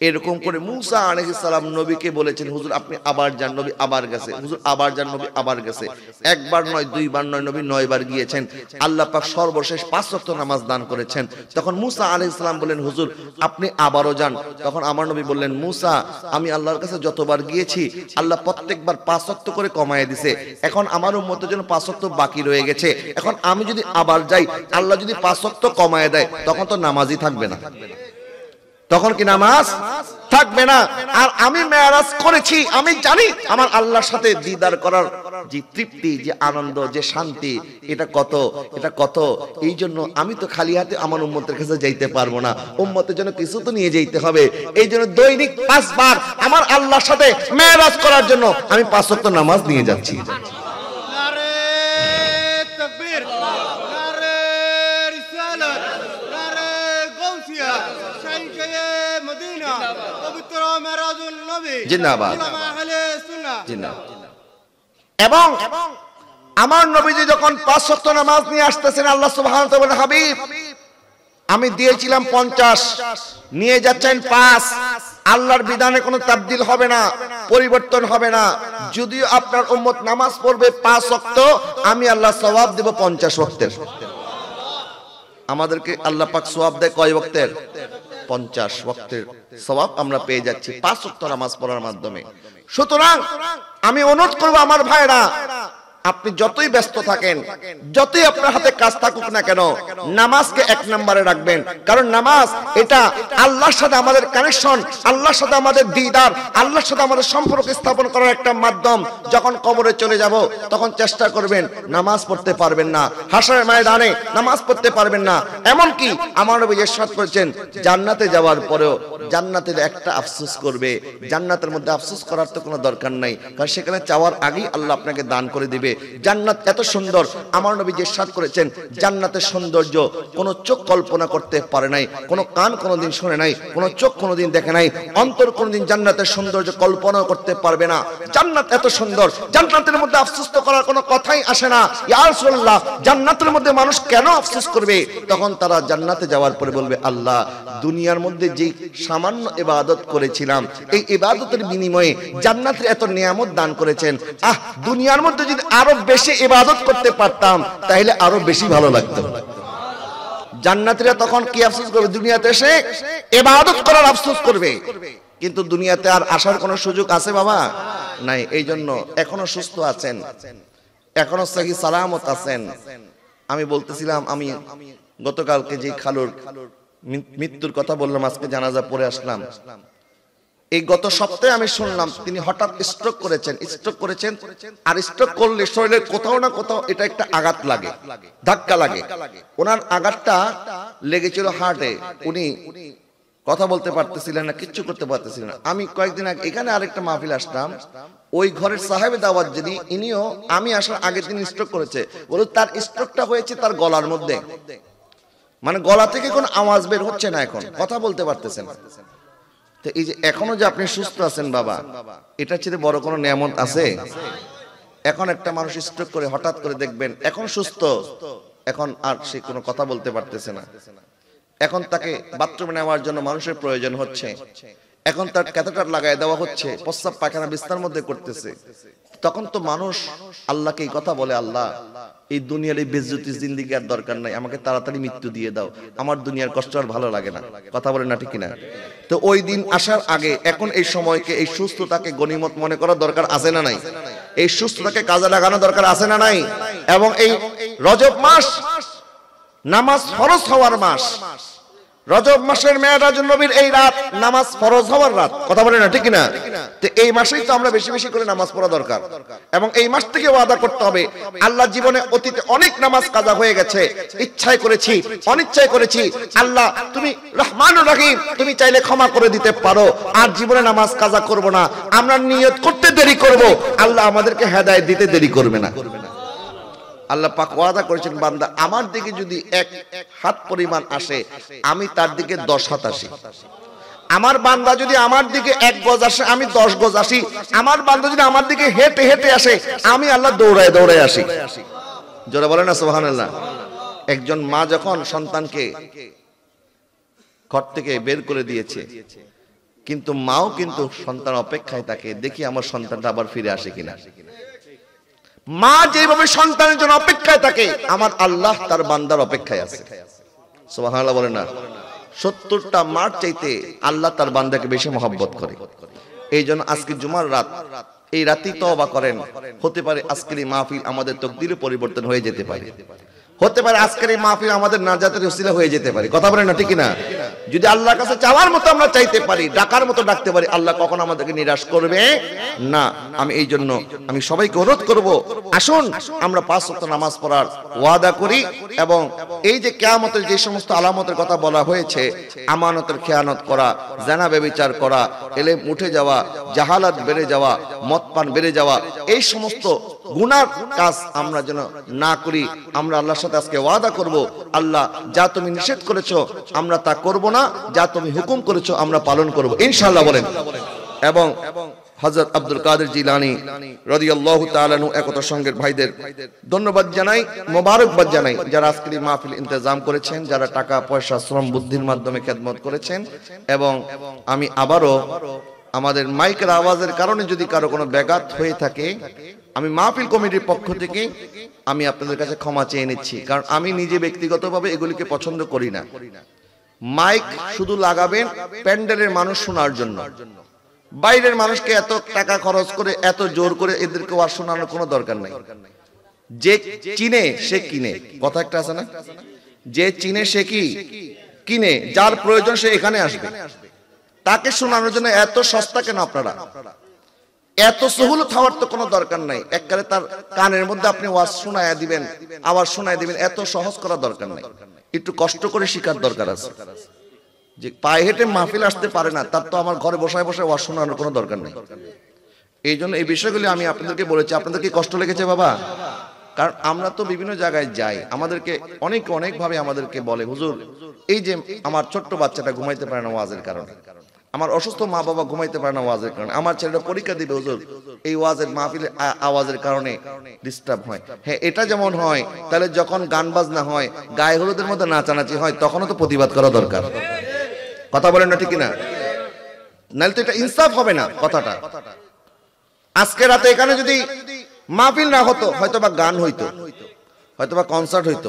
এরকম করে মূসা আলাইহিস সালাম নবীকে বলেছেন, হুজুর আপনি আবার যান। নবী আবার গেছে, হুজুর আবার যান। নবী আবার গেছে। একবার নয়, দুইবার নয়, নবী 9 বার গিয়েছেন। আল্লাহ পাক সর্বশেষ 5 ওয়াক্ত নামাজ দান করেছেন। তখন মূসা আলাইহিস সালাম বলেন, হুজুর আপনি আবারও যান। তখন আমার নবী বললেন, মূসা আমি আল্লাহর কাছে যতবার গিয়েছি আল্লাহ প্রত্যেকবার 5 ওয়াক্ত করে কমায় দিয়েছে, এখন আমার উম্মতের জন্য 5 ওয়াক্ত বাকি রয়ে গেছে। এখন আমি যদি আবার যাই, আল্লাহ যদি 5 ওয়াক্ত কমায় দেয়, তখন তো নামাজই থাকবে না। তখন কি নামাজ থাকবে না। আর আমি মেরাজ করেছি, আমি জানি আমার আল্লাহর সাথে দিদার করার যে তৃপ্তি, যে আনন্দ, যে শান্তি, এটা কত। এই জন্য আমি তো খালি হাতে আমার উম্মতের কাছে যাইতে পারবো না, উম্মতের জন্য কিছু তো নিয়ে যাইতে হবে। এই জন্য দৈনিক 5 বার আমার আল্লাহর সাথে মেরাজ করার জন্য আমি 5 ওয়াক্ত নামাজ নিয়ে যাচ্ছি। এবং আমার নবীজি যখন 5 ওয়াক্ত নামাজ নিয়ে আসতেছেন, আল্লাহ সুবহানাহু ওয়া তাআলা হাবিব আমি দিয়েছিলাম 50, নিয়ে যাচ্ছেন 5। আল্লাহর বিধানে কোনো তাবদীল হবে না, পরিবর্তন হবে না। যদিও আপনার উম্মত নামাজ পড়বে 5 ওয়াক্ত, আমি আল্লাহ সওয়াব দেব 50 ওয়াক্তের। আমাদেরকে আল্লাহ পাক সওয়াব দেয় কয় ওয়াক্তের? 50 ওয়াক্তের সওয়াব আমরা পেয়ে যাচ্ছি 5 ওয়াক্ত নামাজ পড়ার মাধ্যমে। সুতরাং আমি অনুরোধ করব আমার ভাইরা, আপনি যতই ব্যস্ত থাকেন, যতই আপনার হাতে কাজ থাকুক না কেন, নামাজকে 1 নম্বরে রাখবেন। কারণ নামাজ এটা আল্লাহর সাথে আমাদের কানেকশন, আল্লাহর সাথে আমাদের দিদার, আল্লাহর সাথে আমাদের সম্পর্ক স্থাপন করার একটা মাধ্যম। যখন কবরে চলে যাব তখন চেষ্টা করবেন নামাজ পড়তে পারবেন না, হাসরের ময়দানে নামাজ পড়তে পারবেন না। এমনকি আমার নবী ইরশাদ করেছেন, জান্নাতে যাওয়ার পরেও জান্নাতের একটা আফসোস করবে। জান্নাতের মধ্যে আফসোস করার তো কোনো দরকার নাই, কারণ সেখানে চাওয়ার আগেই আল্লাহ আপনাকে দান করে দিবে। জান্নাত এত সুন্দর, আমার নবী যে ইরশাদ করেছেন, জান্নাতের সৌন্দর্য কোন চোখ কল্পনা করতে পারে নাই, কোন কান কোনদিন শুনে নাই, কোন চোখ কোনদিন দেখে নাই, অন্তর কোনদিন জান্নাতের সৌন্দর্য কল্পনা করতে পারবে না। জান্নাত এত সুন্দর, জান্নাতের মধ্যে আফসোস করার কোনো কথাই আসে না। ইয়া রাসূলুল্লাহ, জান্নাতের মধ্যে মানুষ কেন আফসোস করবে? তখন তারা জান্নাতে যাওয়ার পরে বলবে, আল্লাহ দুনিয়ার মধ্যে যে সামান্য ইবাদত করেছিলাম, এই ইবাদতের বিনিময়ে জান্নাতের এত নিয়ামত দান করেছেন। দুনিয়ার মধ্যে যদি আরো বেশি ইবাদত করতে পারতাম তাহলে আরো বেশি ভালো লাগতো। জান্নাতীরা তখন কি আফসোস করবে? দুনিয়াতে এসে ইবাদত করার আফসোস করবে। কিন্তু দুনিয়াতে আর আসার কোনো সুযোগ আছে বাবা? নাই। এই জন্য এখনো সুস্থ আছেন, এখনো সহি সালামত আছেন। আমি বলতেছিলাম, আমি গতকালকে যে খালুর মৃত্যুর কথা বললাম, আজকে জানাজা পড়ে আসলাম। এই গত সপ্তাহে আমি শুনলাম তিনি হঠাৎ স্ট্রোক করেছেন। আর স্ট্রোক করলে শরীরের কোথাও না কোথাও এটা একটা আঘাত লাগে, ধাক্কা লাগে। ওনার আঘাতটা লেগেছিল হার্টে। উনি কথা বলতে পারতেছিলেন না, কিচ্ছু করতে পারতেছিলেন না। আমি কয়েকদিন আগে এখানে আরেকটা মাহফিল আসলাম, ওই ঘরের সাহেবে দাওয়াত যিনি, ইনিও আমি আসার আগের দিন স্ট্রোক করেছে। বলে তার স্ট্রোকটা হয়েছে তার গলার মধ্যে, মানে গলা থেকে কোনো আওয়াজ বের হচ্ছে না, এখন কথা বলতে পারতেছেন। তো এই যে এখনো যে আপনি সুস্থ আছেন বাবা, এটার চেয়ে বড় কোনো নিয়ামত আছে? এখন একটা মানুষ স্ট্রোক করে হঠাৎ করে দেখবেন এখন সুস্থ, এখন আর সে কোনো কথা বলতে পারতেছে না, এখন তাকে বাথরুমে নেওয়ার জন্য মানুষের প্রয়োজন হচ্ছে, এখন তার ক্যাথেটার লাগায় দেওয়া হচ্ছে, প্রস্রাব পায়খানা বিস্তার মধ্যে করতেছে। তখন তো মানুষ আল্লাহকে এই কথা বলে, আল্লাহ এই দুনিয়ার এই বেজ্জতি জিন্দেগি আর দরকার নাই, আমাকে তাড়াতাড়ি মৃত্যু দিয়ে দাও, আমার দুনিয়ার কষ্ট আর ভালো লাগে না। কথা বলে না ঠিক কিনা? তো ওই দিন আসার আগে এখন এই সময়কে, এই সুস্থতাকে গনিমত মনে করা দরকার আছে না নাই? এই সুস্থতাকে কাজে লাগানো দরকার আছে না নাই? এবং এই রজব মাস নামাজ ফরজ হওয়ার মাস, রজব মাসের মেরাজুন নবীর এই রাত নামাজ ফরজ হওয়ার রাত। কথা বলে না ঠিক কিনা? তো এই মাসেই তো আমরা বেশি বেশি করে নামাজ পড়া দরকার, এবং এই মাস থেকে ওয়াদা করতে হবে, আল্লাহ জীবনে অতীতে অনেক নামাজ কাজা হয়ে গেছে, ইচ্ছায় করেছি অনিচ্ছায় করেছি, আল্লাহ তুমি রহমানুর রহিম, তুমি চাইলে ক্ষমা করে দিতে পারো, আর জীবনে নামাজ কাজা করব না। আমরা নিয়ত করতে দেরি করব, আল্লাহ আমাদেরকে হেদায়েত দিতে দেরি করবে না। আল্লাহ পাক ওয়াদা করেছেন, বান্দা আমার দিকে যদি 1 হাত পরিমাণ আসে, আমি তার দিকে 10 হাত আসি। আমার বান্দা যদি আমার দিকে 1 গজ আসে, আমি 10 গজ আসি। আমার বান্দা যদি আমার দিকে হেঁটে হেঁটে আসে, আমি আল্লাহ দৌড়ায় দৌড়ায় আসি। জোরে বলেন না সুবহানাল্লাহ। একজন মা যখন সন্তানকে ঘর থেকে বের করে দিয়েছে, কিন্তু মাও কিন্তু সন্তান অপেক্ষায় থাকে, দেখি আমার সন্তানটা আবার ফিরে আসে কিনা। মা যেভাবে সন্তানের জন্য অপেক্ষায় থাকে, আমার আল্লাহ তার বান্দার অপেক্ষায় আছে। সুবহানাল্লাহ বলেন না? 70টা মার চাইতে আল্লাহ তার বান্দাকে বেশি মহব্বত করে। এই জন্য আজকে জুমার রাত, এই রাতেই তওবা করেন, হতে পারে আজকের এই মাহফিল আমাদের তকদিরে পরিবর্তন হয়ে যেতে পারে। হতে পারে আজকের এই মাহফিল আমাদের নাজাতের ওসিলা হয়ে যেতে পারে। কথা বলেন না ঠিক না? যদি আল্লাহর কাছে চাওয়ার মতো আমরা চাইতে পারি, ডাকার মতো ডাকতে পারি, আল্লাহ কখনো আমাদেরকে নিরাশ করবে না। আমি এই জন্য আমি সবাইকে অনুরোধ করব, আসুন আমরা 5 ওয়াক্ত নামাজ পড়ার ওয়াদা করি। এবং এই যে কিয়ামতের যে সমস্ত আলামতের কথা বলা হয়েছে, আমানতের খেয়ানত করা, জানা ব্যভিচার করা, এলেম উঠে যাওয়া, জাহালাত বেড়ে যাওয়া, মদ পান বেড়ে যাওয়া, এই সমস্ত গুনার কাজ আমরা যেন না করি। আমরা আল্লাহর সাথে আজকে ওয়াদা করব, আল্লাহ যা তুমি নিষেধ করেছো আমরা তা করব না, যা তুমি হুকুম করেছো আমরা পালন করব ইনশাআল্লাহ বলেন। এবং হযরত আব্দুল কাদের জিলানী রাদিয়াল্লাহু তাআলা আনহু একতা সংঘের ভাইদের ধন্যবাদ জানাই, মোবারকবাদ জানাই, যারা আজকের এই মাহফিল ইন্তজাম করেছেন, যারা টাকা পয়সা শ্রম বুদ্ধির মাধ্যমে খেদমত করেছেন। এবং আমি আবারও আমাদের মাইকের আওয়াজের কারণে যদি কারো কোনো ব্যাঘাত হয়ে থাকে, আমি মাহফিল কমিটির পক্ষ থেকে আমি আপনাদের কাছে ক্ষমা চেয়ে নিচ্ছি। কারণ আমি নিজে ব্যক্তিগতভাবে এগুলিকে পছন্দ করি না। মাইক শুধু লাগাবেন প্যান্ডেলের মানুষ শোনার জন্য, বাইরের মানুষকে এত টাকা খরচ করে এত জোর করে এদেরকে ওয়াজ শোনানোর কোনো দরকার নাই। যে চিনে সে কিনে, কথা একটা আছে না, যে চিনে সে কি কিনে, যার প্রয়োজন সে এখানে আসবে। তাকে শোনানোর জন্য এত সস্তা কেন আপনারা? এত সহুলত হওয়ার তো কোনো দরকার নাই। একবারে তার কানের মধ্যে আপনি ওয়াজ শোনায়া দিবেন, আবার শোনায় দিবেন, এত সহজ করা দরকার নাই। একটু কষ্ট করে শিখার দরকার আছে। যে পায়ে হেঁটে মাহফিল আসতে পারে না, তার তো আমার ঘরে বসায় বসায় ওয়াজ শোনানোর কোনো দরকার নেই। এই জন্য এই বিষয়গুলি আমি আপনাদেরকে বলেছি। আপনাদের কি কষ্ট লেগেছে বাবা? কারণ আমরা তো বিভিন্ন জায়গায় যাই, আমাদেরকে অনেকভাবে আমাদেরকে বলে, হুজুর এই যে আমার ছোট্ট বাচ্চাটা ঘুমাইতে পারে না ওয়াজের কারণে, আমার অসুস্থ মা বাবা ঘুমাইতে পারে না ওয়াজের কারণে, আমার ছেলেটা পরীক্ষা দিবে হুজুর এই ওয়াজের মাহফিলে আওয়াজের কারণে ডিস্টার্ব হয়। হ্যাঁ, এটা যেমন হয়, তাহলে যখন গান বাজনা হয়, গায়ে হলুদের মধ্যে নাচানাচি হয়, তখনও তো প্রতিবাদ করা দরকার। কথা বলেন না ঠিক না? নাহলে তো এটা ইনসাফ হবে না কথাটা। আজকে রাতে এখানে যদি মাহফিল না হতো, হয়তোবা গান হইতো, হয়তোবা কনসার্ট হইতো,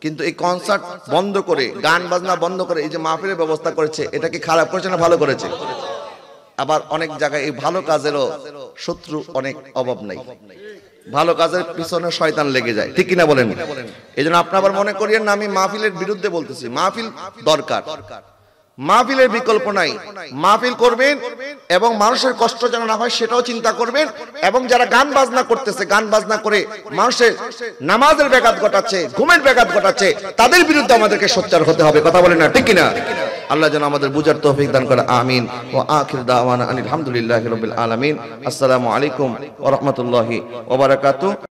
কিন্তু এই কনসার্ট বন্ধ করে, গান বাজনা বন্ধ করে এই যে মাহফিলের ব্যবস্থা করেছে, এটা কি খারাপ করেছে না ভালো করেছে? আবার অনেক জায়গায় এই ভালো কাজেরও শত্রু অনেক অভাব নাই, ভালো কাজের পিছনে শয়তান লেগে যায়, ঠিক কিনা বলেন? এই জন্য আপনি আবার মনে করিয়েন না আমি মাহফিলের বিরুদ্ধে বলতেছি। মাহফিল দরকার, মাহফিলের বিকল্প নাই। মাহফিল করবেন এবং মানুষের কষ্ট যেন না হয় সেটাও চিন্তা করবেন। এবং যারা গান বাজনা করতেছে, গান বাজনা করে মানুষের নামাজের ব্যাঘাত ঘটাচ্ছে, ঘুমের ব্যাঘাত ঘটাচ্ছে, তাদের বিরুদ্ধে আমাদেরকে সোচ্চার হতে হবে। কথা বলেন না ঠিক কিনা? আল্লাহ যেন আমাদের বুঝার তৌফিক দান করে। আমিন। ওয়া আখির দাওয়ানা আলহামদুলিল্লাহি রাব্বিল আলামিন। আসসালামু আলাইকুম ওয়া রাহমাতুল্লাহি ওয়া বারাকাতুহু।